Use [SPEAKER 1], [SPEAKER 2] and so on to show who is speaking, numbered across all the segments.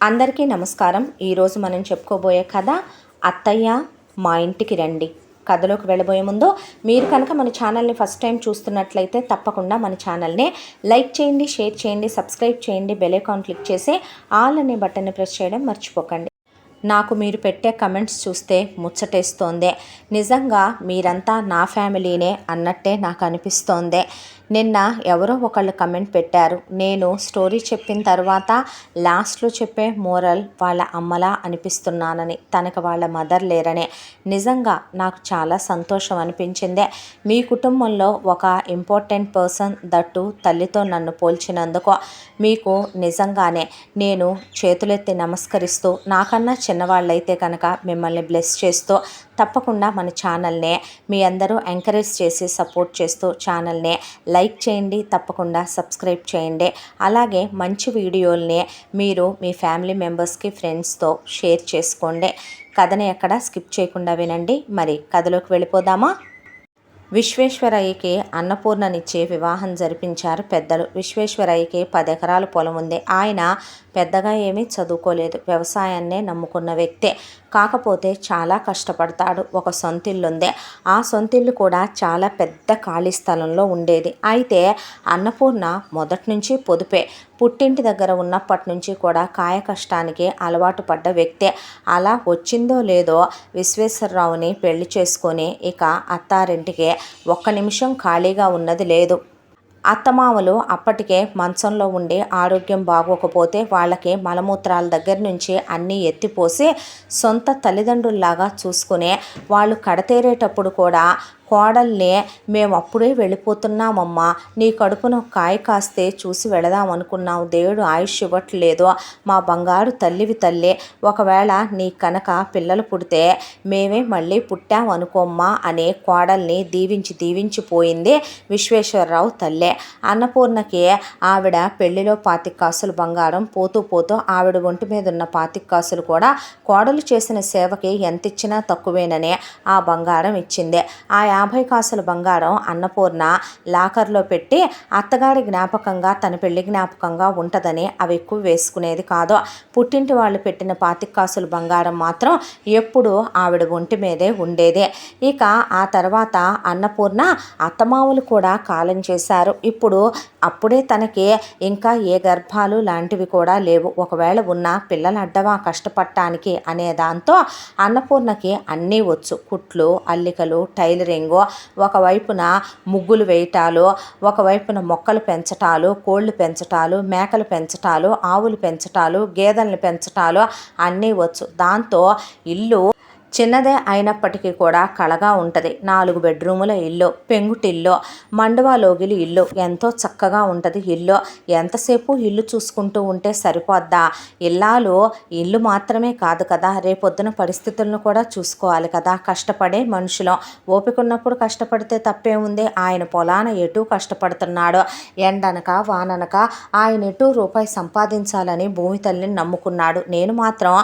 [SPEAKER 1] అందరికీ నమస్కారం. ఈరోజు మనం చెప్పుకోబోయే కథ అత్తయ్య మా ఇంటికి రండి. కథలోకి వెళ్ళబోయే ముందు మీరు కనుక మన ఛానల్ని ఫస్ట్ టైం చూస్తున్నట్లయితే తప్పకుండా మన ఛానల్ని లైక్ చేయండి, షేర్ చేయండి, సబ్స్క్రైబ్ చేయండి, బెల్ ఐకాన్ క్లిక్ చేసి ఆల్ అనే బటన్ని ప్రెస్ చేయడం మర్చిపోకండి. నాకు మీరు పెట్టే కమెంట్స్ చూస్తే ముచ్చటేస్తోంది. నిజంగా మీరంతా నా ఫ్యామిలీనే అన్నట్టే నాకు అనిపిస్తోంది. నిన్న ఎవరో ఒకళ్ళు కమెంట్ పెట్టారు, నేను స్టోరీ చెప్పిన తర్వాత లాస్ట్లో చెప్పే మోరల్ వాళ్ళ అమ్మలా అనిపిస్తున్నానని, తనకు వాళ్ళ మదర్ లేరని. నిజంగా నాకు చాలా సంతోషం అనిపించింది. మీ కుటుంబంలో ఒక ఇంపార్టెంట్ పర్సన్, దట్టు తల్లితో నన్ను పోల్చినందుకు మీకు నిజంగానే నేను చేతులెత్తి నమస్కరిస్తూ, నాకన్నా చిన్నవాళ్ళైతే కనుక మిమ్మల్ని బ్లెస్ చేస్తూ, తప్పకుండా మన ఛానల్ని మీ అందరూ ఎంకరేజ్ చేసి సపోర్ట్ చేస్తూ ఛానల్ని లైక్ చేయండి, తప్పకుండా సబ్స్క్రైబ్ చేయండి. అలాగే మంచి వీడియోల్ని మీరు మీ ఫ్యామిలీ మెంబర్స్కి, ఫ్రెండ్స్తో షేర్ చేసుకోండి. కథని ఎక్కడ స్కిప్ చేయకుండా వినండి. మరి కథలోకి వెళ్ళిపోదామా? విశ్వేశ్వరయ్యకి అన్నపూర్ణనిచ్చి వివాహం జరిపించారు పెద్దలు. విశ్వేశ్వరయ్యకి 10 ఎకరాల పొలం ఉంది. ఆయన పెద్దగా ఏమీ చదువుకోలేదు, వ్యవసాయాన్నే నమ్ముకున్న వ్యక్తే. కాకపోతే చాలా కష్టపడతాడు. ఒక సొంతిల్లు ఉంది. ఆ సొంతిల్లు కూడా చాలా పెద్ద ఖాళీ స్థలంలో ఉండేది. అయితే అన్నపూర్ణ మొదటి నుంచి పొదుపే. పుట్టింటి దగ్గర ఉన్నప్పటి నుంచి కూడా కాయ కష్టానికి అలవాటు పడ్డ వ్యక్తే. అలా వచ్చిందో లేదో విశ్వేశ్వరరావుని పెళ్లి చేసుకొని ఇక అత్తారింటికి ఒక్క నిమిషం ఖాళీగా ఉన్నది లేదు. అత్తమామలు అప్పటికే మంచంలో ఉండి ఆరోగ్యం బాగోకపోతే వాళ్ళకి మలమూత్రాల దగ్గర నుంచి అన్నీ ఎత్తిపోసి సొంత తల్లిదండ్రుల్లాగా చూసుకునే వాళ్ళు కడతేరేటప్పుడు కూడా కోడల్ని, మేము అప్పుడే వెళ్ళిపోతున్నామమ్మా, నీ కడుపున కాయ కాస్తే చూసి వెళదామనుకున్నావు, దేవుడు ఆయుష్ ఇవ్వట్లేదు, మా బంగారు తల్లివి తల్లి, ఒకవేళ నీ కనుక పిల్లలు పుడితే మేమే మళ్ళీ పుట్టామనుకోమ్మా అనే కోడల్ని దీవించిపోయింది విశ్వేశ్వరరావు తల్లే. అన్నపూర్ణకి ఆవిడ పెళ్లిలో 25 కాసులు బంగారం, పోతూ ఆవిడ ఒంటి మీద ఉన్న 25 కాసులు కూడా కోడలు చేసిన సేవకి ఎంత ఇచ్చినా తక్కువేనని ఆ బంగారం ఇచ్చింది. ఆ 50 కాసుల బంగారం అన్నపూర్ణ లాకర్లో పెట్టి అత్తగారి జ్ఞాపకంగా, తన పెళ్లి జ్ఞాపకంగా ఉంటుందని అవి ఎక్కువ వేసుకునేది కాదు. పుట్టింటి వాళ్ళు పెట్టిన 25 కాసుల బంగారం మాత్రం ఎప్పుడూ ఆవిడ ఒంటి మీదే ఉండేదే. ఇక ఆ తర్వాత అన్నపూర్ణ అత్తమామలు కూడా కాలం చేశారు. అప్పుడే తనకి ఇంకా ఏ గర్భాలు లాంటివి కూడా లేవు. ఒకవేళ ఉన్న పిల్లలు అడ్డవా కష్టపడటానికి అనే దాంతో అన్నపూర్ణకి అన్నీ వచ్చు. కుట్లు, అల్లికలు, టైలరింగ్, ఒకవైపున ముగ్గులు వేయటాలు, ఒకవైపున మొక్కలు పెంచటాలు, కోళ్ళు పెంచటాలు, మేకలు పెంచటాలు, ఆవులు పెంచటాలు, గేదెలను పెంచటాలు అన్నీ వచ్చు. దాంతో ఇల్లు చిన్నదే అయినప్పటికీ కూడా కళగా ఉంటుంది. 4 బెడ్రూముల ఇల్లు, పెంకుటిల్లు, మండువాలోగిలి ఇల్లు, ఎంతో చక్కగా ఉంటుంది ఇల్లు. ఎంతసేపు ఇల్లు చూసుకుంటూ ఉంటే సరిపోద్దా? ఇల్లాలు ఇల్లు మాత్రమే కాదు కదా, రేపొద్దున పరిస్థితులను కూడా చూసుకోవాలి కదా. కష్టపడే మనుషులు, ఓపిక ఉన్నప్పుడు కష్టపడితే తప్పే ఉంది. ఆయన పొలాన ఎటూ కష్టపడుతున్నాడు. ఎండనక వాననక ఆయన ఎటూ రూపాయి సంపాదించాలని భూమి తల్లిని నమ్ముకున్నాడు. నేను మాత్రం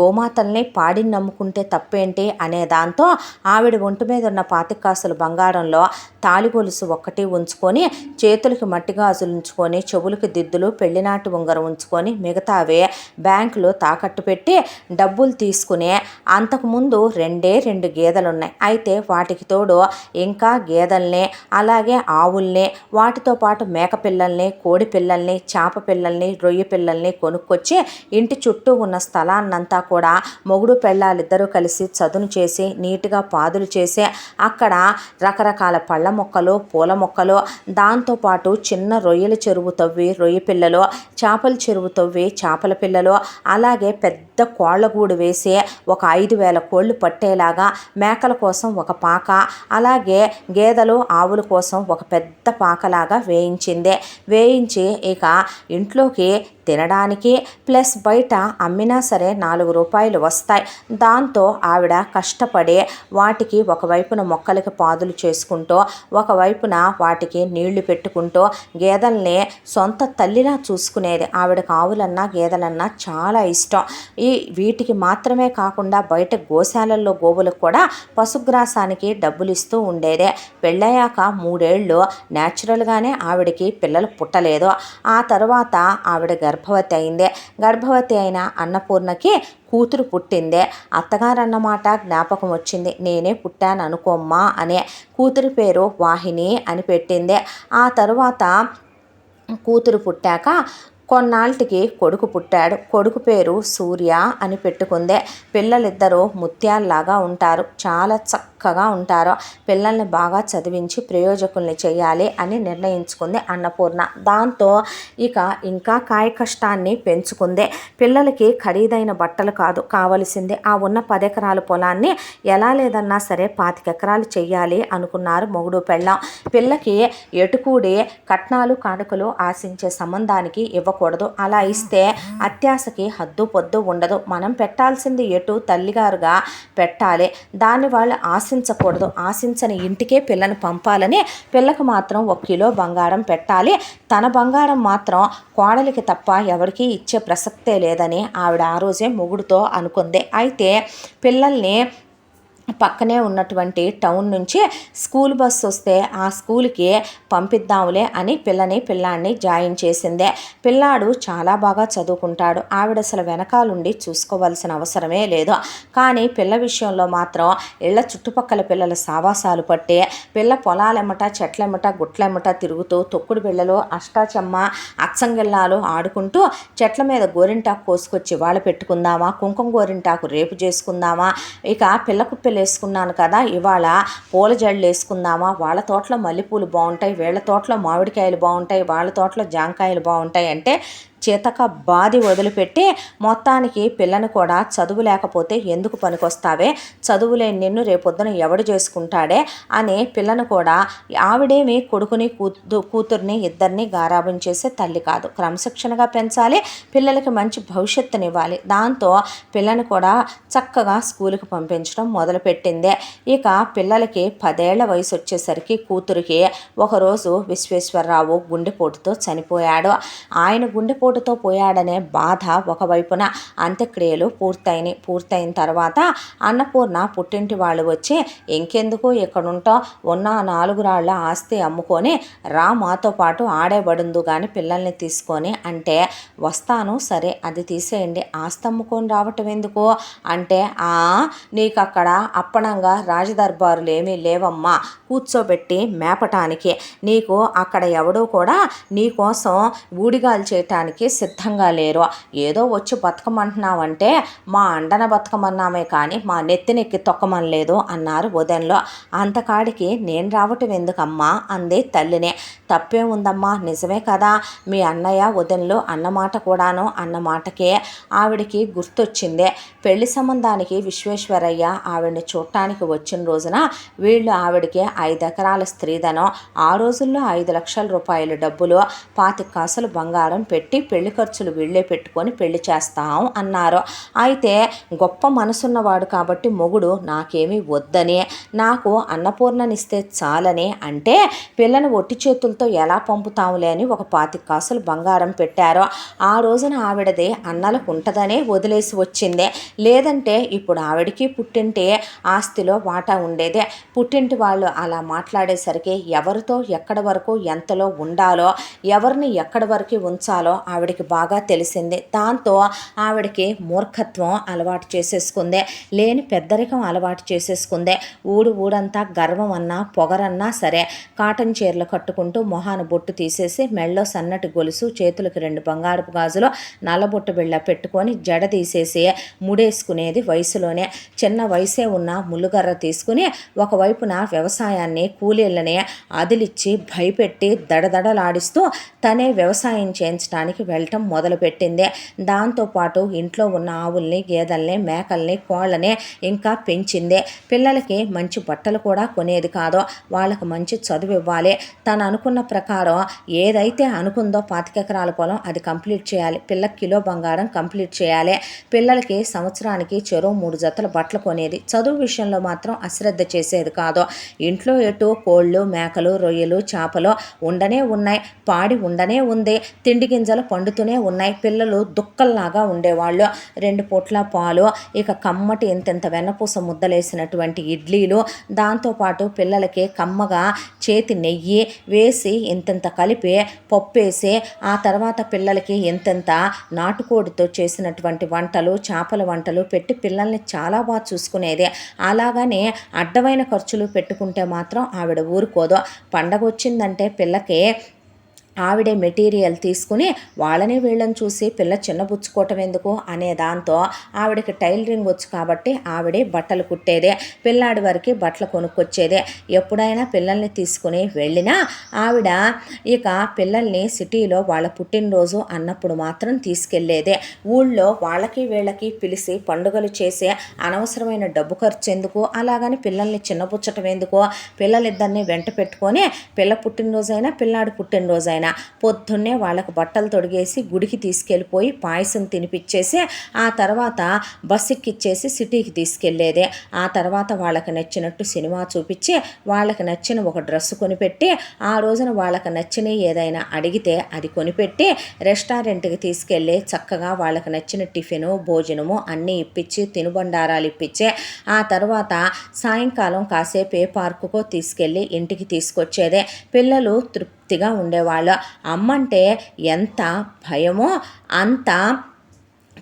[SPEAKER 1] గోమాతల్ని, పాడిని నమ్ముకుంటే తప్పే ఏంటి అనే దాంతో ఆవిడ ఒంటి మీద ఉన్న 25 కాసుల బంగారంలో తాళి గొలుసు ఒక్కటి ఉంచుకొని, చేతులకి మట్టి గాజులు ఉంచుకొని, చెవులకి దిద్దులు, పెళ్లినాటి ఉంగరం ఉంచుకొని, మిగతావే బ్యాంకులో తాకట్టు పెట్టి డబ్బులు తీసుకుని, అంతకుముందు 2 గేదెలున్నాయి. అయితే వాటికి తోడు ఇంకా గేదెల్ని, అలాగే ఆవుల్ని, వాటితో పాటు మేక పిల్లల్ని, కోడి పిల్లల్ని, చేప పిల్లల్ని, రొయ్య పిల్లల్ని కొనుక్కొచ్చి ఇంటి చుట్టూ ఉన్న స్థలాన్నంతా కూడా మొగుడు పెళ్ళాలిద్దరూ కలిసి చదును చేసి నీట్గా పాదులు చేసి అక్కడ రకరకాల పళ్ళ మొక్కలు, పూల మొక్కలు, దాంతోపాటు చిన్న రొయ్యల చెరువు తవ్వి రొయ్య పిల్లలు, చేపల చెరువు తవ్వి చేపల పిల్లలు, అలాగే పెద్ద కోళ్లగూడు వేసి ఒక 5,000 కోళ్ళు పట్టేలాగా మేకల కోసం ఒక పాక, అలాగే గేదెలు ఆవుల కోసం ఒక పెద్ద పాకలాగా వేయించి ఇక ఇంట్లోకి తినడానికి ప్లస్ బయట అమ్మినా సరే 4 రూపాయలు వస్తాయి. దాంతో ఆవిడ కష్టపడి వాటికి ఒకవైపున మొక్కలకి పాదులు చేసుకుంటూ, ఒకవైపున వాటికి నీళ్లు పెట్టుకుంటూ గేదెల్ని సొంత తల్లిలా చూసుకునేది. ఆవిడకు ఆవులన్నా గేదెలన్నా చాలా ఇష్టం. వీటికి మాత్రమే కాకుండా బయట గోశాలల్లో గోవులకు కూడా పశుగ్రాసానికి డబ్బులు ఇస్తూ ఉండేదే. పెళ్ళయ్యాక 3 ఏళ్ళు న్యాచురల్గానే ఆవిడకి పిల్లలు పుట్టలేదు. ఆ తర్వాత ఆవిడ గర్భవతి అయింది. గర్భవతి అయిన అన్నపూర్ణకి కూతురు పుట్టిందే. అత్తగారన్నమాట జ్ఞాపకం వచ్చింది. నేనే పుట్టాను అనుకోమ్మా అనే. కూతురి పేరు వాహిని అని పెట్టిందే. ఆ తరువాత కూతురు పుట్టాక కొన్నాళ్ళకి కొడుకు పుట్టాడు. కొడుకు పేరు సూర్య అని పెట్టుకుందే. పిల్లలిద్దరూ ముత్యాల్లాగా ఉంటారు, చాలా చక్కగా ఉంటారు. పిల్లల్ని బాగా చదివించి ప్రయోజకుల్ని చేయాలి అని నిర్ణయించుకుంది అన్నపూర్ణ. దాంతో ఇంకా కాయ కష్టాన్ని పెంచుకుందే. పిల్లలకి ఖరీదైన బట్టలు కాదు కావలసింది, ఆ ఉన్న 10 ఎకరాల పొలాన్ని ఎలా లేదన్నా సరే 25 ఎకరాలు చెయ్యాలి అనుకున్నారు మొగుడు పెళ్ళాం. పిల్లకి ఎటుకూడి కట్నాలు కానుకలు ఆశించే సంబంధానికి ఇవ్వకూడదు. అలా ఇస్తే అత్యాశకి హద్దు పొద్దు ఉండదు. మనం పెట్టాల్సింది ఎటు తల్లిగారుగా పెట్టాలి. దాన్ని వాళ్ళు ఆశించకూడదు. ఆశించని ఇంటికే పిల్లని పంపాలని, పిల్లకు మాత్రం 1 కిలో బంగారం పెట్టాలి. తన బంగారం మాత్రం కోడలికి తప్ప ఎవరికీ ఇచ్చే ప్రసక్తే లేదని ఆవిడ ఆ రోజే మొగుడుతో అనుకుంది. అయితే పిల్లల్ని పక్కనే ఉన్నటువంటి టౌన్ నుంచి స్కూల్ బస్సు వస్తే ఆ స్కూల్కి పంపిద్దాంలే అని పిల్లాడిని జాయిన్ చేసిందే. పిల్లాడు చాలా బాగా చదువుకుంటాడు. ఆవిడ అసలు వెనకాలండి చూసుకోవాల్సిన అవసరమే లేదు. కానీ పిల్ల విషయంలో మాత్రం ఇళ్ల చుట్టుపక్కల పిల్లల సావాసాలు పట్టి పిల్ల పొలాలెమ్మట చెట్లెమ్మట గుట్లెమ్మట తిరుగుతూ తొక్కుడు బిళ్ళలు అష్టాచమ్మ అచ్చంగిల్లాలు ఆడుకుంటూ చెట్ల మీద గోరింటాకు కోసుకొచ్చి వాళ్ళు పెట్టుకుందామా, కుంకుమ గోరింటాకు రేపు చేసుకుందామా, ఇక పిల్ల వేసుకున్నాను కదా ఇవాళ పూల జళ్ళు వేసుకుందామా, వాళ్ళ తోటలో మల్లెపూలు బాగుంటాయి, వీళ్ళ తోటలో మామిడికాయలు బాగుంటాయి, వాళ్ళ తోటలో జాంకాయలు బాగుంటాయి అంటే చేతక బాది వదిలిపెట్టి మొత్తానికి పిల్లని కూడా చదువు లేకపోతే ఎందుకు పనికొస్తావే, చదువులేని నిన్ను రేపొద్దున ఎవడు చేసుకుంటాడే అని పిల్లను కూడా, ఆవిడేమి కొడుకుని కూతుర్ని ఇద్దరిని గారాబం చేసే తల్లి కాదు, క్రమశిక్షణగా పెంచాలి, పిల్లలకి మంచి భవిష్యత్తునివ్వాలి. దాంతో పిల్లని కూడా చక్కగా స్కూల్కి పంపించడం మొదలుపెట్టిందే. ఇక పిల్లలకి 10 ఏళ్ల వయసు వచ్చేసరికి కూతురికి ఒకరోజు విశ్వేశ్వరరావు గుండెపోటుతో చనిపోయాడు. ఆయన గుండెపోటుతో పోయాడనే బాధ ఒకవైపున. అంత్యక్రియలు పూర్తయిన తర్వాత అన్నపూర్ణ పుట్టింటి వాళ్ళు వచ్చి ఇంకెందుకు ఇక్కడుంటావు, ఉన్న 4 రాళ్ల ఆస్తి అమ్ముకొని రా మాతో పాటు ఆడేబడుందు కానీ పిల్లల్ని తీసుకొని అంటే, వస్తాను సరే అది తీసేయండి, ఆస్తి అమ్ముకొని రావటం ఎందుకు అంటే, నీకు అక్కడ అప్పనంగా రాజదర్బారులు ఏమీ లేవమ్మా కూర్చోబెట్టి మేపటానికి, నీకు అక్కడ ఎవడో కూడా నీకోసం ఊడిగాలు చేయటానికి సిద్ధంగా లేరు, ఏదో వచ్చి బతకమంటున్నావంటే మా అండన బతకమన్నామే కానీ మా నెత్తినెక్కి తొక్కమనలేదు అన్నారు వదన్లో. అంతకాడికి నేను రావటం ఎందుకమ్మా అంది తల్లిని. తప్పే ఉందమ్మా, నిజమే కదా మీ అన్నయ్య వదన్లో అన్నమాట కూడాను అన్నమాటకే ఆవిడికి గుర్తొచ్చిందే. పెళ్లి సంబంధానికి విశ్వేశ్వరయ్య ఆవిడని చూడటానికి వచ్చిన రోజున వీళ్ళు ఆవిడికి 5 ఎకరాల స్త్రీధనం, ఆ రోజుల్లో 5 లక్షల రూపాయల డబ్బులు, 25 కాసులు బంగారం పెట్టి పెళ్లి ఖర్చులు వీళ్ళే పెట్టుకొని పెళ్లి చేస్తాం అన్నారు. అయితే గొప్ప మనసున్నవాడు కాబట్టి మొగుడు నాకేమీ వద్దని, నాకు అన్నపూర్ణనిస్తే చాలని అంటే, పిల్లని ఒట్టి చేతులతో ఎలా పంపుతాములే అని ఒక 25 కాసులు బంగారం పెట్టారు. ఆ రోజున ఆవిడది అన్నలకు ఉంటుందనే వదిలేసి వచ్చిందే. లేదంటే ఇప్పుడు ఆవిడికి పుట్టింటి ఆస్తిలో వాటా ఉండేదే. పుట్టింటి వాళ్ళు అలా మాట్లాడేసరికి ఎవరితో ఎక్కడి వరకు ఎంతలో ఉండాలో, ఎవరిని ఎక్కడి వరకు ఉంచాలో ఆవిడికి బాగా తెలిసింది. దాంతో ఆవిడికి మూర్ఖత్వం అలవాటు చేసేసుకుందే, లేని పెద్దరికం అలవాటు చేసేసుకుందే. ఊడంతా గర్వం అన్నా పొగరన్నా సరే కాటన్ చీరలు కట్టుకుంటూ మొహాన బొట్టు తీసేసి మెళ్ళో సన్నటి గొలుసు, చేతులకు 2 బంగారపు గాజులు, నల్లబొట్టు బిళ్ళ పెట్టుకొని జడ తీసేసి ముడేసుకునేది వయసులోనే. చిన్న వయసే ఉన్న ముళ్ళుగర్ర తీసుకుని ఒకవైపున వ్యవసాయాన్ని కూలీలని అదిలిచ్చి భయపెట్టి దడదడలాడిస్తూ తనే వ్యవసాయం చేయించడానికి వెళ్ళటం మొదలుపెట్టింది. దాంతోపాటు ఇంట్లో ఉన్న ఆవుల్ని, గేదెల్ని, మేకల్ని, కోళ్ళని ఇంకా పెంచింది. పిల్లలకి మంచి బట్టలు కూడా కొనేది కాదు, వాళ్ళకు మంచి చదువు ఇవ్వాలి. తను అనుకున్న ప్రకారం ఏదైతే అనుకుందో 25 ఎకరాల పొలం అది కంప్లీట్ చేయాలి, పిల్లకి కిలో బంగారం కంప్లీట్ చేయాలి, పిల్లలకి సంవత్సరానికి చెరో 3 జతల బట్టలు కొనేది. చదువు విషయంలో మాత్రం అశ్రద్ధ చేసేది కాదు. ఇంట్లో ఎటు కోళ్ళు, మేకలు, రొయ్యలు, చేపలు ఉండనే ఉన్నాయి, పాడి ఉండనే ఉంది, తిండి గింజలు వండుతూనే ఉన్నాయి. పిల్లలు దుక్కల్లాగా ఉండేవాళ్ళు. 2 పూట్ల పాలు, ఇక కమ్మటి ఇంతింత వెన్నపూస ముద్దలేసినటువంటి ఇడ్లీలు, దాంతోపాటు పిల్లలకి కమ్మగా చేతి నెయ్యి వేసి ఇంతింత కలిపి పప్పేసి, ఆ తర్వాత పిల్లలకి ఇంతింత నాటుకోడితో చేసినటువంటి వంటలు, చేపల వంటలు పెట్టి పిల్లల్ని చాలా బాగా చూసుకునేది. అలాగని అడ్డమైన ఖర్చులు పెట్టుకుంటే మాత్రం ఆవిడ ఊరుకోదు. పండగ వచ్చిందంటే పిల్లకి ఆవిడే మెటీరియల్ తీసుకుని వాళ్ళని వీళ్ళని చూసి పిల్ల చిన్నబుచ్చుకోవటం ఎందుకు అనే దాంతో ఆవిడకి టైలరింగ్ వచ్చు కాబట్టి ఆవిడే బట్టలు కుట్టేదే, పిల్లాడి వరకు బట్టలు కొనుక్కొచ్చేదే. ఎప్పుడైనా పిల్లల్ని తీసుకుని వెళ్ళినా ఆవిడ ఇక పిల్లల్ని సిటీలో వాళ్ళ పుట్టినరోజు అన్నప్పుడు మాత్రం తీసుకెళ్లేదే. ఊళ్ళో వాళ్ళకి వీళ్ళకి పిలిచి పండుగలు చేసే అనవసరమైన డబ్బు ఖర్చు ఎందుకు, అలాగని పిల్లల్ని చిన్నబుచ్చటం ఎందుకు, పిల్లలిద్దరిని వెంట పెట్టుకొని పిల్ల పుట్టినరోజైనా పిల్లాడి పుట్టినరోజైనా పొద్దున్నే వాళ్ళకు బట్టలు తొడిగేసి గుడికి తీసుకెళ్ళిపోయి పాయసం తినిపించేసి ఆ తర్వాత బస్సు ఎక్కిచ్చేసి సిటీకి తీసుకెళ్లేదే. ఆ తర్వాత వాళ్ళకి నచ్చినట్టు సినిమా చూపించి వాళ్ళకి నచ్చిన ఒక డ్రెస్సు కొనిపెట్టి, ఆ రోజున వాళ్ళకి నచ్చిన ఏదైనా అడిగితే అది కొనిపెట్టి రెస్టారెంట్కి తీసుకెళ్ళి చక్కగా వాళ్ళకి నచ్చిన టిఫిను భోజనము అన్నీ ఇప్పించి తినుబండారాలు ఇప్పించి ఆ తర్వాత సాయంకాలం కాసేపు ఏ పార్కుకో తీసుకెళ్ళి ఇంటికి తీసుకొచ్చేదే. పిల్లలు తృప్తిగా ఉండేవాళ్ళు. అమ్మంటే ఎంత భయమో అంత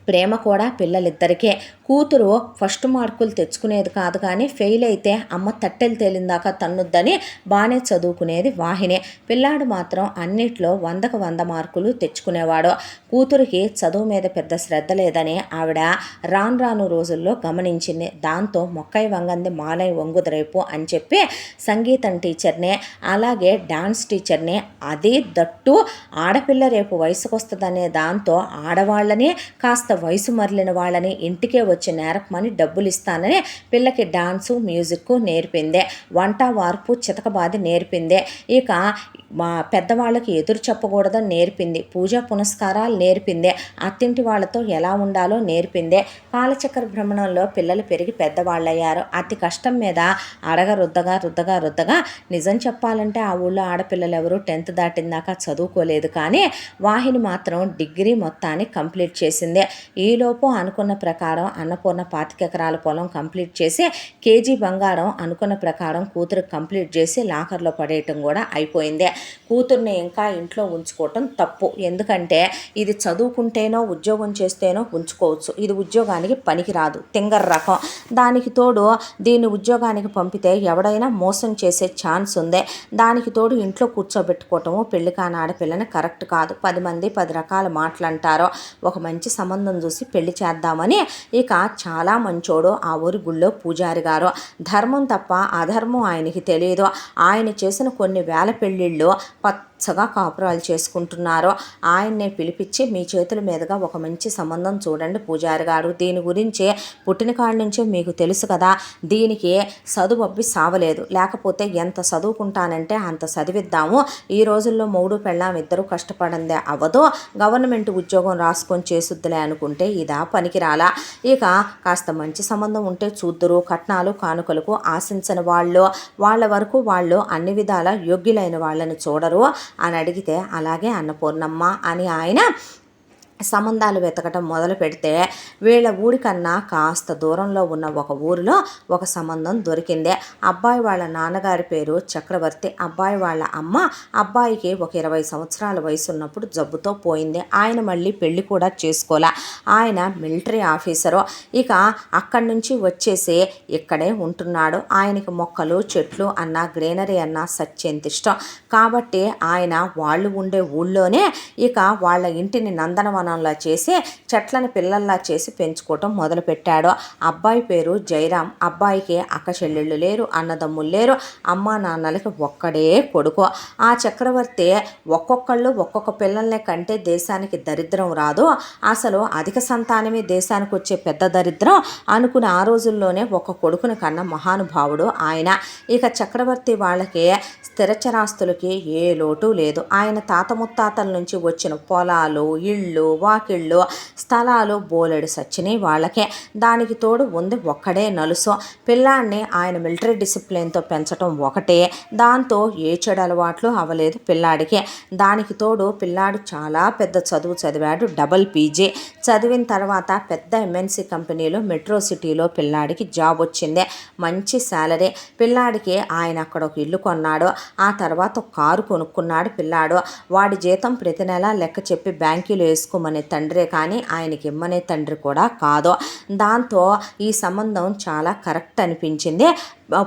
[SPEAKER 1] ప్రేమ కూడా పిల్లలిద్దరికే. కూతురు ఫస్ట్ మార్కులు తెచ్చుకునేది కాదు, కానీ ఫెయిల్ అయితే అమ్మ తట్టెలు తేలిందాకా తన్నుద్దని బాగానే చదువుకునేది వాహిని. పిల్లాడు మాత్రం అన్నిట్లో 100కు 100 మార్కులు తెచ్చుకునేవాడు. కూతురికి చదువు మీద పెద్ద శ్రద్ధ లేదని ఆవిడ రాను రోజుల్లో గమనించింది. దాంతో మొక్కై వంగంది మాలై వంగుదరేపు అని చెప్పి సంగీతం టీచర్నే అలాగే డాన్స్ టీచర్నే, అది దట్టు ఆడపిల్ల రేపు వయసుకు వస్తుందనే దాంతో ఆడవాళ్ళని కాస్త వయసు మరలిన వాళ్ళని ఇంటికే వచ్చి నేర్పమని డబ్బులు ఇస్తానని పిల్లకి డాన్సు మ్యూజిక్ నేర్పిందే, వంట వార్పు చితకబాది నేర్పిందే, ఇక మా పెద్దవాళ్ళకి ఎదురు చెప్పకూడదని నేర్పింది, పూజా పునస్కారాలు నేర్పిందే, అత్తింటి వాళ్ళతో ఎలా ఉండాలో నేర్పిందే. కాలచక్ర భ్రమణంలో పిల్లలు పెరిగి పెద్దవాళ్ళయ్యారు. అతి కష్టం మీద అడగ రుద్దగా నిజం చెప్పాలంటే ఆ ఊళ్ళో ఆడపిల్లలు ఎవరు 10th దాటిందాకా చదువుకోలేదు, కానీ వాహిని మాత్రం డిగ్రీ మొత్తాన్ని కంప్లీట్ చేసిందే. ఈలోపు అనుకున్న ప్రకారం అన్నపూర్ణ 25 ఎకరాల పొలం కంప్లీట్ చేసి కేజీ బంగారం అనుకున్న ప్రకారం కూతురు కంప్లీట్ చేసి లాకర్లో పడేయటం కూడా అయిపోయింది. కూతుర్ని ఇంకా ఇంట్లో ఉంచుకోవటం తప్పు, ఎందుకంటే ఇది చదువుకుంటేనో ఉద్యోగం చేస్తేనో ఉంచుకోవచ్చు, ఇది ఉద్యోగానికి పనికిరాదు, తింగర రకం. దానికి తోడు దీన్ని ఉద్యోగానికి పంపితే ఎవడైనా మోసం చేసే ఛాన్స్ ఉంది. దానికి తోడు ఇంట్లో కూర్చోబెట్టుకోవటము పెళ్లి కాని ఆడపిల్లని కరెక్ట్ కాదు. 10 మంది 10 రకాల మాటలంటారు. ఒక మంచి సంబంధం చూసి పెళ్లి చేద్దామని ఇక చాలా మంచోడు ఆ ఊరి గుళ్ళో పూజారి గారు. ధర్మం తప్ప అధర్మం ఆయనకి తెలియదు. ఆయన చేసిన కొన్ని వేల పెళ్ళిళ్ళు పచ్చగా కాపురాలు చేసుకుంటున్నారు. ఆయన్నే పిలిపించి మీ చేతుల మీదుగా ఒక మంచి సంబంధం చూడండి పూజారి గారు, దీని గురించి పుట్టిన కాడి నుంచే మీకు తెలుసు కదా, దీనికి చదువు సావలేదు, లేకపోతే ఎంత చదువుకుంటానంటే అంత చదివిద్దాము, ఈ రోజుల్లో మొగుడు పెళ్ళాం ఇద్దరు కష్టపడందే అవ్వదు, గవర్నమెంట్ ఉద్యోగం రాసుకొని చేసుద్దులే అనుకుంటే ఇదా పనికిరాలా. ఇక కాస్త మంచి సంబంధం ఉంటే చూద్దురు, కట్నాలు కానుకలకు ఆశించని వాళ్ళు, వాళ్ళ వరకు వాళ్ళు అన్ని విధాల యోగ్యులైన వాళ్ళని చూడరు అని అడిగితే అలాగే అన్నపూర్ణమ్మ అని ఆయన సంబంధాలు వెతకటం మొదలు పెడితే వీళ్ళ ఊరికన్నా కాస్త దూరంలో ఉన్న ఒక ఊరిలో ఒక సంబంధం దొరికింది. అబ్బాయి వాళ్ళ నాన్నగారి పేరు చక్రవర్తి, అబ్బాయి వాళ్ళ అమ్మ అబ్బాయికి ఒక 20 సంవత్సరాల వయసు ఉన్నప్పుడు జబ్బుతో పోయింది. ఆయన మళ్ళీ పెళ్లి కూడా చేసుకోలే. ఆయన మిలిటరీ ఆఫీసరు. ఇక అక్కడి నుంచి వచ్చేసి ఇక్కడే ఉంటున్నాడు. ఆయనకి మొక్కలు చెట్లు అన్నా గ్రీనరీ అన్నా సత్యంత ఇష్టం కాబట్టి ఆయన వాళ్ళు ఉండే ఊళ్ళోనే ఇక వాళ్ళ ఇంటిని నందనవనం చేసి చెట్లను పిల్లల్లా చేసి పెంచుకోవటం మొదలుపెట్టాడు. అబ్బాయి పేరు జయరాం. అబ్బాయికి అక్క చెల్లెళ్ళు లేరు, అన్నదమ్ములు లేరు, అమ్మా నాన్నలకి ఒక్కడే కొడుకు. ఆ చక్రవర్తి ఒక్కొక్కళ్ళు ఒక్కొక్క పిల్లల్ని కంటే దేశానికి దరిద్రం రాదు, అసలు అధిక సంతానమే దేశానికి వచ్చే పెద్ద దరిద్రం అనుకుని ఆ రోజుల్లోనే ఒక కొడుకుని కన్న మహానుభావుడు ఆయన. ఇక చక్రవర్తి వాళ్ళకి స్థిరచరాస్తులకి ఏ లోటు లేదు. ఆయన తాత ముత్తాతల నుంచి వచ్చిన పొలాలు ఇళ్ళు వాకిళ్ళు స్థలాలు బోలెడు సచ్చినాయి వాళ్ళకే. దానికి తోడు ఉంది ఒక్కడే నలుసు. పిల్లాడిని ఆయన మిలిటరీ డిసిప్లిన్తో పెంచడం ఒకటే, దాంతో ఏ చెడు అలవాట్లు అవ్వలేదు పిల్లాడికి. దానికి తోడు పిల్లాడు చాలా పెద్ద చదువు చదివాడు, డబుల్ పీజీ చదివిన తర్వాత పెద్ద ఎంఎన్సీ కంపెనీలో మెట్రో సిటీలో పిల్లాడికి జాబ్ వచ్చింది, మంచి శాలరీ. పిల్లాడికి ఆయన అక్కడ ఒక ఇల్లు కొన్నాడు, ఆ తర్వాత ఒక కారు కొనుక్కున్నాడు పిల్లాడు. వాడి జీతం ప్రతి నెల లెక్క చెప్పి బ్యాంకులో వేసుకోమనే తండ్రే కానీ ఆయనకి ఇమ్మనే తండ్రి కూడా కాదు. దాంతో ఈ సంబంధం చాలా కరెక్ట్ అనిపించింది.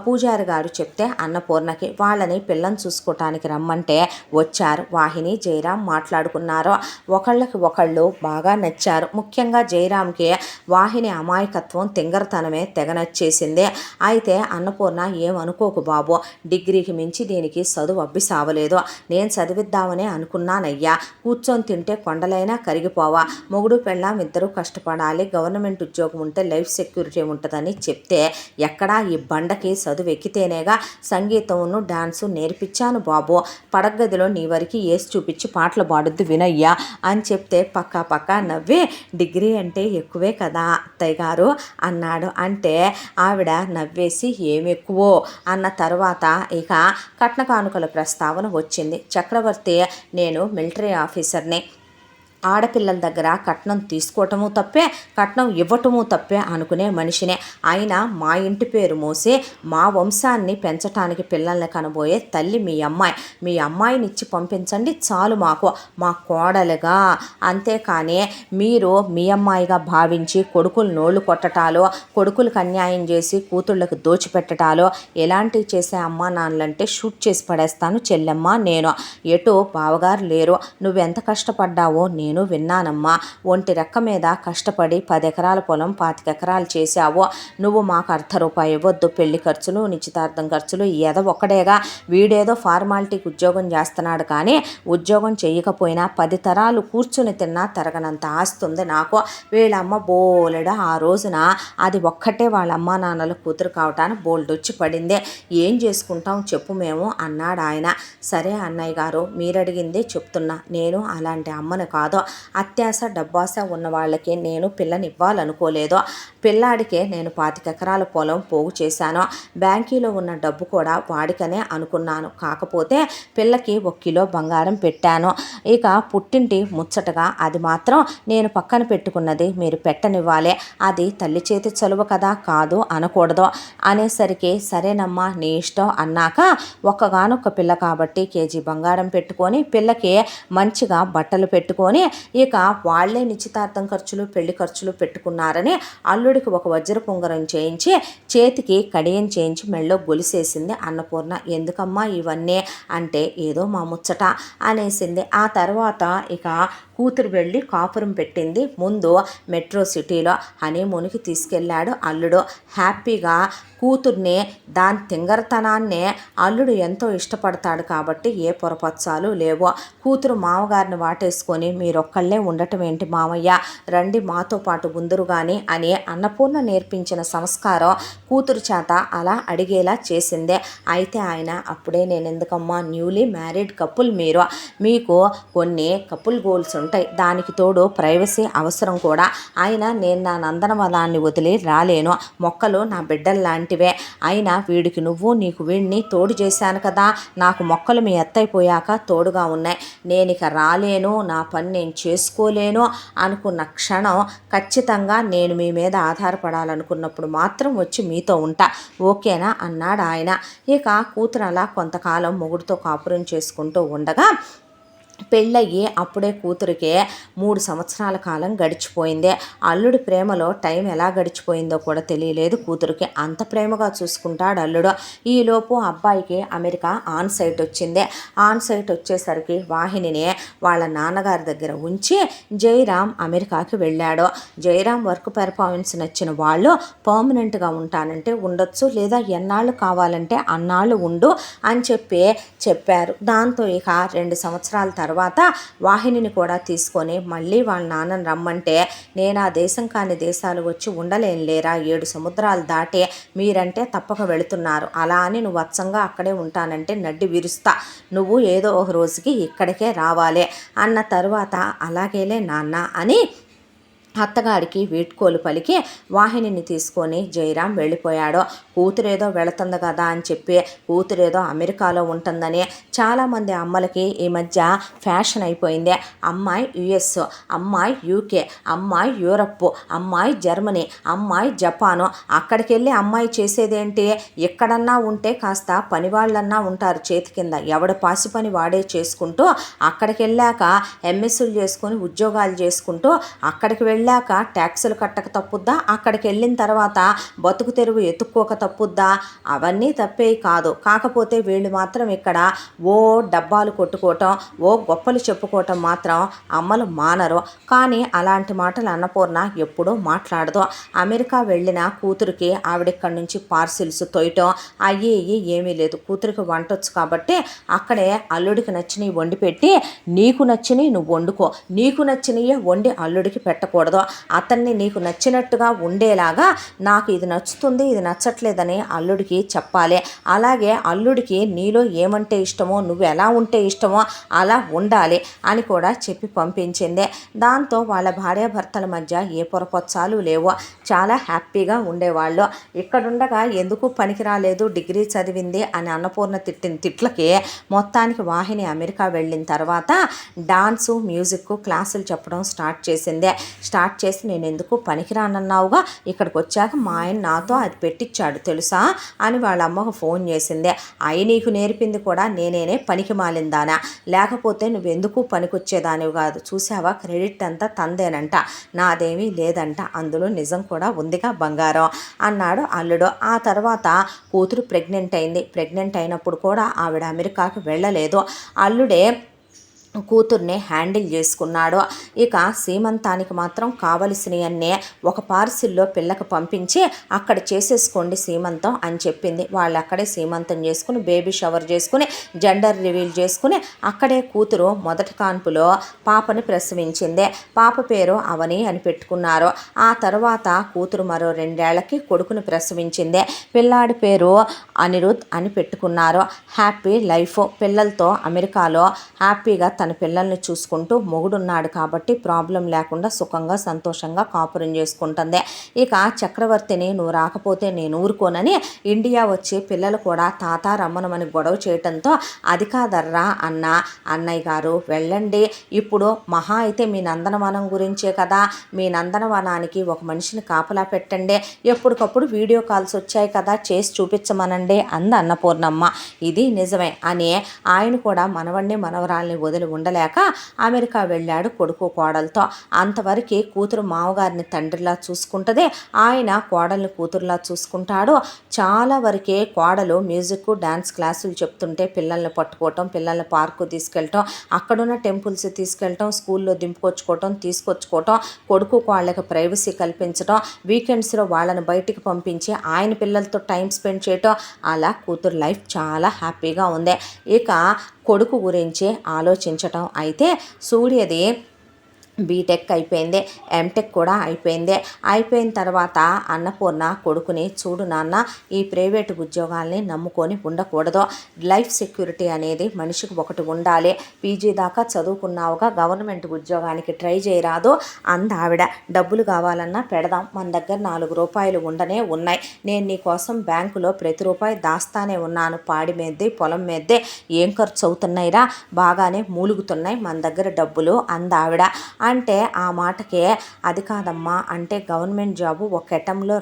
[SPEAKER 1] పూజారి గారు చెప్తే అన్నపూర్ణకి వాళ్ళని పిల్లని చూసుకోవటానికి రమ్మంటే వచ్చారు. వాహిని జయరాం మాట్లాడుకున్నారు. ఒకళ్ళకి ఒకళ్ళు బాగా నచ్చారు. ముఖ్యంగా జయరాంకి వాహిని అమాయకత్వం తింగరతనమే తెగ నచ్చేసింది. అయితే అన్నపూర్ణ ఏమనుకోకు బాబు, డిగ్రీకి మించి దీనికి చదువు అబ్బి సావలేదు. నేను చదివిద్దామని అనుకున్నానయ్యా. కూర్చొని తింటే కొండలైనా కరిగిపోవా. మొగుడు పెళ్ళాం ఇద్దరూ కష్టపడాలి, గవర్నమెంట్ ఉద్యోగం ఉంటే లైఫ్ సెక్యూరిటీ ఉంటుందని చెప్తే ఎక్కడా ఈ బండకి చదువు ఎక్కితేనేగా సంగీతంను డాన్సు నేర్పించాను బాబు. పడగదిలో నీ వరకు వేసి చూపించి పాటలు పాడుద్దు వినయ్యా అని చెప్తే పక్కా నవ్వి డిగ్రీ అంటే ఎక్కువే కదా అత్తయ్య గారు అన్నాడు. అంటే ఆవిడ నవ్వేసి ఏమి ఎక్కువో అన్న తర్వాత ఇక కట్న కానుకల ప్రస్తావన వచ్చింది. చక్రవర్తి నేను మిలిటరీ ఆఫీసర్ని, ఆడపిల్లల దగ్గర కట్నం తీసుకోవటము తప్పే, కట్నం ఇవ్వటము తప్పే అనుకునే మనిషినే. అయినా మా ఇంటి పేరు మోసి మా వంశాన్ని పెంచటానికి పిల్లల్ని కనబోయే తల్లి మీ అమ్మాయిని ఇచ్చి పంపించండి చాలు మాకు, మా కోడలుగా. అంతేకాని మీరు మీ అమ్మాయిగా భావించి కొడుకులు నోళ్ళు కొట్టటాలో, కొడుకులకు అన్యాయం చేసి కూతుళ్ళకు దోచిపెట్టటాలో ఎలాంటివి చేసే అమ్మా నాన్నలంటే షూట్ చేసి పడేస్తాను చెల్లెమ్మ నేను. ఎటు బావగారు లేరు, నువ్వెంత కష్టపడ్డావో నేను విన్నానమ్మా. ఒంటి రెక్క మీద కష్టపడి 10 ఎకరాల పొలం 25 ఎకరాలు చేశావు. నువ్వు మాకు ₹1 ఇవ్వద్దు. పెళ్లి ఖర్చులు, నిశ్చితార్థం ఖర్చులు ఒక్కడేగా. వీడేదో ఫార్మాలిటీకి ఉద్యోగం చేస్తున్నాడు కానీ ఉద్యోగం చేయకపోయినా 10 తరాలు కూర్చుని తిన్నా తరగనంత ఆస్తుంది నాకు. వీళ్ళమ్మ బోలెడ ఆ రోజున అది ఒక్కటే వాళ్ళ అమ్మా నాన్నల కూతురు కావటానికి బోల్డొచ్చి పడింది. ఏం చేసుకుంటాం చెప్పు మేము అన్నాడు ఆయన. సరే అన్నయ్య గారు, మీరడిగిందే చెప్తున్నా. నేను అలాంటి అమ్మను కాదు. అత్యాశ డబ్బాస ఉన్న వాళ్ళకి నేను పిల్లనివ్వాలనుకోలేదు. పిల్లాడికే నేను 25 ఎకరాల పొలం పోగు చేశాను. బ్యాంకీలో ఉన్న డబ్బు కూడా వాడికనే అనుకున్నాను. కాకపోతే పిల్లకి 1 కిలో బంగారం పెట్టాను. ఇక పుట్టింటి ముచ్చటగా అది మాత్రం నేను పక్కన పెట్టుకున్నది మీరు పెట్టనివ్వాలి. అది తల్లి చేతి చలువ కదా, కాదు అనకూడదు అనేసరికి సరేనమ్మా నీ ఇష్టం అన్నాక ఒక్కగానొక్క పిల్ల కాబట్టి కేజీ బంగారం పెట్టుకొని పిల్లకి మంచిగా బట్టలు పెట్టుకొని ఇక వాళ్లే నిశ్చితార్థం ఖర్చులు పెళ్లి ఖర్చులు పెట్టుకున్నారని అల్లుడికి ఒక వజ్ర పొంగరం చేయించి చేతికి కడియం చేయించి మెళ్ళో గొలిసేసింది అన్నపూర్ణ. ఎందుకమ్మా ఇవన్నీ అంటే ఏదో మా ముచ్చట అనేసింది. ఆ తర్వాత ఇక కూతురు వెళ్ళి కాపురం పెట్టింది. ముందు మెట్రో సిటీలో హనీమూన్కి తీసుకెళ్ళాడు అల్లుడు. హ్యాపీగా కూతుర్ని దాని తింగరతనాన్నే అల్లుడు ఎంతో ఇష్టపడతాడు కాబట్టి ఏ పొరపచ్చాలు లేవు. కూతురు మామగారిని వాటేసుకొని మీరొక్కళ్ళే ఉండటం ఏంటి మామయ్య, రండి మాతో పాటు ఉందురు గాని అని అన్నపూర్ణ నేర్పించిన సంస్కారం కూతురు చేత అలా అడిగేలా చేసిందే. అయితే ఆయన అప్పుడే నేను ఎందుకమ్మా, న్యూలీ మ్యారీడ్ కపుల్ మీరు, మీకు కొన్ని కపుల్ గోల్స్ ఉంటాయి, దానికి తోడు ప్రైవసీ అవసరం కూడా. అయినా నేను నా నందనవనాన్ని వదిలి రాలేను, మొక్కలు నా బిడ్డల్లాంటివే. అయినా వీడికి నువ్వు నీకు వీడిని తోడు చేశాను కదా, నాకు మొక్కలు మీ ఎత్తైపోయాక తోడుగా ఉన్నాయి. నేను ఇక రాలేను, నా పని నేను చేసుకోలేను అనుకున్న క్షణం ఖచ్చితంగా నేను మీ మీద ఆధారపడాలనుకున్నప్పుడు మాత్రం వచ్చి మీతో ఉంటా, ఓకేనా అన్నాడు ఆయన. ఇక కూతురు అలా కొంతకాలం మొగుడుతో కాపురం చేసుకుంటూ ఉండగా పెళ్ళయ్యి అప్పుడే కూతురికే 3 సంవత్సరాల కాలం గడిచిపోయింది. అల్లుడి ప్రేమలో టైం ఎలా గడిచిపోయిందో కూడా తెలియలేదు కూతురికి. అంత ప్రేమగా చూసుకుంటాడు అల్లుడు. ఈలోపు అబ్బాయికి అమెరికా ఆన్ సైట్ వచ్చింది. ఆన్ సైట్ వచ్చేసరికి వాహినిని వాళ్ళ నాన్నగారి దగ్గర ఉంచి జయరాం అమెరికాకి వెళ్ళాడు. జయరాం వర్క్ పెర్ఫార్మెన్స్ నచ్చిన వాళ్ళు పర్మనెంట్గా ఉంటానంటే ఉండొచ్చు, లేదా ఎన్నాళ్ళు కావాలంటే అన్నాళ్ళు ఉండు అని చెప్పారు. దాంతో ఇక 2 సంవత్సరాల తర్వాత వాహినిని కూడా తీసుకొని మళ్ళీ వాళ్ళ నాన్నని రమ్మంటే, నేను ఆ దేశం కాని దేశాలు వచ్చి ఉండలేను లేరా, 7 సముద్రాలు దాటే మీరంటే తప్పక వెళుతున్నారు, అలా అని నువ్వు వత్సంగా అక్కడే ఉంటానంటే నడ్డి విరుస్తా, నువ్వు ఏదో ఒక రోజుకి ఇక్కడికే రావాలి అన్న తర్వాత అలాగేలే నాన్న అని అత్తగారికి వీడ్కోలు పలికి వాహినిని తీసుకొని జయరాం వెళ్ళిపోయాడు. కూతురేదో వెళుతుంది కదా అని చెప్పి కూతురేదో అమెరికాలో ఉంటుందని చాలామంది అమ్మలకి ఈ మధ్య ఫ్యాషన్ అయిపోయింది. అమ్మాయి యుఎస్, అమ్మాయి యూకే, అమ్మాయి యూరప్, అమ్మాయి జర్మనీ, అమ్మాయి జపాను. అక్కడికి వెళ్ళి అమ్మాయి చేసేదేంటి, ఎక్కడన్నా ఉంటే కాస్త పనివాళ్ళన్నా ఉంటారు చేతి కింద, ఎవడ పాసి పని వాడే చేసుకుంటూ అక్కడికి వెళ్ళాక ఎంఎస్లు చేసుకొని ఉద్యోగాలు చేసుకుంటూ అక్కడికి వెళ్ళాక ట్యాక్సులు కట్టక తప్పుద్దా, అక్కడికి వెళ్ళిన తర్వాత బతుకు తెరువు ఎత్తుక్కోక తప్పుద్దా, అవన్నీ తప్పే కాదు. కాకపోతే వీళ్ళు మాత్రం ఇక్కడ ఓ డబ్బాలు కొట్టుకోవటం, ఓ గొప్పలు చెప్పుకోవటం మాత్రం అమ్మలు మానరు. కానీ అలాంటి మాటలు అన్నపూర్ణ ఎప్పుడూ మాట్లాడదు. అమెరికా వెళ్ళిన కూతురికి ఆవిడిక్కడి నుంచి పార్సిల్స్ తొయ్యటం అయ్యి ఏమీ లేదు. కూతురికి వంటొచ్చు కాబట్టి అక్కడే అల్లుడికి నచ్చినవి వండి పెట్టి, నీకు నచ్చినవి నువ్వు వండుకో, నీకు నచ్చినవి వండి అల్లుడికి పెట్టకూడదు, అతన్ని నీకు నచ్చినట్టుగా ఉండేలాగా నాకు ఇది నచ్చుతుంది ఇది నచ్చట్లేదని అల్లుడికి చెప్పాలి. అలాగే అల్లుడికి నీలో ఏమంటే ఇష్టమో, నువ్వు ఎలా ఉంటే ఇష్టమో అలా ఉండాలి అని కూడా చెప్పి పంపించింది. దాంతో వాళ్ళ భార్యాభర్తల మధ్య ఏ పొరపచ్చాలు లేవు, చాలా హ్యాపీగా ఉండేవాళ్ళు. ఇక్కడుండగా ఎందుకు పనికి రాలేదు, డిగ్రీ చదివింది అని అన్నపూర్ణ తిట్టిన తిట్లకి మొత్తానికి వాహిని అమెరికా వెళ్ళిన తర్వాత డాన్సు మ్యూజిక్ క్లాసులు చెప్పడం స్టార్ట్ చేసి నేను ఎందుకు పనికిరానన్నావుగా, ఇక్కడికి వచ్చాక మా ఆయన నాతో అది పెట్టించాడు తెలుసా అని వాళ్ళ అమ్మకు ఫోన్ చేసింది. అయి నీకు నేర్పింది కూడా నేనేనే పనికి మాలిందానా, లేకపోతే నువ్వెందుకు పనికొచ్చేదానివి కాదు, చూసావా క్రెడిట్ అంతా తందేనంట, నాదేమీ లేదంట, అందులో నిజం కూడా ఉందిగా బంగారం అన్నాడు అల్లుడు. ఆ తర్వాత కూతురు ప్రెగ్నెంట్ అయింది. ప్రెగ్నెంట్ అయినప్పుడు కూడా ఆవిడ అమెరికాకి వెళ్ళలేదు. అల్లుడే కూతుర్ని హ్యాండిల్ చేసుకున్నాడు. ఇక సీమంతానికి మాత్రం కావలసినవన్నీ ఒక పార్సిల్లో పిల్లకి పంపించి అక్కడ చేసేసుకోండి సీమంతం అని చెప్పింది. వాళ్ళు అక్కడే సీమంతం చేసుకుని బేబీ షవర్ చేసుకుని జెండర్ రివీల్ చేసుకుని అక్కడే కూతురు మొదటి కాన్పులో పాపని ప్రసవించింది. పాప పేరు అవని అని పెట్టుకున్నారు. ఆ తర్వాత కూతురు మరో 2 ఏళ్లకి కొడుకుని ప్రసవించింది. పిల్లాడి పేరు అనిరుద్ అని పెట్టుకున్నారు. హ్యాపీ లైఫ్, పిల్లలతో అమెరికాలో హ్యాపీగా తన పిల్లల్ని చూసుకుంటూ మొగుడున్నాడు కాబట్టి ప్రాబ్లం లేకుండా సుఖంగా సంతోషంగా కాపురం చేసుకుంటుంది. ఇక చక్రవర్తిని నువ్వు రాకపోతే నేను ఊరుకోనని ఇండియా వచ్చి పిల్లలు కూడా తాత రమ్మనమని గొడవ చేయటంతో అది కాదర్రా అన్నయ్య గారు వెళ్ళండి, ఇప్పుడు మహా అయితే మీ నందనవనం గురించే కదా, మీ నందనవనానికి ఒక మనిషిని కాపలా పెట్టండి, ఎప్పటికప్పుడు వీడియో కాల్స్ వచ్చాయి కదా చేసి చూపించమనండి అంది అన్నపూర్ణమ్మ. ఇది నిజమే అని ఆయన కూడా మనవణ్ణి మనవరాల్ని వదిలి ఉండలేక అమెరికా వెళ్ళాడు కొడుకు కోడలతో. అంతవరకు కూతురు మామగారిని తండ్రిలా చూసుకుంటుంది, ఆయన కోడల్ని కూతురులా చూసుకుంటాడు. చాలా వరకే కోడలు మ్యూజిక్ డ్యాన్స్ క్లాసులు చెప్తుంటే పిల్లల్ని పట్టుకోవటం, పిల్లల్ని పార్కు తీసుకెళ్ళటం, అక్కడున్న టెంపుల్స్ తీసుకెళ్ళటం, స్కూల్లో దింపుకొచ్చుకోవటం తీసుకొచ్చుకోవటం, కొడుకు కోళ్ళకి ప్రైవసీ కల్పించడం, వీకెండ్స్లో వాళ్ళని బయటికి పంపించి ఆయన పిల్లలతో టైం స్పెండ్ చేయటం, అలా కూతురు లైఫ్ చాలా హ్యాపీగా ఉంది. ఇక కొడుకు గురించి ఆలోచించటం అయితే సూర్యది బీటెక్ అయిపోయింది, ఎంటెక్ కూడా అయిపోయింది. అయిపోయిన తర్వాత అన్నపూర్ణ కొడుకుని చూడు నాన్న, ఈ ప్రైవేటు ఉద్యోగాల్ని నమ్ముకొని ఉండకూడదు, లైఫ్ సెక్యూరిటీ అనేది మనిషికి ఒకటి ఉండాలి, పీజీ దాకా చదువుకున్నావుగా గవర్నమెంట్ ఉద్యోగానికి ట్రై చేయరాదు ఆవిడ. డబ్బులు కావాలన్నా పెడదాం, మన దగ్గర 4 రూపాయలు ఉండనే ఉన్నాయి, నేను నీ కోసం బ్యాంకులో ప్రతి రూపాయి దాస్తానే ఉన్నాను, పాడి మీద్దే పొలం మీద్దే ఏం ఖర్చు అవుతున్నాయిరా, బాగానే మూలుగుతున్నాయి మన దగ్గర డబ్బులు ఆవిడ. అంటే ఆ మాటకే అది కాదమ్మా, అంటే గవర్నమెంట్ జాబు ఒక అటెంప్ట్లో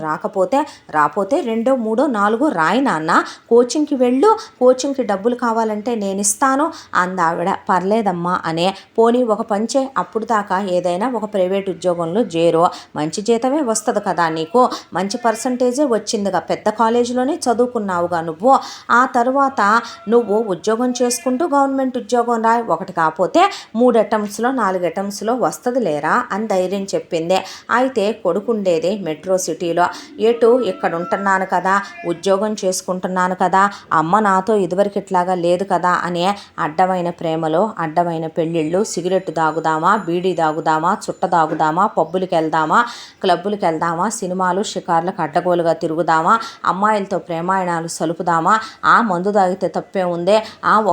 [SPEAKER 1] రాకపోతే 2, 3, 4 రాయి నాన్న, కోచింగ్కి వెళ్ళు, కోచింగ్కి డబ్బులు కావాలంటే నేను ఇస్తాను ఆవిడ. పర్లేదమ్మా అనే, పోనీ ఒక పంచే, అప్పుడు దాకా ఏదైనా ఒక ప్రైవేట్ ఉద్యోగంలో చేరు, మంచి జీతమే వస్తుంది కదా, నీకు మంచి పర్సంటేజే వచ్చిందిగా, పెద్ద కాలేజీలోనే చదువుకున్నావుగా నువ్వు, ఆ తర్వాత నువ్వు ఉద్యోగం చేసుకుంటూ గవర్నమెంట్ ఉద్యోగం రాయి, ఒకటి కాకపోతే 3 అటెంప్ట్స్లో 4 అటెంప్ట్స్లో వస్తుంది వస్తుంది లేరా అని ధైర్యం చెప్పింది. అయితే కొడుకుండేది మెట్రో సిటీలో. ఎటు ఇక్కడ ఉంటున్నాను కదా, ఉద్యోగం చేసుకుంటున్నాను కదా, అమ్మ నాతో ఇదివరకు ఇట్లాగా లేదు కదా అని అడ్డమైన ప్రేమలో అడ్డమైన పెళ్ళిళ్ళు, సిగరెట్ తాగుదామా, బీడీ తాగుదామా, చుట్ట తాగుదామా, పబ్బులకి వెళ్దామా, క్లబ్బులకి వెళ్దామా, సినిమాలు షికార్లకు అడ్డగోలుగా తిరుగుదామా, అమ్మాయిలతో ప్రేమాయణాలు సలుపుదామా, మందు తాగితే తప్పే ఉందే,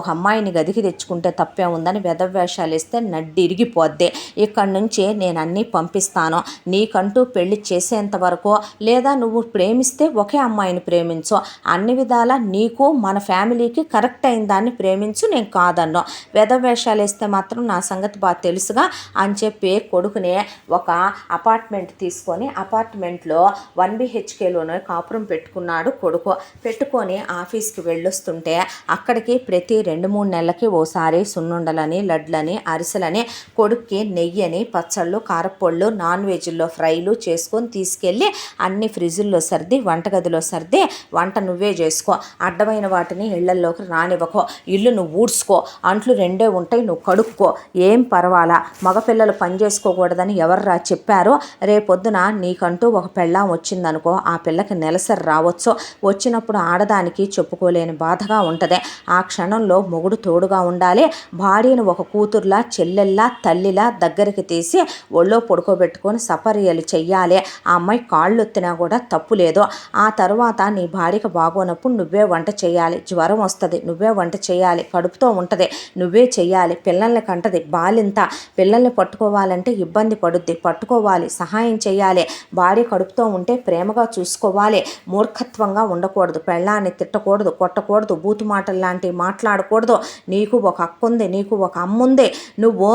[SPEAKER 1] ఒక అమ్మాయిని గదికి తెచ్చుకుంటే తప్పే ఉందని వెధవేషాలు ఇస్తే నడ్డి ఇరిగిపోద్ది. ఇక్కడి నుంచి నేను అన్నీ పంపిస్తాను. నీకంటూ పెళ్లి చేసేంత వరకు, లేదా నువ్వు ప్రేమిస్తే ఒకే అమ్మాయిని ప్రేమించు, అన్ని విధాలా నీకు మన ఫ్యామిలీకి కరెక్ట్ అయిన దాన్ని ప్రేమించు, నేను కాదన్ను. వెధవేషాలు వేస్తే మాత్రం నా సంగతి బాగా తెలుసుగా అని చెప్పి కొడుకునే ఒక అపార్ట్మెంట్ తీసుకొని అపార్ట్మెంట్లో 1 BHKలోనే కాపురం పెట్టుకున్నాడు కొడుకు. పెట్టుకొని ఆఫీస్కి వెళ్ళొస్తుంటే అక్కడికి ప్రతి 2-3 నెలలకి ఓసారి సున్నుండలని, లడ్లని, అరిసెలని, కొడుక్కి నెయ్యని, పచ్చళ్ళు, కారపొళ్ళు, నాన్ వెజ్లో ఫ్రైలు చేసుకొని తీసుకెళ్ళి అన్ని ఫ్రిడ్జుల్లో సర్ది, వంటగదిలో సర్ది, వంట నువ్వే చేసుకో, అడ్డమైన వాటిని ఇళ్లల్లోకి రానివ్వకో, ఇల్లు నువ్వు ఊడ్చుకో, అంట్లు 2 ఉంటాయి నువ్వు కడుక్కో, ఏం పర్వాలా, మగపిల్లలు పని చేసుకోకూడదని ఎవర్రా చెప్పారో, రేపొద్దున నీకంటూ ఒక పెళ్ళాం వచ్చిందనుకో, ఆ పిల్లకి నెలసరి రావచ్చు, వచ్చినప్పుడు ఆడదానికి చెప్పుకోలేని బాధగా ఉంటుంది. ఆ క్షణంలో మొగుడు తోడుగా ఉండాలి. భార్యను ఒక కూతుర్లా, చెల్లెల్లా, తల్లిలా దగ్గరికి తీసి ఒళ్ళో పడుకోబెట్టుకొని సపర్యలు చెయ్యాలి. ఆ అమ్మాయి కాళ్ళు ఎత్తినా కూడా తప్పు లేదు. ఆ తర్వాత నీ భార్యకు బాగోనప్పుడు నువ్వే వంట చేయాలి. జ్వరం వస్తుంది, నువ్వే వంట చేయాలి. కడుపుతో ఉంటుంది, నువ్వే చెయ్యాలి. పిల్లల్ని కంటది, బాలింత, పిల్లల్ని పట్టుకోవాలంటే ఇబ్బంది పడుద్ది, పట్టుకోవాలి, సహాయం చేయాలి. భార్య కడుపుతో ఉంటే ప్రేమగా చూసుకోవాలి. మూర్ఖత్వంగా ఉండకూడదు, పెళ్ళాన్ని తిట్టకూడదు, కొట్టకూడదు, బూతు మాటలు లాంటివి మాట్లాడకూడదు. నీకు ఒక అక్కుంది, నీకు ఒక అమ్ముంది, నువ్వు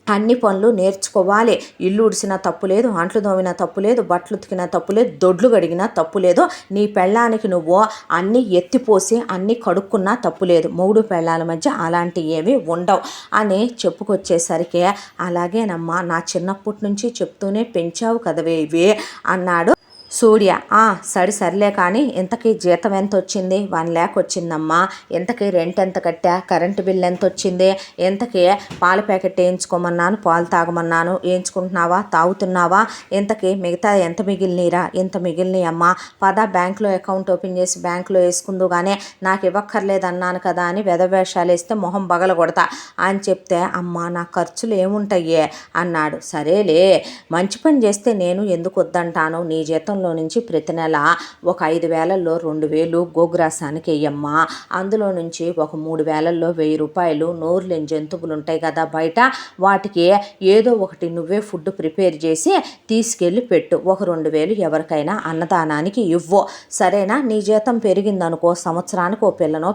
[SPEAKER 1] అన్ని పనులు నేర్చుకోవాలి. ఇల్లు ఉడిసినా తప్పు లేదు, అంట్లు దోమినా తప్పు లేదు, బట్టలు ఉతికినా తప్పు లేదు, దొడ్లు గడిగినా తప్పు లేదు. నీ పెళ్ళానికి నువ్వు అన్నీ ఎత్తిపోసి అన్నీ కడుక్కున్నా తప్పు లేదు. మొగుడు పెళ్ళాల మధ్య అలాంటివి ఏవి ఉండవు అని చెప్పుకొచ్చేసరికి, అలాగేనమ్మా, నా చిన్నప్పటి నుంచి చెప్తూనే పెంచావు కదవే ఇవి అన్నాడు సూర్య. సరిలే కానీ ఇంతకీ జీతం ఎంత వచ్చింది? 1 lakh వచ్చిందమ్మా. ఇంతకీ రెంట్ ఎంత కట్టా? కరెంటు బిల్ ఎంత వచ్చింది? ఇంతకీ పాల ప్యాకెట్ వేయించుకోమన్నాను, పాలు తాగమన్నాను, వేయించుకుంటున్నావా, తాగుతున్నావా? ఇంతకీ మిగతా ఎంత మిగిలినీరా? ఇంత మిగిలినవి అమ్మా, పద బ్యాంకులో అకౌంట్ ఓపెన్ చేసి బ్యాంకులో వేసుకుందు కానీ నాకు ఇవ్వక్కర్లేదు అన్నాను కదా అని వెధవేషాలు వేస్తే మొహం బగల కొడతా అని చెప్తే, అమ్మా నా ఖర్చులు ఏముంటాయే అన్నాడు. సరేలే, మంచి పని చేస్తే నేను ఎందుకు వద్దంటాను. నీ జీతం నుంచి ప్రతి నెల ఒక 5,000లో 2,000 గోగ్రాసానికి వెయ్యమ్మా. అందులో నుంచి ఒక 3,000లో 1,000 రూపాయలు నోరు లేని జంతువులు ఉంటాయి కదా బయట, వాటికి ఏదో ఒకటి నువ్వే ఫుడ్ ప్రిపేర్ చేసి తీసుకెళ్ళి పెట్టు. ఒక 2,000 ఎవరికైనా అన్నదానానికి ఇవ్వు. సరేనా? నీ జీతం పెరిగిందనుకో, సంవత్సరానికి ఓ పిల్లనో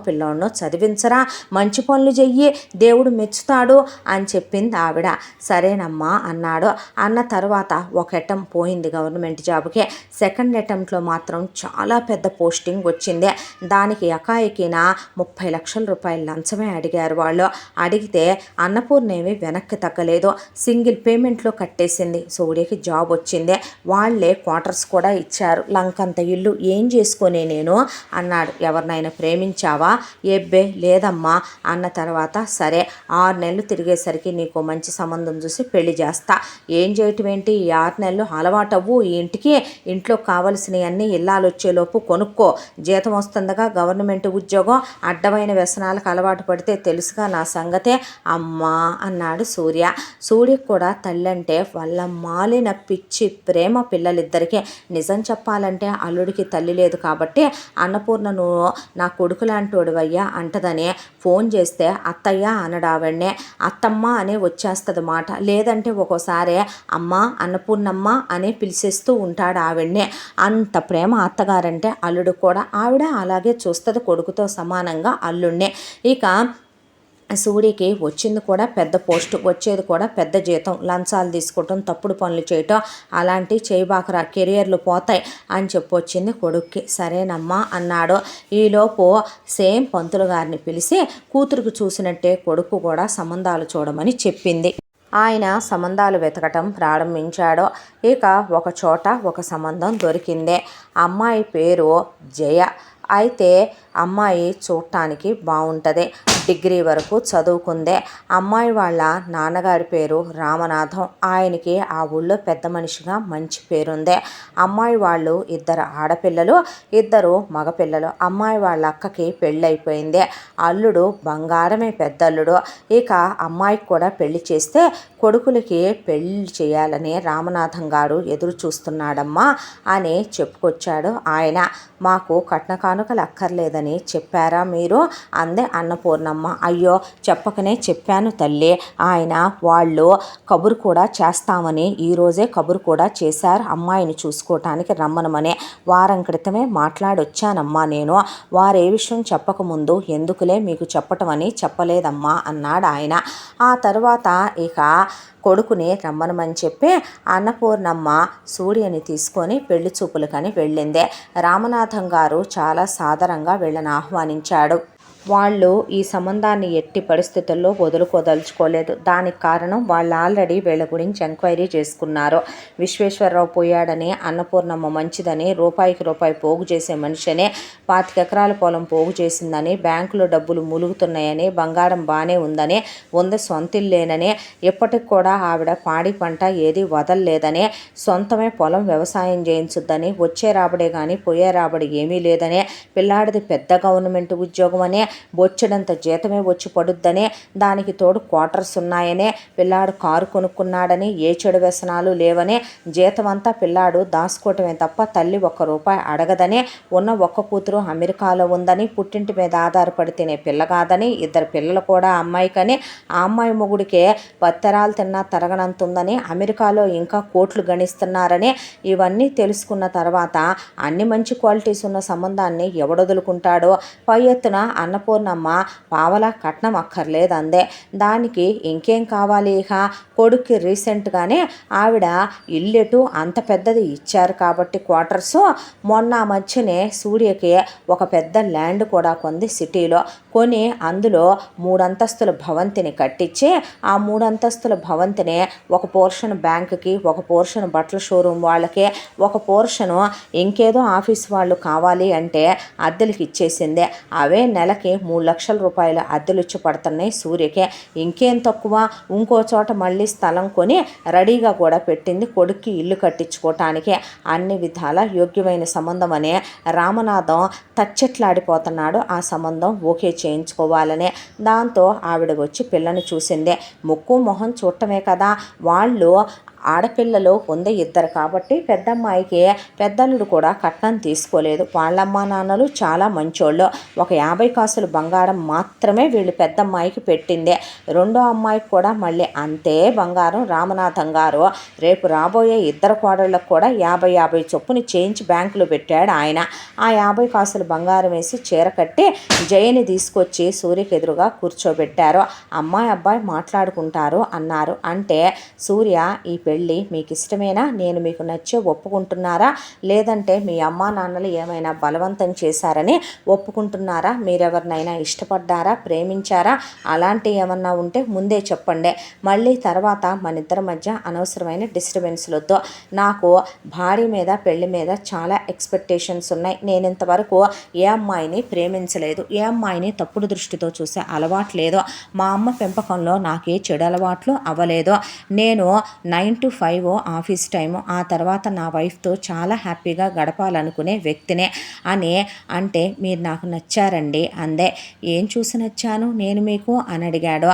[SPEAKER 1] చదివించరా, మంచి పనులు చెయ్యి, దేవుడు మెచ్చుతాడు అని చెప్పింది ఆవిడ. సరేనమ్మా అన్నాడు. అన్న తర్వాత ఒక అటెంప్ట్ పోయింది గవర్నమెంట్ జాబ్కి. సెకండ్ అటెంప్ట్లో మాత్రం చాలా పెద్ద పోస్టింగ్ వచ్చింది. దానికి ఎకాయికిన 30 లక్షల రూపాయలు లంచమే అడిగారు వాళ్ళు. అడిగితే అన్నపూర్ణేమి వెనక్కి తగ్గలేదు, సింగిల్ పేమెంట్లో కట్టేసింది. సూర్యకి జాబ్ వచ్చింది. వాళ్ళే క్వార్టర్స్ కూడా ఇచ్చారు. లంకంత ఇల్లు ఏం చేసుకునే నేను అన్నాడు. ఎవరినైనా ప్రేమించావా? ఏబ్బే లేదమ్మా అన్న తర్వాత, సరే 6 నెలలు తిరిగేసరికి నీకు మంచి సంబంధం చూసి పెళ్లి చేస్తా. ఏం చేయటం ఏంటి, ఈ 6 నెలలు అలవాటవ్వు, ఈ ఇంట్లో కావలసినవన్నీ ఇల్లాలు వచ్చేలోపు కొనుక్కో. జీతం వస్తుందిగా, గవర్నమెంట్ ఉద్యోగం, అడ్డమైన వ్యసనాలకు అలవాటు పడితే తెలుసుగా నా సంగతే అమ్మా అన్నాడు సూర్య. సూర్యకు కూడా తల్లంటే వాళ్ళ మాలిన పిచ్చి ప్రేమ పిల్లలిద్దరికీ. నిజం చెప్పాలంటే అల్లుడికి తల్లి లేదు కాబట్టి అన్నపూర్ణను నా కొడుకు లాంటోడివయ్యా అంటదని ఫోన్ చేస్తే అత్తయ్య అనడావన్నే, అత్తమ్మ అనే వచ్చేస్తుంది మాట. లేదంటే ఒక్కోసారి అమ్మ, అన్నపూర్ణమ్మ అనే పిలిచేస్తూ ఉంటాడు ఆవిడ్నే. అంత ప్రేమ అత్తగారంటే అల్లుడు కూడా. ఆవిడ అలాగే చూస్తుంది కొడుకుతో సమానంగా అల్లుడినే. ఇక సూర్యకి వచ్చింది కూడా పెద్ద పోస్టు, వచ్చేది కూడా పెద్ద జీతం. లంచాలు తీసుకోవటం, తప్పుడు పనులు చేయటం అలాంటి చేయబాకరా, కెరియర్లు పోతాయి అని చెప్పొచ్చింది కొడుక్కి. సరేనమ్మా అన్నాడు. ఈలోపు సేమ్ పంతులు గారిని పిలిచి కూతురుకు చూసినట్టే కొడుకు కూడా సంబంధాలు చూడమని చెప్పింది. ఆయన సంబంధాలు వెతకటం ప్రారంభించాడు. ఇక ఒక చోట ఒక సంబంధం దొరికింది. అమ్మాయి పేరు జయ. అయితే అమ్మాయి చూడటానికి బాగుంటుంది. డిగ్రీ వరకు చదువుకుందే. అమ్మాయి వాళ్ళ నాన్నగారి పేరు రామనాథం. ఆయనకి ఆ ఊళ్ళో పెద్ద మనిషిగా మంచి పేరుందే. అమ్మాయి వాళ్ళు 2 ఆడపిల్లలు, 2 మగపిల్లలు. అమ్మాయి వాళ్ళ అక్కకి పెళ్ళైపోయింది. అల్లుడు బంగారమే పెద్దల్లుడు. ఇక అమ్మాయికి కూడా పెళ్లి చేస్తే కొడుకులకి పెళ్లి చేయాలని రామనాథం గారు ఎదురు చూస్తున్నాడమ్మా అని చెప్పుకొచ్చాడు ఆయన. మాకు కట్న కానుకలు అక్కర్లేదని చెప్పారా మీరు అందే అన్నపూర్ణమ్మ. అయ్యో చెప్పకనే చెప్పాను తల్లి. ఆయన వాళ్ళు కబురు కూడా చేస్తామని ఈరోజే కబురు కూడా చేశారు అమ్మాయిని చూసుకోవటానికి రమ్మనమని. వారం క్రితమే మాట్లాడొచ్చానమ్మా నేను. వారే విషయం చెప్పకముందు ఎందుకులే మీకు చెప్పటం అని చెప్పలేదమ్మా అన్నాడు ఆయన. ఆ తర్వాత ఇక కొడుకుని రమ్మనమని చెప్పి అన్నపూర్ణమ్మ సూర్యని తీసుకొని పెళ్లి చూపులకని వెళ్ళిందే. రామనాథం గారు చాలా సాదరంగా వీళ్ళని ఆహ్వానించాడు. వాళ్ళు ఈ సంబంధాన్ని ఎట్టి పరిస్థితుల్లో వదులుకోదలుచుకోలేదు. దానికి కారణం వాళ్ళు ఆల్రెడీ వీళ్ళ గురించి ఎంక్వైరీ చేసుకున్నారు. విశ్వేశ్వరరావు పోయాడని, అన్నపూర్ణమ్మ మంచిదని, రూపాయికి రూపాయి పోగు చేసే మనిషిని, 25 ఎకరాల పొలం పోగు చేసిందని, బ్యాంకులో డబ్బులు ములుగుతున్నాయని, బంగారం బాగానే ఉందని, ఉంది సొంతిల్లేనని, ఇప్పటికి కూడా ఆవిడ పాడి పంట ఏది వదలలేదని, సొంతమే పొలం వ్యవసాయం చేయించుద్దని, వచ్చే రాబడే కానీ పోయే రాబడి ఏమీ లేదని, పిల్లాడిది పెద్ద గవర్నమెంట్ ఉద్యోగం అని, బొచ్చడంత జీతమే వచ్చి పడుద్దని, దానికి తోడు క్వార్టర్స్ ఉన్నాయని, పిల్లాడు కారు కొనుక్కున్నాడని, ఏ చెడు వ్యసనాలు లేవని, జీతమంతా పిల్లాడు దాచుకోవటమే తప్ప తల్లి 1 రూపాయి అడగదని, ఉన్న 1 కూతురు అమెరికాలో ఉందని, పుట్టింటి మీద ఆధారపడి తినే పిల్ల కాదని, 2 పిల్లలు కూడా అమ్మాయికని, ఆ అమ్మాయి మొగుడికే పత్తెరాలు తిన్నా తరగనంతుందని, అమెరికాలో ఇంకా కోట్లు గణిస్తున్నారని, ఇవన్నీ తెలుసుకున్న తర్వాత అన్ని మంచి క్వాలిటీస్ ఉన్న సంబంధాన్ని ఎవడొదులుకుంటాడో. పై ఎత్తున అన్నపూర్ణమ్మ పావలా కట్నం అక్కర్లేదందే. దానికి ఇంకేం కావాలి? ఇక కొడుక్కి రీసెంట్గానే ఆవిడ ఇల్లెటు అంత పెద్దది ఇచ్చారు కాబట్టి క్వార్టర్స్, మొన్న మధ్యనే సూర్యకి ఒక పెద్ద ల్యాండ్ కూడా కొంది సిటీలో. కొని అందులో 3 అంతస్తుల భవంతిని కట్టించి, ఆ 3 అంతస్తుల భవంతిని ఒక పోర్షన్ బ్యాంకుకి, ఒక పోర్షన్ బట్టల షోరూమ్ వాళ్ళకి, ఒక పోర్షను ఇంకేదో ఆఫీస్ వాళ్ళు కావాలి అంటే అద్దెలకి ఇచ్చేసిందే. అవే నెలకి 3 లక్షల రూపాయల అద్దెలు ఇచ్చి పడుతున్నాయి సూర్యకే. ఇంకేం తక్కువ? ఇంకో చోట మళ్ళీ స్థలం కొని రెడీగా కూడా పెట్టింది కొడుక్కి ఇల్లు కట్టించుకోవటానికి. అన్ని విధాల యోగ్యమైన సంబంధం అనే రామనాథం తచ్చెట్లాడిపోతున్నాడు ఆ సంబంధం ఓకే చేయించుకోవాలనే. దాంతో ఆవిడ వచ్చి పిల్లని చూసిందే. ముక్కు మొహం చూడటమే కదా, వాళ్ళు ఆడపిల్లలు ఉంది 2 కాబట్టి పెద్దమ్మాయికి పెద్దల్లుడు కూడా కట్నం తీసుకోలేదు. వాళ్ళమ్మ నాన్నలు చాలా మంచోళ్ళు. ఒక 50 కాసులు బంగారం మాత్రమే వీళ్ళు పెద్దమ్మాయికి పెట్టిందే. రెండో అమ్మాయికి కూడా మళ్ళీ అంతే బంగారం. రామనాథం గారు రేపు రాబోయే 2 కోడళ్ళకు కూడా 50-50 చొప్పున చేయించి బ్యాంకులో పెట్టాడు ఆయన. ఆ 50 కాసులు బంగారం వేసి చీర కట్టి జయని తీసుకొచ్చి సూర్యకి ఎదురుగా కూర్చోబెట్టారు. అమ్మాయి అబ్బాయి మాట్లాడుకుంటారు అన్నారు. అంటే సూర్య, ఈ పెళ్ళి మీకు ఇష్టమేనా? నేను మీకు నచ్చే ఒప్పుకుంటున్నారా? లేదంటే మీ అమ్మా నాన్నలు ఏమైనా బలవంతం చేశారని ఒప్పుకుంటున్నారా? మీరెవరినైనా ఇష్టపడ్డారా, ప్రేమించారా? అలాంటి ఏమన్నా ఉంటే ముందే చెప్పండి. మళ్ళీ తర్వాత మన ఇద్దరి మధ్య అనవసరమైన డిస్టర్బెన్స్లు వద్దు. నాకు భార్య మీద, పెళ్లి మీద చాలా ఎక్స్పెక్టేషన్స్ ఉన్నాయి. నేను ఇంతవరకు ఏ అమ్మాయిని ప్రేమించలేదు, ఏ అమ్మాయిని తప్పుడు దృష్టితో చూసే అలవాటు లేదు. మా అమ్మ పెంపకంలో నాకే చెడు అలవాట్లు అవ్వలేదు. నేను 9 to 5 ఆఫీస్ టైము, ఆ తర్వాత నా వైఫ్తో చాలా హ్యాపీగా గడపాలనుకునే వ్యక్తినే అని అంటే మీరు నాకు నచ్చారండి అందే. ఏం చూసి నచ్చాను నేను మీకు అని అడిగాడు.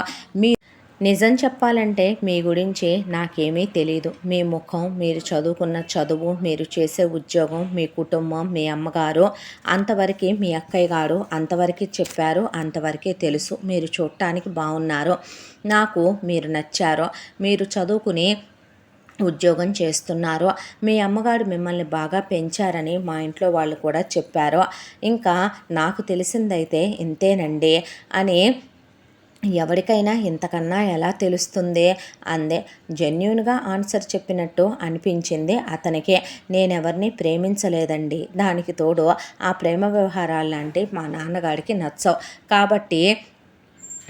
[SPEAKER 1] నిజం చెప్పాలంటే మీ గురించి నాకేమీ తెలీదు. మీ ముఖం, మీరు చదువుకున్న చదువు, మీరు చేసే ఉద్యోగం, మీ కుటుంబం, మీ అమ్మగారు అంతవరకు, మీ అక్కయ్య గారు అంతవరకు చెప్పారు, అంతవరకే తెలుసు. మీరు చూడటానికి బాగున్నారు, నాకు మీరు నచ్చారు, మీరు చదువుకుని ఉద్యోగం చేస్తున్నారు, మీ అమ్మగారు మిమ్మల్ని బాగా పెంచారని మా ఇంట్లో వాళ్ళు కూడా చెప్పారు. ఇంకా నాకు తెలిసిందైతే ఇంతేనండి అని. ఎవరికైనా ఇంతకన్నా ఎలా తెలుస్తుంది అందే. జెన్యూన్గా ఆన్సర్ చెప్పినట్టు అనిపించింది అతనికి. నేనెవరిని ప్రేమించలేదండి. దానికి తోడు ఆ ప్రేమ వ్యవహారాలు లాంటి మా నాన్నగారికి నచ్చవు. కాబట్టి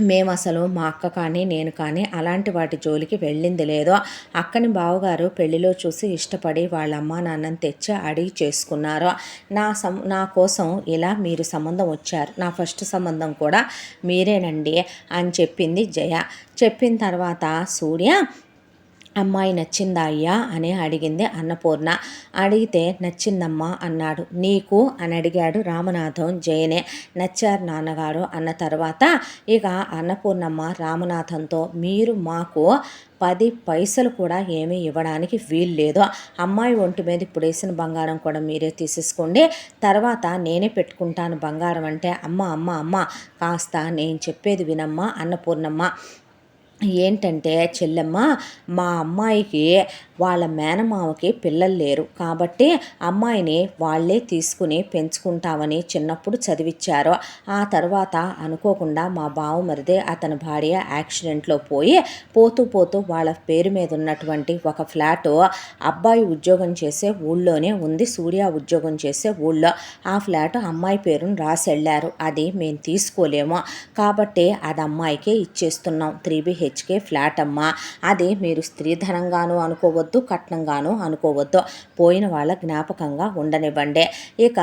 [SPEAKER 1] మేము అసలు మా అక్క కానీ నేను కానీ అలాంటి వాటి జోలికి వెళ్ళింది లేదు. అక్కని బావగారు పెళ్లిలో చూసి ఇష్టపడి వాళ్ళ అమ్మా నాన్నని తెచ్చి అడిగి చేసుకున్నారు. నా కోసం ఇలా మీరు సంబంధం వచ్చారు, నా ఫస్ట్ సంబంధం కూడా మీరేనండి అని చెప్పింది జయ. చెప్పిన తర్వాత సూర్య అమ్మాయి నచ్చిందా అయ్యా అని అడిగింది అన్నపూర్ణ. అడిగితే నచ్చిందమ్మా అన్నాడు. నీకు అని అడిగాడు రామనాథం జయనే. నచ్చారు నాన్నగారు అన్న తర్వాత ఇక అన్నపూర్ణమ్మ రామనాథంతో మీరు మాకు 10 పైసలు కూడా ఏమీ ఇవ్వడానికి వీలు లేదు. అమ్మాయి ఒంటి మీద ఇప్పుడు వేసిన బంగారం కూడా మీరే తీసేసుకోండి, తర్వాత నేనే పెట్టుకుంటాను బంగారం అంటే అమ్మ అమ్మ అమ్మ కాస్త నేను చెప్పేది వినమ్మా అన్నపూర్ణమ్మ. ఏంటంటే చెల్లెమ్మ, మా అమ్మాయికి వాళ్ళ మేనమామకి పిల్లలు లేరు కాబట్టి అమ్మాయిని వాళ్ళే తీసుకుని పెంచుకుంటామని చిన్నప్పుడు చదివిచ్చారు. ఆ తర్వాత అనుకోకుండా మా బావమరిదే అతని భార్య యాక్సిడెంట్లో పోతూ వాళ్ళ పేరు మీద ఉన్నటువంటి ఒక ఫ్లాటు అబ్బాయి ఉద్యోగం చేసే ఊళ్ళోనే ఉంది, సూర్య ఉద్యోగం చేసే ఊళ్ళో. ఆ ఫ్లాట్ అమ్మాయి పేరును రాసి వెళ్ళారు. అది మేము తీసుకోలేము కాబట్టి అది అమ్మాయికే ఇచ్చేస్తున్నాం. 3BHK ఫ్లాట్ అమ్మ. అది మీరు స్త్రీధనంగాను అనుకోవద్దు, కట్నంగాను అనుకోవద్దు, పోయిన వాళ్ళ జ్ఞాపకంగా ఉండనివ్వండి. ఇక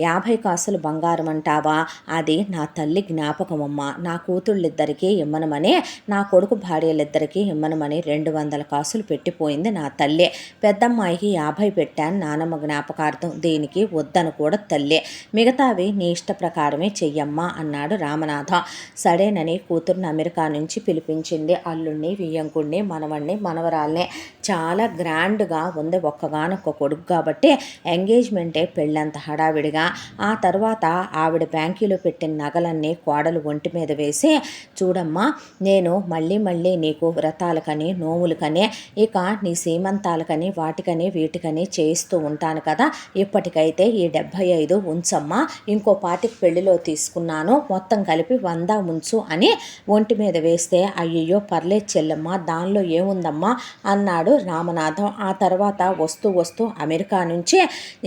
[SPEAKER 1] 50 కాసులు బంగారం అంటావా, అది నా తల్లి జ్ఞాపకమమ్మ. నా కూతుళ్ళిద్దరికీ ఇమ్మనమని, నా కొడుకు భార్యలిద్దరికీ ఇమ్మనమని 200 కాసులు పెట్టిపోయింది నా తల్లి. పెద్దమ్మాయికి 50 పెట్టాను నానమ్మ జ్ఞాపకార్థం, దీనికి వద్దను కూడా తల్లి, మిగతావి నీ ఇష్ట ప్రకారమే చెయ్యమ్మా అన్నాడు రామనాథం. సరేనని కూతుర్ని అమెరికా నుంచి పిలిపించింది. అల్లుణ్ణి, వియ్యంకుణ్ణి, మనవణ్ణి, మనవరాల్ని. చాలా గ్రాండ్గా ఉంది. ఒక్కగానొక్క కొడుకు కాబట్టి ఎంగేజ్మెంటే పెళ్ళంత హడావిడిగా. ఆ తర్వాత ఆవిడ బ్యాంకులో పెట్టిన నగలన్నీ కోడలు ఒంటి మీద వేసి, చూడమ్మా నేను మళ్ళీ నీకు వ్రతాలకని నోములకని ఇక నీ సీమంతాలకని వాటికని వీటికని చేయిస్తూ ఉంటాను కదా, ఇప్పటికైతే ఈ 75 ఉంచమ్మా, ఇంకో 25 పెళ్లిలో తీసుకున్నాను, మొత్తం కలిపి 100 ఉంచు అని ఒంటి మీద వేస్తే, అయ్యయ్యో పర్లేదు చెల్లెమ్మ దానిలో ఏముందమ్మా అన్నాడు రామనాథం. ఆ తర్వాత వస్తూ అమెరికా నుంచి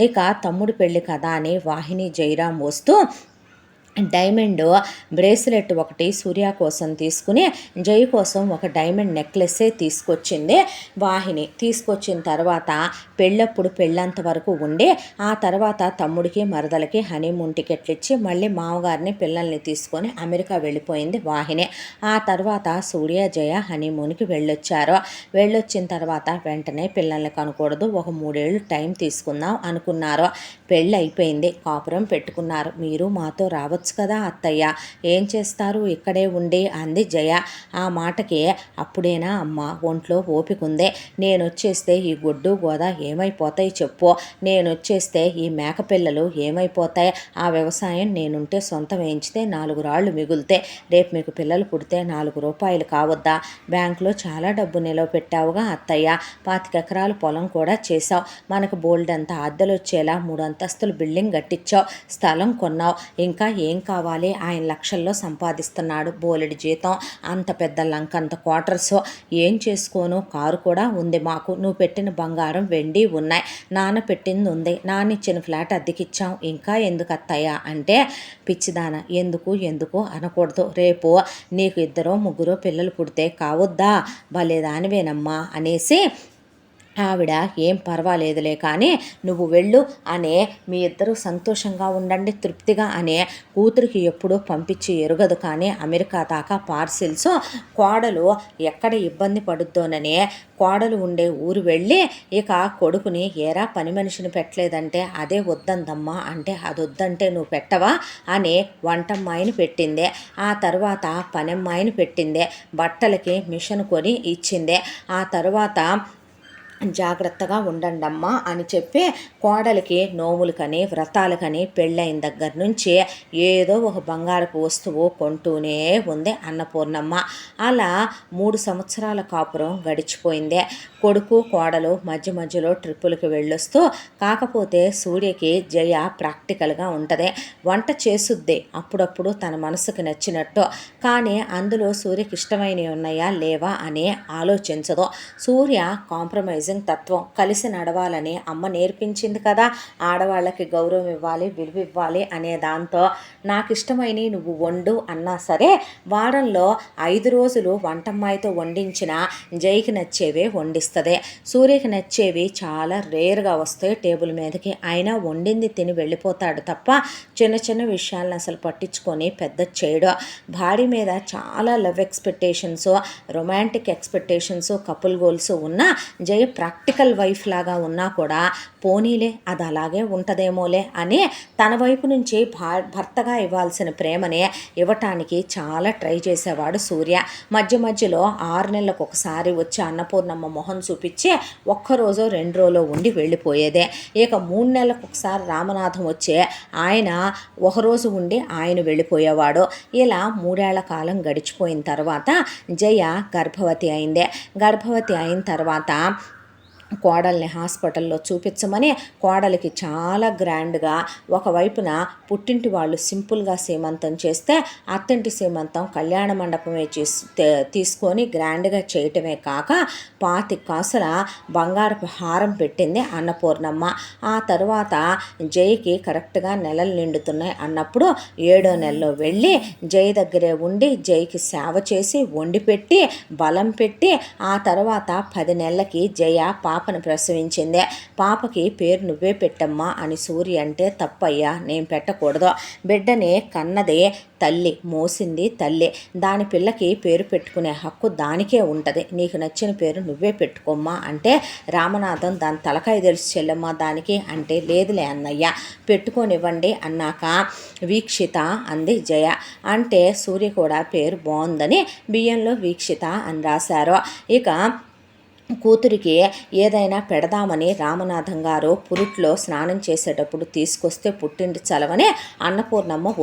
[SPEAKER 1] ఇక తమ్ముడు పెళ్ళి కదా అని వాహిని జయరాం వస్తూ డైమండ్ బ్రేస్లెట్ ఒకటి సూర్య కోసం తీసుకుని జై కోసం ఒక డైమండ్ నెక్లెస్సే తీసుకొచ్చింది వాహిని. తీసుకొచ్చిన తర్వాత పెళ్ళప్పుడు పెళ్ళంత వరకు ఉండి ఆ తర్వాత తమ్ముడికి మరదలకి హనీమూన్ టికెట్లు ఇచ్చి మళ్ళీ మామగారిని పిల్లల్ని తీసుకొని అమెరికా వెళ్ళిపోయింది వాహిని. ఆ తర్వాత సూర్య జయ హనీమూన్కి వెళ్ళొచ్చారు. వెళ్ళొచ్చిన తర్వాత వెంటనే పిల్లల్ని కనుకూడదు, ఒక 3 ఏళ్ళు టైం తీసుకుందాం అనుకున్నారు. పెళ్ళి అయిపోయింది, కాపురం పెట్టుకున్నారు. మీరు మాతో రావచ్చు కదా అత్తయ్య, ఏం చేస్తారు ఇక్కడే ఉండి అంది జయ. ఆ మాటకి అప్పుడేనా అమ్మ ఒంట్లో ఓపికందే, నేను వచ్చేస్తే ఈ గొడ్డు గోద ఏమైపోతాయి చెప్పు, నేను వచ్చేస్తే ఈ మేకపిల్లలు ఏమైపోతాయి, ఆ వ్యవసాయం నేనుంటే సొంతం వేయించితే 4 రాళ్ళు మిగులుతే, రేపు మీకు పిల్లలు పుడితే 4 రూపాయలు కావద్దా, బ్యాంకులో చాలా డబ్బు నిలవ పెట్టావుగా అత్తయ్య, 25 ఎకరాల పొలం కూడా చేసావు, మనకు బోల్డ్ అంత అద్దెలు వచ్చేలా 3 అంతస్తులు బిల్డింగ్ కట్టించావు, స్థలం కొన్నావు, ఇంకా ఏం కావాలి, ఆయన లక్షల్లో సంపాదిస్తున్నాడు, బోలెడి జీతం, అంత పెద్ద లంకంత క్వార్టర్స్, ఏం చేసుకోను, కారు కూడా ఉంది మాకు, నువ్వు పెట్టిన బంగారం వెండి ఉన్నాయి, నాన్న పెట్టింది ఉంది, నాన్న ఇచ్చిన ఫ్లాట్ అద్దెకిచ్చాం, ఇంకా ఎందుకు అత్తయ్య అంటే, పిచ్చిదాన ఎందుకు అనకూడదు, రేపు నీకు 2 3 పిల్లలు పుడితే కావద్దా, భలేదానివేనమ్మా అనేసి ఆవిడ ఏం పర్వాలేదులే కానీ నువ్వు వెళ్ళు అనే, మీ ఇద్దరు సంతోషంగా ఉండండి తృప్తిగా అనే కూతురికి ఎప్పుడూ పంపించి ఎరుగదు కానీ అమెరికా దాకా పార్సిల్స్, కోడలు ఎక్కడ ఇబ్బంది పడుద్దోననే కోడలు ఉండే ఊరు వెళ్ళి ఇక కొడుకుని ఏరా పని మనిషిని పెట్టలేదంటే అదే వద్దందమ్మా అంటే, అది వద్దంటే నువ్వు పెట్టవా అని వంటమ్మాయిని పెట్టిందే, ఆ తర్వాత పనమ్మాయిని పెట్టిందే, బట్టలకి మిషన్ కొని ఇచ్చిందే, ఆ తర్వాత జాగ్రత్తగా ఉండండమ్మా అని చెప్పి కోడలికి నోములకని వ్రతాలకని పెళ్ళైన దగ్గర నుంచి ఏదో ఒక బంగారపు వస్తువు కొంటూనే ఉంది అన్నపూర్ణమ్మ. అలా 3 సంవత్సరాల కాపురం గడిచిపోయింది. కొడుకు కోడలు మధ్య మధ్యలో ట్రిప్పులకి వెళ్ళొస్తూ, కాకపోతే సూర్యకి జయ ప్రాక్టికల్గా ఉంటుంది. వంట చేసుద్ది అప్పుడప్పుడు తన మనసుకు నచ్చినట్టు, కానీ అందులో సూర్యకి ఇష్టమైనవి ఉన్నాయా లేవా అని ఆలోచించదు. సూర్య కాంప్రమైజింగ్ తత్వం. కలిసి నడవాలని అమ్మ నేర్పించింది కదా, ఆడవాళ్ళకి గౌరవం ఇవ్వాలి, విలువ ఇవ్వాలి అనే దాంతో నాకు ఇష్టమైనవి నువ్వు వండు అన్నా సరే వారంలో 5 రోజులు వంటమ్మాయితో వండించిన జైకి నచ్చేవే వండిస్తుంది. సూర్యకి నచ్చేవి చాలా రేర్గా వస్తాయి టేబుల్ మీదకి. అయినా వండింది తిని వెళ్ళిపోతాడు తప్ప చిన్న చిన్న విషయాలను అసలు పట్టించుకొని పెద్ద చేయడు. భార్య మీద చాలా love expectations, romantic expectations, couple goals ఉన్న జయ ప్రాక్టికల్ వైఫ్ లాగా ఉన్నా కూడా పోనీలే అది అలాగే ఉంటుందేమోలే అని తన వైపు నుంచి భర్తగా ఇవ్వాల్సిన ప్రేమనే ఇవ్వటానికి చాలా ట్రై చేసేవాడు సూర్య. మధ్య మధ్యలో 6 నెలలకు ఒకసారి వచ్చి అన్నపూర్ణమ్మ మొహం చూపించి ఒక్కరోజో 2 రోజులో ఉండి వెళ్ళిపోయేదే. ఇక 3 నెలలకు ఒకసారి రామనాథం వచ్చే ఆయన ఒకరోజు ఉండి ఆయన వెళ్ళిపోయేవాడు. ఇలా 3 ఏళ్ల కాలం గడిచిపోయిన తర్వాత జయ గర్భవతి అయిందే. గర్భవతి అయిన తర్వాత కోడల్ని హాస్పిటల్లో చూపించమని కోడలికి చాలా గ్రాండ్గా ఒకవైపున పుట్టింటి వాళ్ళు సింపుల్గా సీమంతం చేస్తే అత్తింటి సీమంతం కళ్యాణ మండపమే తీసుకొని గ్రాండ్గా చేయటమే కాక 25 కాసుల బంగారపు హారం పెట్టింది అన్నపూర్ణమ్మ. ఆ తరువాత జైకి కరెక్ట్గా నెలలు నిండుతున్నాయి అన్నప్పుడు 7వ నెలలో వెళ్ళి జై దగ్గరే ఉండి జైకి సేవ చేసి వండి పెట్టి బలం పెట్టి ఆ తర్వాత 10 నెలలకి జయ పాపను ప్రసవించిందే. పాపకి పేరు నువ్వే పెట్టమ్మా అని సూర్య అంటే తప్పయ్యా, నేను పెట్టకూడదు. బిడ్డని కన్నదే తల్లి, మోసింది తల్లి. దాని పిల్లకి పేరు పెట్టుకునే హక్కు దానికే ఉంటుంది. నీకు నచ్చిన పేరు నువ్వే పెట్టుకోమ్మా అంటే రామనాథం దాని తలకాయ తెలిసి చెల్లెమ్మా దానికి అంటే లేదులే అన్నయ్య పెట్టుకోనివ్వండి అన్నాక వీక్షిత అంది జయ. అంటే సూర్య కూడా పేరు బాగుందని బియ్యంలో వీక్షిత అని రాశారు. ఇక కూతురికి ఏదైనా పెడదామని రామనాథం గారు పురిట్లో స్నానం చేసేటప్పుడు తీసుకొస్తే పుట్టింటి చలవని అన్నపూర్ణమ్మ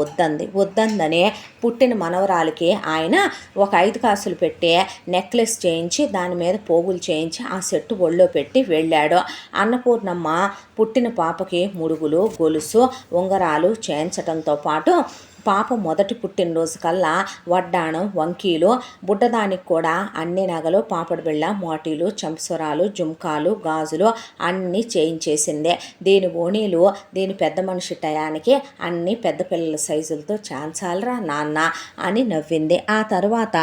[SPEAKER 1] వద్దందని పుట్టిన మనవరాలికి ఆయన ఒక 5 కాసులు పెట్టి నెక్లెస్ చేయించి దాని మీద పోగులు చేయించి ఆ సెట్టు ఒళ్ళో పెట్టి వెళ్ళాడు. అన్నపూర్ణమ్మ పుట్టిన పాపకి ముడుగులు, గొలుసు, ఉంగరాలు చేయించడంతో పాటు పాప మొదటి పుట్టినరోజు కల్లా వడ్డాణం, వంకీలు, బుడ్డదానికి కూడా అన్ని నగలు, పాపడి బిళ్ళ, మోటీలు, చంపసొరాలు, జుంకాలు, గాజులు అన్నీ చేయించేసిందే. దీని ఓణీలు దీని పెద్ద మనిషి టయానికి అన్నీ పెద్ద పిల్లల సైజులతో చాన్సాలరా నాన్న అని నవ్వింది. ఆ తర్వాత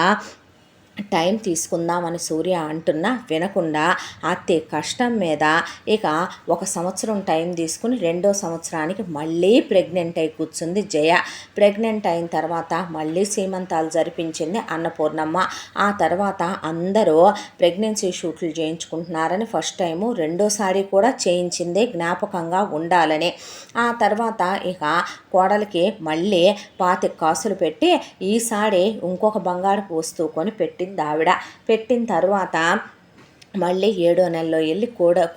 [SPEAKER 1] టైం తీసుకుందామని సూర్య అంటున్నా వినకుండా అతి కష్టం మీద ఇక 1 సంవత్సరం టైం తీసుకుని 2వ సంవత్సరానికి మళ్ళీ ప్రెగ్నెంట్ అయి కూర్చుంది జయ. ప్రెగ్నెంట్ అయిన తర్వాత మళ్ళీ సీమంతాలు జరిపించింది అన్నపూర్ణమ్మ. ఆ తర్వాత అందరూ ప్రెగ్నెన్సీ షూట్లు చేయించుకుంటున్నారని ఫస్ట్ టైము, రెండోసారి కూడా చేయించింది జ్ఞాపకంగా ఉండాలని. ఆ తర్వాత ఇక కోడలికి మళ్ళీ 25 కాసులు పెట్టి ఈసారి ఇంకొక బంగారపు వస్తువు కొని పెట్టింది ఆవిడ. పెట్టిన తర్వాత మళ్ళీ 7వ నెలలో వెళ్ళి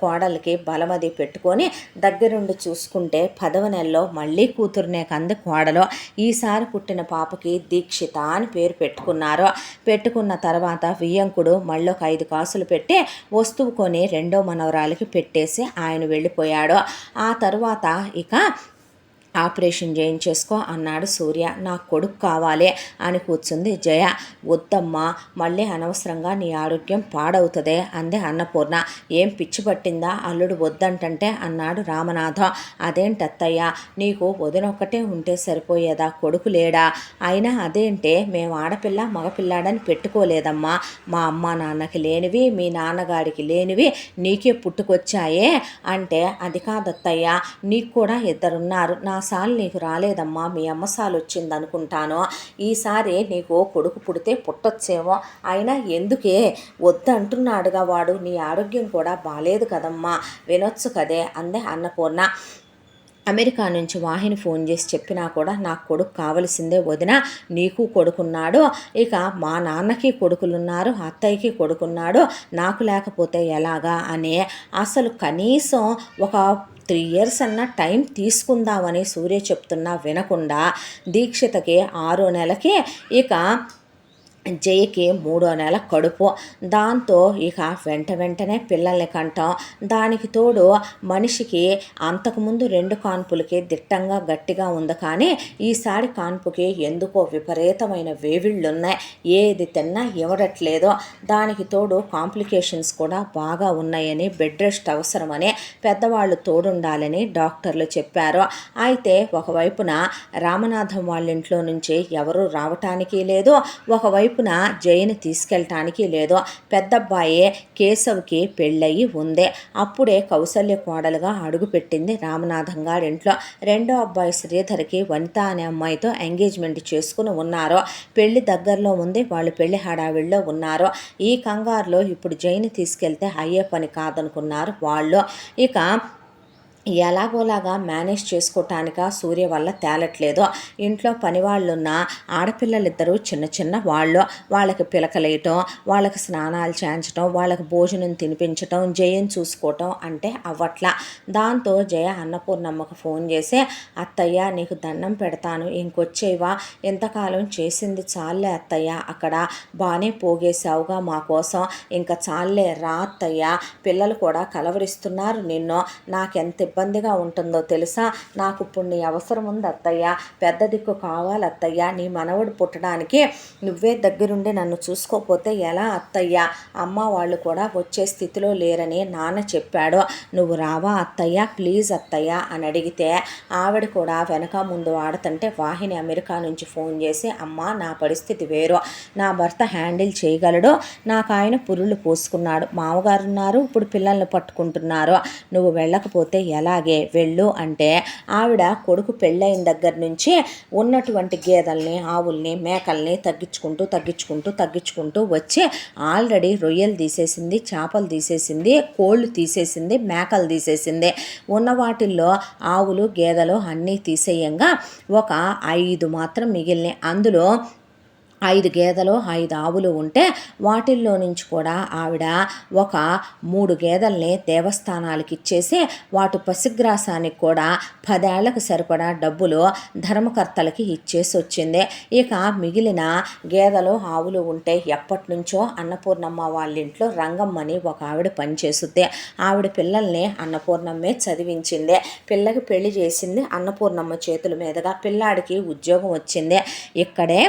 [SPEAKER 1] కోడలికి బలమది పెట్టుకొని దగ్గరుండి చూసుకుంటే 10వ నెలలో మళ్ళీ కూతురునే కంది కోడలు. ఈసారి పుట్టిన పాపకి దీక్షిత అని పేరు పెట్టుకున్నారు. పెట్టుకున్న తర్వాత వియ్యంకుడు మళ్ళీ ఒక 5 కాసులు పెట్టి వస్తువు కొని 2వ మనవరాలకి పెట్టేసి ఆయన వెళ్ళిపోయాడు. ఆ తర్వాత ఇక ఆపరేషన్ చేయించేసుకో అన్నాడు సూర్య. నా కొడుకు కావాలి అని కూర్చుంది జయ. వద్దమ్మా, మళ్ళీ అనవసరంగా నీ ఆరోగ్యం పాడవుతుందే అంది అన్నపూర్ణ. ఏం పిచ్చి పట్టిందా అల్లుడు వద్దంటే అన్నాడు రామనాథం. అదేంటత్తయ్య, నీకు వదినొక్కటే ఉంటే సరిపోయేదా, కొడుకు లేడా? అయినా అదేంటే మేము ఆడపిల్ల మగపిల్లాడని పెట్టుకోలేదమ్మా. మా అమ్మ నాన్నకి లేనివి మీ నాన్నగారికి లేనివి నీకే పుట్టుకొచ్చాయే అంటే అది కాదత్తయ్య, నీకు కూడా 2 ఉన్నారు. నా సాలు నీకు రాలేదమ్మా, మీ అమ్మ సాలు వచ్చింది అనుకుంటాను. ఈసారి నీకు కొడుకు పుడితే పుట్టొచ్చేమో, అయినా ఎందుకే వద్దంటున్నాడుగా వాడు, నీ ఆరోగ్యం కూడా బాలేదు కదమ్మా, వినొచ్చు కదే అందే అన్నపూర్ణ. అమెరికా నుంచి వాహిని ఫోన్ చేసి చెప్పినా కూడా నాకు కొడుకు కావలసిందే వదిన, నీకు కొడుకున్నాడు, ఇక మా నాన్నకి కొడుకులున్నారు, అత్తయ్యకి కొడుకున్నాడు, నాకు లేకపోతే ఎలాగా అని అసలు కనీసం ఒక 3 years అన్న టైం తీసుకుందామని సూర్య చెప్తున్నా వినకుండా దీక్షితకి 6వ నెలకి ఇక జయకి 3వ నెల కడుపు. దాంతో ఇక వెంటనే పిల్లల్ని కంటాం. దానికి తోడు మనిషికి అంతకుముందు 2 కాన్పులకి దిట్టంగా గట్టిగా ఉంది, కానీ ఈసారి కాన్పుకి ఎందుకో విపరీతమైన వేవిళ్ళున్నాయి. ఏది తిన్నా ఇవ్వడట్లేదు. దానికి తోడు కాంప్లికేషన్స్ కూడా బాగా ఉన్నాయని, బెడ్ రెస్ట్ అవసరమని పెద్దవాళ్ళు తోడుండాలని డాక్టర్లు చెప్పారు. అయితే ఒకవైపున రామనాథం వాళ్ళ ఇంట్లో నుంచి ఎవరూ రావటానికి లేదు, ఒకవైపున జయని తీసుకెళ్ళటానికి లేదు. పెద్దబ్బాయి కేశవ్కి పెళ్ళయి ఉంది. అప్పుడే కౌసల్య కోడలుగా అడుగుపెట్టింది రామనాథం గారింట్లో. రెండో అబ్బాయి శ్రీధర్కి వనిత అనే అమ్మాయితో ఎంగేజ్మెంట్ చేసుకుని ఉన్నారు. పెళ్లి దగ్గరలో ఉంది. వాళ్ళు పెళ్లి హడావిడిలో ఉన్నారు. ఈ కంగారులో ఇప్పుడు జయని తీసుకెళ్తే అయ్యే పని కాదనుకున్నారు వాళ్ళు. ఇక ఎలాగోలాగా మేనేజ్ చేసుకోవటానిక సూర్య వల్ల తేలట్లేదు. ఇంట్లో పనివాళ్ళున్న ఆడపిల్లలిద్దరూ చిన్న వాళ్ళు. వాళ్ళకి పిలకలేయటం, వాళ్ళకి స్నానాలు చేయించటం, వాళ్ళకి భోజనం తినిపించటం, జయని చూసుకోవటం అంటే అవ్వట్లా. దాంతో జయ అన్నపూర్ణమ్మకు ఫోన్ చేసి, అత్తయ్య నీకు దండం పెడతాను, ఇంకొచ్చేవా, ఇంతకాలం చేసింది చాలే అత్తయ్య, అక్కడ బాగానే పోగేశావుగా మా కోసం, ఇంకా చాలే రా అత్తయ్య, పిల్లలు కూడా కలవరిస్తున్నారు నిన్ను, నాకెంత ఇబ్బందిగా ఉంటుందో తెలుసా, నాకు ఇప్పుడు నీ అవసరం ఉంది అత్తయ్య, పెద్ద దిక్కు కావాలి అత్తయ్య, నీ మనవడు పుట్టడానికి నువ్వే దగ్గరుండి నన్ను చూసుకోకపోతే ఎలా అత్తయ్య, అమ్మ వాళ్ళు కూడా వచ్చే స్థితిలో లేరని నాన్న చెప్పాడు, నువ్వు రావా అత్తయ్య ప్లీజ్ అత్తయ్య అని అడిగితే, ఆవిడ కూడా వెనక ముందు ఆడుతుంటే వాహిని అమెరికా నుంచి ఫోన్ చేసి, అమ్మ నా పరిస్థితి వేరు, నా భర్త హ్యాండిల్ చేయగలడు, నాకు ఆయన పురుళ్ళు పోసుకున్నాడు, మామగారు ఉన్నారు, ఇప్పుడు పిల్లల్ని పట్టుకుంటున్నారు, నువ్వు వెళ్ళకపోతే ఎలాగే వెళ్ళు అంటే, ఆవిడ కొడుకు పెళ్ళైన దగ్గర నుంచి ఉన్నటువంటి గేదెల్ని, ఆవుల్ని, మేకల్ని తగ్గించుకుంటూ వచ్చి ఆల్రెడీ రొయ్యలు తీసేసింది, చేపలు తీసేసింది, కోళ్ళు తీసేసింది, మేకలు తీసేసింది. ఉన్న వాటిల్లో ఆవులు, గేదెలు అన్నీ తీసేయంగా ఒక 5 మాత్రం మిగిలినాయి. అందులో 5 గేదెలు 5 ఆవులు ఉంటే వాటిల్లో నుంచి కూడా ఆవిడ ఒక 3 గేదెల్ని దేవస్థానాలకు ఇచ్చేసి, వాటి పసిగ్రాసానికి కూడా 10 ఏళ్లకు సరిపడా డబ్బులు ధర్మకర్తలకి ఇచ్చేసి వచ్చింది. ఇక మిగిలిన గేదెలు ఆవులు ఉంటే ఎప్పటి నుంచో అన్నపూర్ణమ్మ వాళ్ళ ఇంట్లో రంగమ్మని ఒక ఆవిడ పనిచేస్తుంది. ఆవిడ పిల్లల్ని అన్నపూర్ణమ్మే చదివించింది. పిల్లకి పెళ్లి చేసింది అన్నపూర్ణమ్మ చేతుల మీదుగా. పిల్లాడికి ఉద్యోగం వచ్చింది. ఇక్కడే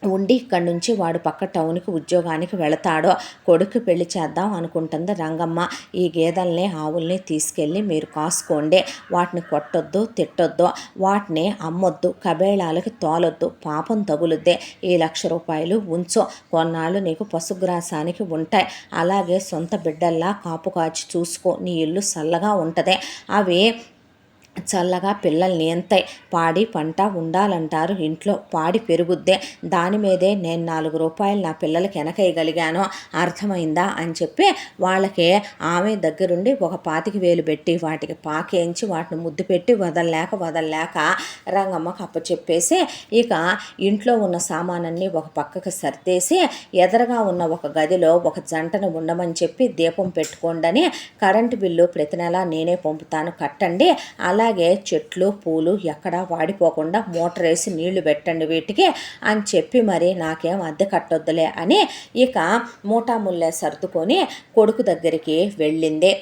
[SPEAKER 1] ఉండి ఇక్కడి నుంచి వాడు పక్క టౌన్కి ఉద్యోగానికి వెళతాడు. కొడుకు పెళ్లి చేద్దాం అనుకుంటుంది రంగమ్మ. ఈ గేదెల్ని, ఆవుల్ని తీసుకెళ్ళి మీరు కాసుకోండి, వాటిని కొట్టొద్దు, తిట్టొద్దు, వాటిని అమ్మొద్దు, కబేళాలకి తోలొద్దు, పాపం తగులుద్దే, ఈ 1,00,000 రూపాయలు ఉంచు, కొన్నాళ్ళు నీకు పశుగ్రాసానికి ఉంటాయి, అలాగే సొంత బిడ్డల్లా కాపు కాచి చూసుకో, నీ ఇల్లు చల్లగా ఉంటుంది, అవి చల్లగా పిల్లల్ని ఎంతాయి, పాడి పంట ఉండాలంటారు ఇంట్లో, పాడి పెరుగుద్దే, దాని మీదే నేను 4 రూపాయలు నా పిల్లలకి వెనకేయగలిగాను, అర్థమైందా అని చెప్పి వాళ్ళకి ఆమె దగ్గరుండి ఒక 25,000 పెట్టి వాటికి పాకేయించి వాటిని ముద్దు పెట్టి వదలలేక రంగమ్మకు అప్పచెప్పేసి, ఇక ఇంట్లో ఉన్న సామానన్నీ ఒక పక్కకు సర్దేసి ఎదరగా ఉన్న ఒక గదిలో ఒక జంటను ఉండమని చెప్పి దీపం పెట్టుకోండి, కరెంటు బిల్లు ప్రతి నెల నేనే పంపుతాను కట్టండి, అలాగే చెట్లు పూలు ఎక్కడా వాడిపోకుండా మోటార్ వేసి నీళ్లు పెట్టండి వీటికి అని చెప్పి, మరి నాకేం అద్దె కట్టొద్దులే అని ఇక మూటాముల్లే సర్దుకొని కొడుకు దగ్గరికి వెళ్ళింది.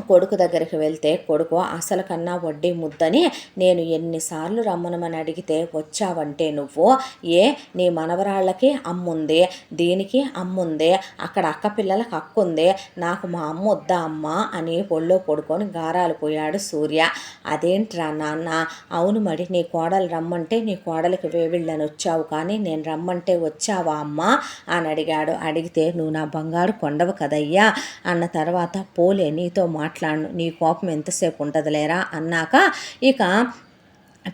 [SPEAKER 1] కొడుకు దగ్గరికి వెళ్తే కొడుకు అసలు కన్నా వడ్డీ ముద్దని, నేను ఎన్నిసార్లు రమ్మనమని అడిగితే వచ్చావంటే నువ్వు, నీ మనవరాళ్ళకి అమ్ముంది, దీనికి అమ్ముంది, అక్కడ అక్క పిల్లలకు అక్కుంది, నాకు మా అమ్మ వద్దా అమ్మ అని ఒళ్ళో పడుకొని గారాలు పోయాడు సూర్య. అదేంట్రా నాన్న, అవును మరి నీ కోడలు రమ్మంటే నీ కోడలికి వేవిళ్ళని వచ్చావు, కానీ నేను రమ్మంటే వచ్చావా అమ్మ అని అడిగాడు. అడిగితే నువ్వు నా బంగారు కొండవు కదయ్యా అన్న తర్వాత, పోలే నీతో మాట్లాడను, నీ కోపం ఎంతసేపు ఉంటుందిలేరా అన్నాక ఇక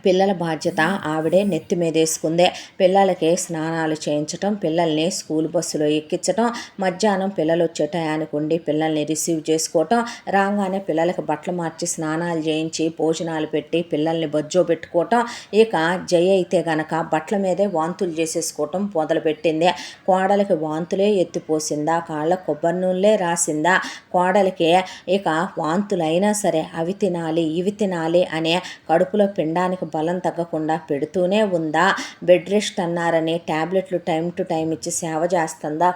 [SPEAKER 1] పిల్లల బాధ్యత ఆవిడే నెత్తి మీద వేసుకుందే. పిల్లలకి స్నానాలు చేయించటం, పిల్లల్ని స్కూల్ బస్సులో ఎక్కించటం, మధ్యాహ్నం పిల్లలు వచ్చే టయానికి ఉండి పిల్లల్ని రిసీవ్ చేసుకోవటం, రాగానే పిల్లలకి బట్టలు మార్చి స్నానాలు చేయించి భోజనాలు పెట్టి పిల్లల్ని బజ్జో పెట్టుకోవటం. ఇక జయ అయితే గనక బట్టల మీదే వాంతులు చేసేసుకోవటం మొదలుపెట్టింది. కోడలికి వాంతులే ఎత్తిపోసిందా, కాళ్ళ కొబ్బరి నూనెలే రాసిందా, కోడలికి ఇక వాంతులైనా సరే అవి తినాలి ఇవి తినాలి అనే కడుపులో పిండానికి పిల్లలకి బలం తగ్గకుండా పెడుతూనే ఉందా? బెడ్ రెస్ట్ అన్నారని ట్యాబ్లెట్లు టైం టు టైం ఇచ్చి సేవ చేస్తుందా?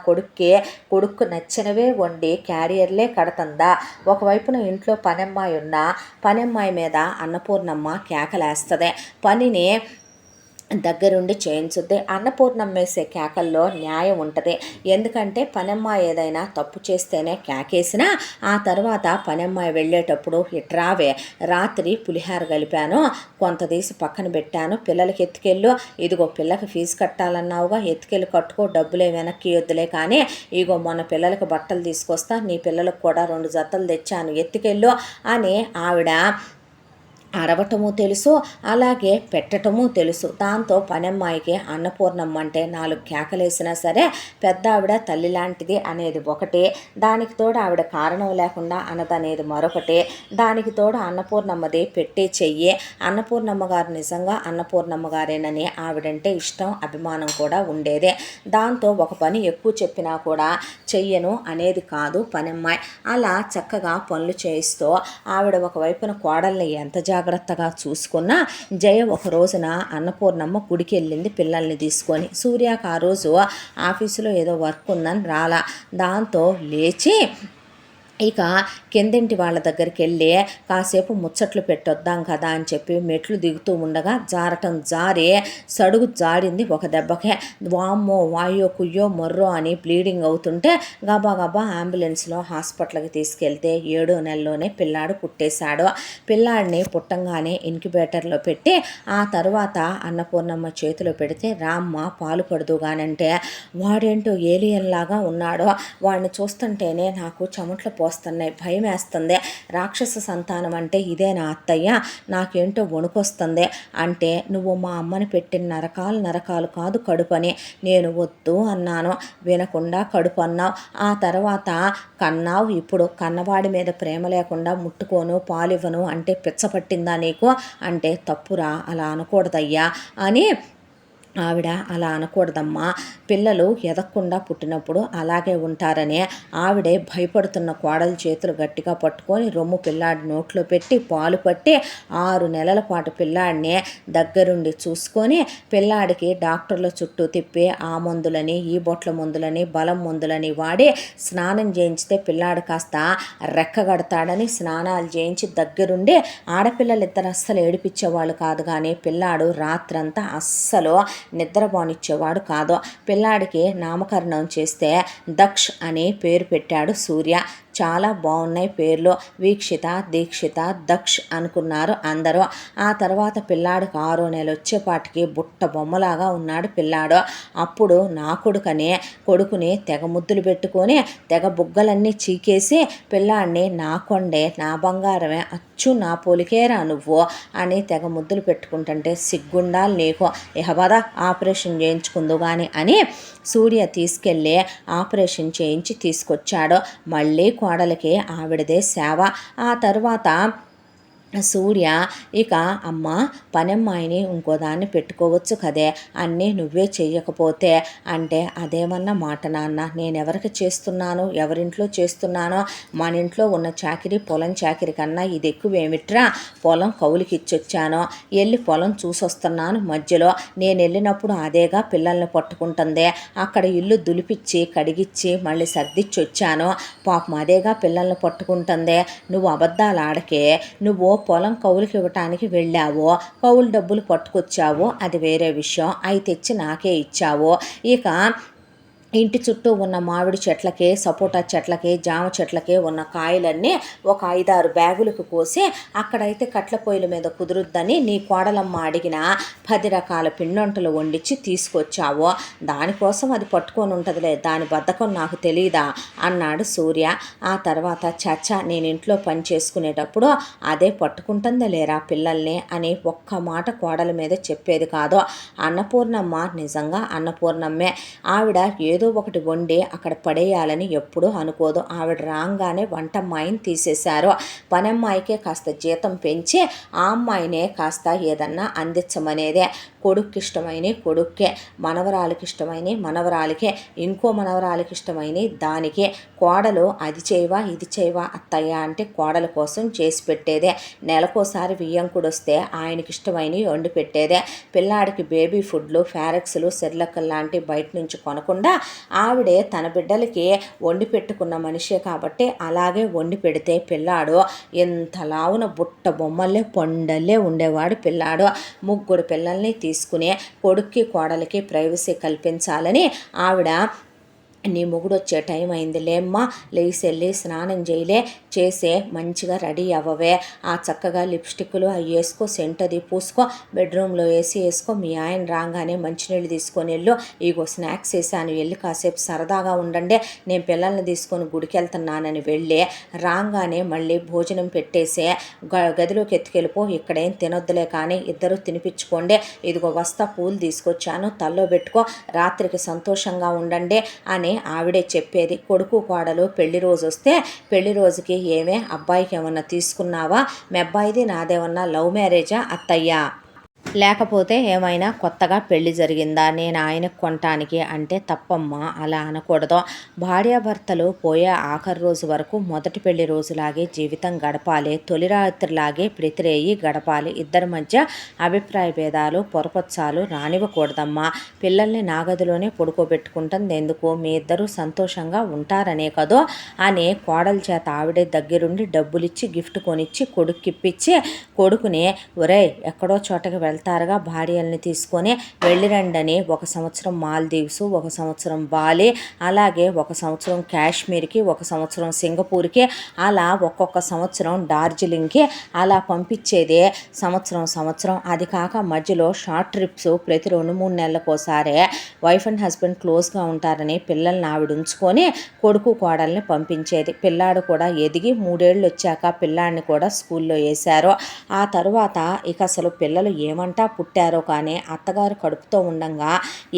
[SPEAKER 1] కొడుకు నచ్చినవే వండి క్యారియర్లే కడుతుందా? ఒకవైపున ఇంట్లో పనమ్మాయి ఉన్నా పనమ్మాయి మీద అన్నపూర్ణమ్మ కేకలేస్తుంది. పనిని దగ్గరుండి చేయించుద్ది. అన్నపూర్ణమ్మ వేసే కేకల్లో న్యాయం ఉంటుంది. ఎందుకంటే పనమ్మాయి ఏదైనా తప్పు చేస్తేనే కేకేసినా ఆ తర్వాత పనమ్మాయి వెళ్ళేటప్పుడు ఇట్రావే, రాత్రి పులిహార కలిపాను, కొంత తీసి పక్కన పెట్టాను, పిల్లలకి ఎత్తుకెళ్ళు, ఇదిగో పిల్లకి ఫీజు కట్టాలన్నావుగా ఎత్తుకెళ్ళి కట్టుకో, డబ్బులే వెనక్కి వద్దులే, కానీ ఇగో మొన్న పిల్లలకి బట్టలు తీసుకొస్తా, నీ పిల్లలకు కూడా 2 జతలు తెచ్చాను ఎత్తుకెళ్ళు అని ఆవిడ అరవటము తెలుసు, అలాగే పెట్టటము తెలుసు. దాంతో పనమ్మాయికి అన్నపూర్ణమ్మ అంటే 4 కేకలేసినా సరే పెద్ద ఆవిడ తల్లి లాంటిది అనేది ఒకటి, దానికి తోడు ఆవిడ కారణం లేకుండా అన్నదనేది మరొకటి, దానికి తోడు అన్నపూర్ణమ్మది పెట్టే చెయ్యి. అన్నపూర్ణమ్మ గారు నిజంగా అన్నపూర్ణమ్మ గారేనని ఆవిడంటే ఇష్టం, అభిమానం కూడా ఉండేదే. దాంతో ఒక పని ఎక్కువ చెప్పినా కూడా చెయ్యను అనేది కాదు పనమ్మాయి. అలా చక్కగా పనులు చేయిస్తూ ఆవిడ ఒకవైపున కోడల్ని ఎంత జాగ్రత్తగా చూసుకున్నా జయ ఒక రోజున అన్నపూర్ణమ్మ గుడికి వెళ్ళింది పిల్లల్ని తీసుకొని. సూర్యకు ఆ రోజు ఆఫీసులో ఏదో వర్క్ ఉందని రాలా. దాంతో లేచి ఇక కిందింటి వాళ్ళ దగ్గరికి వెళ్ళి కాసేపు ముచ్చట్లు పెట్టొద్దాం కదా అని చెప్పి మెట్లు దిగుతూ ఉండగా జారి సడుగు జాడింది ఒక దెబ్బకే. వామ్మో వాయో కుయ్యో మొర్రో అని బ్లీడింగ్ అవుతుంటే గబా అంబులెన్స్లో హాస్పిటల్కి తీసుకెళ్తే 7వ నెలలోనే పిల్లాడు పుట్టేశాడు. పిల్లాడిని పుట్టంగానే ఇంక్యుబేటర్లో పెట్టి ఆ తర్వాత అన్నపూర్ణమ్మ చేతిలో పెడితే రామ్మ పాలు పడుదుగానంటే వాడేంటో ఏలియన్లాగా ఉన్నాడో, వాడిని చూస్తుంటేనే నాకు చెమట్లు వస్తున్నాయి, భయం వేస్తుంది. రాక్షస సంతానం అంటే ఇదే నా అత్తయ్య, నాకేంటో వణుకొస్తుంది. అంటే నువ్వు మా అమ్మని పెట్టిన నరకాలు కాదు కడుపని నేను వద్దు అన్నాను, వినకుండా కడుపు అన్నావు, ఆ తర్వాత కన్నావు, ఇప్పుడు కన్నవాడి మీద ప్రేమ లేకుండా ముట్టుకోను పాలివ్వను అంటే పిచ్చ పట్టిందా నీకు? అంటే తప్పురా, అలా అనకూడదయ్యా అని ఆవిడ అలా అనకూడదమ్మా, పిల్లలు ఎదగకుండా పుట్టినప్పుడు అలాగే ఉంటారని ఆవిడే భయపడుతున్న కోడల చేతులు గట్టిగా పట్టుకొని రొమ్ము పిల్లాడి నోట్లో పెట్టి పాలు పట్టి 6 నెలల పాటు పిల్లాడిని దగ్గరుండి చూసుకొని పిల్లాడికి డాక్టర్ల చుట్టూ తిప్పి ఆ మందులని ఈ బొట్ల మందులని బలం మందులని వాడి స్నానం చేయించితే పిల్లాడు కాస్త రెక్కగడతాడని స్నానాలు చేయించి దగ్గరుండి ఆడపిల్లలిద్దరు అస్సలు ఏడిపించేవాళ్ళు కాదు, కానీ పిల్లాడు రాత్రంతా అస్సలు నిద్రపోనిచ్చేవాడు కాదు. పిల్లాడికి నామకరణం చేస్తే దక్ష్ అని పేరు పెట్టాడు సూర్య. చాలా బాగున్నాయి పేర్లు, వీక్షిత దీక్షిత దక్ష్ అనుకున్నారు అందరూ. ఆ తర్వాత పిల్లాడికి 6వ నెల వచ్చేపాటికి బుట్ట బొమ్మలాగా ఉన్నాడు పిల్లాడు. అప్పుడు నా కొడుకుని తెగ ముద్దులు పెట్టుకొని తెగ బుగ్గలన్నీ చీకేసి పిల్లాడిని నా కొండే నా బంగారమే అచ్చు నా పోలికేరా నువ్వు అని తెగ ముద్దులు పెట్టుకుంటుంటే సిగ్గుండాలి నీకు, ఇహబద ఆపరేషన్ చేయించుకుందు కానీ అని సూర్య తీసుకెళ్ళి ఆపరేషన్ చేయించి తీసుకొచ్చాడు. మళ్ళీ కోడలికి ఆవిడదే సేవ. ఆ తర్వాత సూర్య ఇక అమ్మ పనమ్మాయిని ఇంకో దాన్ని పెట్టుకోవచ్చు కదే, అన్నీ నువ్వే చెయ్యకపోతే అంటే అదేమన్నా మాట నాన్న, నేనెవరికి చేస్తున్నాను, ఎవరింట్లో చేస్తున్నానో, మన ఇంట్లో ఉన్న చాకిరి పొలం చాకిరి కన్నా ఇది ఎక్కువేమిట్రా, పొలం కౌలుకి ఇచ్చొచ్చాను, వెళ్ళి పొలం చూసొస్తున్నాను, మధ్యలో నేను వెళ్ళినప్పుడు అదేగా పిల్లల్ని పట్టుకుంటుంది, అక్కడ ఇల్లు దులిపిచ్చి కడిగిచ్చి మళ్ళీ సర్దిచ్చి వచ్చాను, పాపం అదేగా పిల్లల్ని పట్టుకుంటుంది, నువ్వు అబద్ధాలు ఆడకే, నువ్వు పొలం కౌలుకి ఇవ్వటానికి వెళ్ళావో కౌలు డబ్బులు పట్టుకొచ్చావో అది వేరే విషయం, అవి తెచ్చి నాకే ఇచ్చావో, ఇక ఇంటి చుట్టూ ఉన్న మామిడి చెట్లకి సపోటా చెట్లకి జామ చెట్లకి ఉన్న కాయలన్నీ ఒక 5-6 బ్యాగులకు కోసి అక్కడైతే కట్ల పొయ్యిల మీద కుదురుద్దని నీ కోడలమ్మ అడిగిన 10 రకాల పిండొంటలు వండించి తీసుకొచ్చావో, దానికోసం అది పట్టుకొని ఉంటుందిలే, దాని బద్ధకం నాకు తెలీదా అన్నాడు సూర్య. ఆ తర్వాత చచ్చా నేను ఇంట్లో పని చేసుకునేటప్పుడు అదే పట్టుకుంటుందా లేరా పిల్లల్ని అని ఒక్క మాట కోడల మీద చెప్పేది కాదు. అన్నపూర్ణమ్మ నిజంగా అన్నపూర్ణమ్మే. ఆవిడ ఏదో ఒకటి వండి అక్కడ పడేయాలని ఎప్పుడూ అనుకోదు. ఆవిడ రాగానే వంటమ్మాయిని తీసేశారు. పనమ్మాయికే కాస్త జీతం పెంచి ఆ అమ్మాయినే కాస్త ఏదన్నా అందించమనేదే. కొడుక్కి ఇష్టమైన కొడుక్కే, మనవరాలకి ఇష్టమైన మనవరాలకే, ఇంకో మనవరాలకి ఇష్టమైన దానికే. కోడలు అది చేయవా ఇది చేయవా అత్తయ్య అంటే కోడల కోసం చేసి పెట్టేదే. నెలకోసారి వియ్యంకుడు వస్తే ఆయనకి ఇష్టమైనవి వండి పెట్టేదే. పిల్లాడికి బేబీ ఫుడ్లు, ఫారెక్స్లు, సెర్లక్కలు లాంటి బయట నుంచి కొనకుండా ఆవిడే తన బిడ్డలకి వండి పెట్టుకున్న మనిషే కాబట్టి అలాగే వండి పెడితే పిల్లాడు ఎంత లావున బుట్ట బొమ్మల్లే పొండల్లే ఉండేవాడు పిల్లాడు. ముగ్గురు పిల్లల్ని తీసుకుని కొడుక్కి కోడలికి ప్రైవసీ కల్పించాలని ఆవిడ, నీ మొగుడు వచ్చే టైం అయింది లేమ్మా, లేచి స్నానం చేయలే, చేసే మంచిగా రెడీ అవ్వవే, ఆ చక్కగా లిప్స్టిక్లు అవి వేసుకో, సెంట్ అది పూసుకో, బెడ్రూమ్లో వేసుకో, మీ ఆయన రాగానే మంచినీళ్ళు తీసుకొని వెళ్ళు, ఇగో స్నాక్స్ వేసాను వెళ్ళి కాసేపు సరదాగా ఉండండి, నేను పిల్లల్ని తీసుకొని గుడికి వెళ్తున్నానని వెళ్ళి రాగానే మళ్ళీ భోజనం పెట్టేసే గదిలోకి ఎత్తుకెళ్ళిపో, ఇక్కడేం తినొద్దులే కానీ ఇద్దరు తినిపించుకోండి, ఇదిగో వస్తా పూలు తీసుకొచ్చాను తల్లో పెట్టుకో, రాత్రికి సంతోషంగా ఉండండి అని ఆవిడే చెప్పేది. కొడుకు కోడలు పెళ్లి రోజు వస్తే పెళ్లి రోజుకి ఏమే అబ్బాయికి ఏమన్నా తీసుకున్నావా, మీ అబ్బాయిది నాదేమన్నా లవ్ మ్యారేజా అత్తయ్య, లేకపోతే ఏమైనా కొత్తగా పెళ్లి జరిగిందా నేను ఆయనకు కొనటానికి అంటే తప్పమ్మా అలా అనకూడదు. భార్యాభర్తలు పోయే ఆఖరి రోజు వరకు మొదటి పెళ్లి రోజులాగే జీవితం గడపాలి, తొలి రాత్రిలాగే ప్రతిరేయి గడపాలి. ఇద్దరి మధ్య అభిప్రాయ భేదాలు పొరపచ్చాలు రానివ్వకూడదమ్మా. పిల్లల్ని నా గదిలోనే పడుకోబెట్టుకుంటుంది ఎందుకు, మీ ఇద్దరు సంతోషంగా ఉంటారనే కదో అని కోడల చేత ఆవిడే దగ్గరుండి డబ్బులిచ్చి గిఫ్ట్ కొనిచ్చి కొడుక్కిప్పించి కొడుకుని ఒరే ఎక్కడో చోటకి వెళ్తారుగా భార్యల్ని తీసుకొని వెళ్ళిరండని ఒక సంవత్సరం మాల్దీవ్స్, ఒక సంవత్సరం బాలి, అలాగే ఒక సంవత్సరం కాశ్మీర్కి, ఒక సంవత్సరం సింగపూర్కి, అలా ఒక్కొక్క సంవత్సరం డార్జిలింగ్కి అలా పంపించేదే సంవత్సరం. అది కాక మధ్యలో షార్ట్ ట్రిప్స్ ప్రతి 2-3 నెలలకోసారే వైఫ్ అండ్ హస్బెండ్ క్లోజ్గా ఉంటారని పిల్లల్ని ఆవిడ ఉంచుకొని కొడుకు కోడల్ని పంపించేది. పిల్లాడు కూడా ఎదిగి 3 ఏళ్ళు వచ్చాక పిల్లాడిని కూడా స్కూల్లో వేశారు. ఆ తరువాత ఇక అసలు పిల్లలు ఏమంటా పుట్టారో కానీ అత్తగారు కడుపుతో ఉండంగా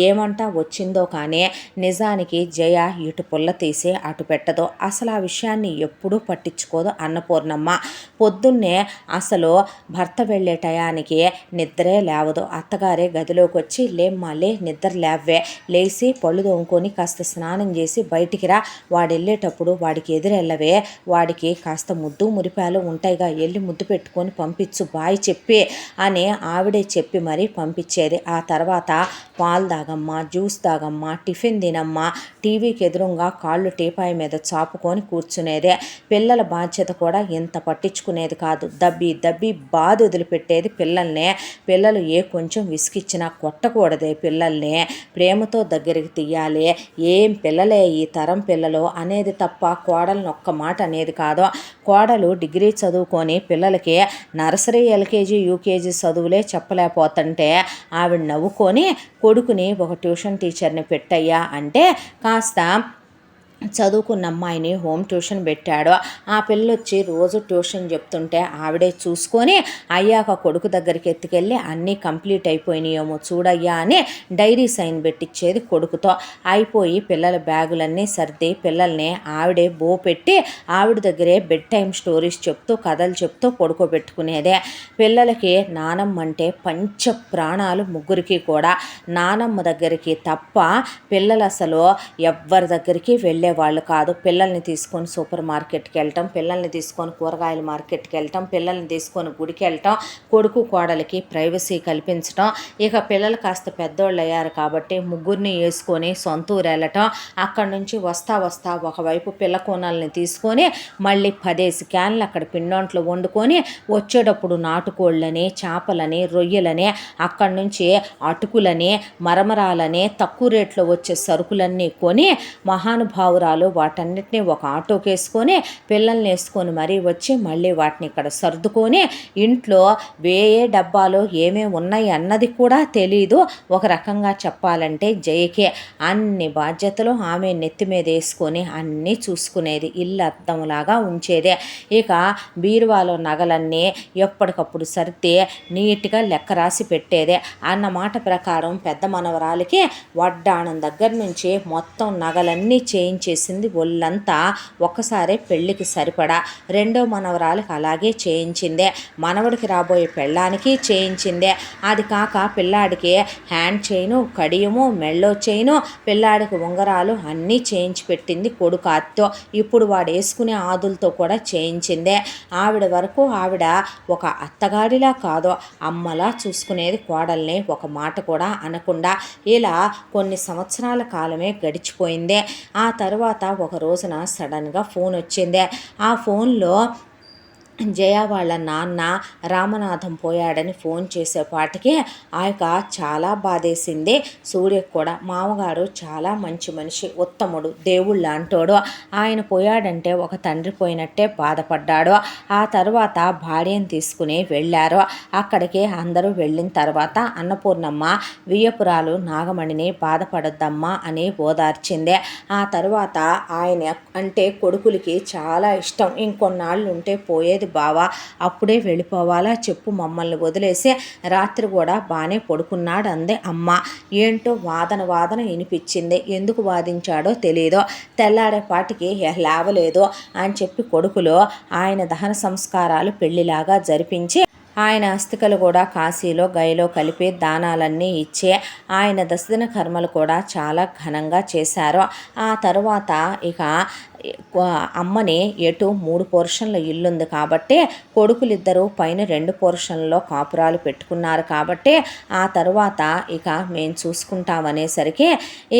[SPEAKER 1] ఏమంటా వచ్చిందో కానీ నిజానికి జయ ఇటు పుల్ల తీసి అటు పెట్టదు. అసలు ఆ విషయాన్ని ఎప్పుడూ పట్టించుకోదు అన్నపూర్ణమ్మ. పొద్దున్నే అసలు భర్త వెళ్ళే టయానికి నిద్రే లేవదు. అత్తగారే గదిలోకి వచ్చి లేమ్మా నిద్ర లేవే, లేచి పళ్ళు తోముకొని కాస్త స్నానం చేసి బయటికి రా, వాడు వెళ్ళేటప్పుడు వాడికి ఎదురెళ్ళవే, వాడికి కాస్త ముద్దు మురిపాలు ఉంటాయిగా వెళ్ళి ముద్దు పెట్టుకొని పంపించు బాయ్ చెప్పి అని ఆవిడే చెప్పి మరీ పంపించేది. ఆ తర్వాత పాలు తాగమ్మా, జ్యూస్ తాగమ్మా, టిఫిన్ తినమ్మా, టీవీకి ఎదురుగా కాళ్ళు టీపాయి మీద చాపుకొని కూర్చునేదే. పిల్లల బాధ్యత కూడా ఇంత పట్టించుకునేది కాదు. దబ్బి బాధ వదిలిపెట్టేది పిల్లల్ని. పిల్లలు కొంచెం విసిగిచ్చినా కొట్టకూడదే, పిల్లల్ని ప్రేమతో దగ్గరికి తీయాలి. ఏం పిల్లలే ఈ తరం పిల్లలు అనేది తప్ప కోడలను ఒక్క మాట అనేది కాదు. కోడలు డిగ్రీ చదువుకొని పిల్లలకి నర్సరీ, ఎల్కేజీ, యూకేజీ చదువులే చెప్పలేకపోతుంటే ఆవిడ నవ్వుకొని కొడుకుని ఒక ట్యూషన్ టీచర్ని పెట్టయ్యా అంటే కాస్త చదువుకున్న అమ్మాయిని హోమ్ ట్యూషన్ పెట్టాడు. ఆ పిల్లొచ్చి రోజు ట్యూషన్ చెప్తుంటే ఆవిడే చూసుకొని అయ్యాక కొడుకు దగ్గరికి ఎత్తుకెళ్ళి అన్నీ కంప్లీట్ అయిపోయినాయేమో చూడయ్యా అని డైరీ సైన్ పెట్టించేది కొడుకుతో. అయిపోయి పిల్లల బ్యాగులన్నీ సర్ది పిల్లల్ని ఆవిడే పెట్టి ఆవిడ దగ్గరే బెడ్ టైం స్టోరీస్ చెప్తూ కథలు చెప్తూ పడుకోబెట్టుకునేదే. పిల్లలకి నానమ్మ అంటే పంచ ప్రాణాలు ముగ్గురికి కూడా. నానమ్మ దగ్గరికి తప్ప పిల్లలు అసలు ఎవ్వరి దగ్గరికి వెళ్ళేవాళ్ళు కాదు. పిల్లల్ని తీసుకొని సూపర్ మార్కెట్కి వెళ్ళటం, పిల్లల్ని తీసుకొని కూరగాయల మార్కెట్కి వెళ్ళటం, పిల్లల్ని తీసుకొని గుడికి వెళ్ళటం, కొడుకు కోడలికి ప్రైవసీ కల్పించటం. ఇక పిల్లలు కాస్త పెద్దోళ్ళు అయ్యారు కాబట్టి ముగ్గురిని వేసుకొని సొంత ఊరు వెళ్ళటం. అక్కడి నుంచి వస్తా ఒకవైపు పిల్ల కోనల్ని తీసుకొని మళ్ళీ 10 క్యాన్లు అక్కడ పిండొంట్లు వండుకొని వచ్చేటప్పుడు నాటుకోళ్ళని, చేపలని, రొయ్యలని, అక్కడి నుంచి అటుకులని, మరమరాలని, తక్కువ రేట్లో వచ్చే సరుకులన్నీ కొని మహానుభావులు పావురాలు వాటన్నిటిని ఒక ఆటోకేసుకొని పిల్లల్ని వేసుకొని మరీ వచ్చి మళ్ళీ వాటిని ఇక్కడ సర్దుకొని ఇంట్లో ఏ డబ్బాలో ఏమేమి ఉన్నాయి అన్నది కూడా తెలీదు. ఒక రకంగా చెప్పాలంటే జయకే అన్ని బాధ్యతలు ఆమె నెత్తి మీద వేసుకొని అన్నీ చూసుకునేది, ఇల్లు అద్దంలాగా ఉంచేదే. ఇక బీరువాలో నగలన్నీ ఎప్పటికప్పుడు సర్ది నీట్గా లెక్క రాసి పెట్టేదే. అన్నమాట ప్రకారం పెద్ద మనవరాలికి వడ్డాణం దగ్గర నుంచి మొత్తం నగలన్నీ చేయించేసింది. ఒళ్ళంతా ఒక్కసారే పెళ్ళికి సరిపడా. రెండో మనవరాలికి అలాగే చేయించిందే. మనవడికి రాబోయే పెళ్ళానికి చేయించిందే. అది కాక పిల్లాడికి హ్యాండ్ చైను, కడియము, మెళ్ళో చైను, పిల్లాడికి ఉంగరాలు అన్నీ చేయించి పెట్టింది కొడుకు అత్తో. ఇప్పుడు వాడు వేసుకునే ఆదులతో కూడా చేయించిందే. ఆవిడ వరకు ఆవిడ ఒక అత్తగాడిలా కాదో అమ్మలా చూసుకునేది కోడల్ని, ఒక మాట కూడా అనకుండా. ఇలా కొన్ని సంవత్సరాల కాలమే గడిచిపోయిందే. ఆ తర్వాత ఒక రోజున సడన్గా ఫోన్ వచ్చిందే. ఆ ఫోన్లో జయ వాళ్ళ నాన్న రామనాథం పోయాడని ఫోన్ చేసేపాటికి ఆయక చాలా బాధేసింది. సూర్యకు కూడా మామగారు చాలా మంచి మనిషి, ఉత్తముడు, దేవుళ్ళ అంటోడు. ఆయన పోయాడంటే ఒక తండ్రి పోయినట్టే బాధపడ్డాడు. ఆ తర్వాత భార్యను తీసుకుని వెళ్ళారు. అక్కడికి అందరూ వెళ్ళిన తర్వాత అన్నపూర్ణమ్మ వియ్యపురాలు నాగమణిని బాధపడొద్దమ్మా అని ఓదార్చిందే. ఆ తర్వాత ఆయన అంటే కొడుకులకి చాలా ఇష్టం. ఇంకొన్నాళ్ళు ఉంటే పోయేది బావా, అప్పుడే వెళ్ళిపోవాలా చెప్పు, మమ్మల్ని వదిలేసి. రాత్రి కూడా బాగానే పడుకున్నాడు అందే అమ్మ. ఏంటో వాదన వినిపించింది. ఎందుకు వాదించాడో తెలియదు. తెల్లారేపాటికి లేవలేదు అని చెప్పి కొడుకులు ఆయన దహన సంస్కారాలు పెళ్లిలాగా జరిపించి ఆయన అస్థికలు కూడా కాశీలో గయలో కలిపి దానాలన్నీ ఇచ్చే ఆయన దశదిన కర్మలు కూడా చాలా ఘనంగా చేశారు. ఆ తరువాత ఇక అమ్మని ఎటు 3 పోర్షన్ల ఇల్లుంది కాబట్టి కొడుకులిద్దరూ పైన 2 పోర్షన్లలో కాపురాలు పెట్టుకున్నారు కాబట్టి ఆ తర్వాత ఇక మేము చూసుకుంటామనేసరికి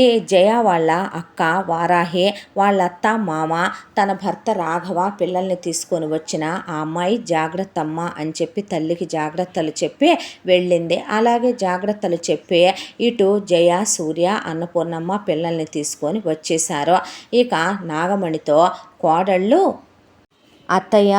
[SPEAKER 1] ఈ జయ వాళ్ళ అక్క వారాహి, వాళ్ళ అత్త మామ, తన భర్త రాఘవ పిల్లల్ని తీసుకొని వచ్చిన ఆ అమ్మాయి జాగ్రత్త అమ్మ అని చెప్పి తల్లికి జాగ్రత్తలు చెప్పి వెళ్ళింది. అలాగే జాగ్రత్తలు చెప్పి ఇటు జయ, సూర్య, అన్నపూర్ణమ్మ పిల్లల్ని తీసుకొని వచ్చేశారు. ఇక నాగమణితో కోడళ్ళు, అత్తయ్య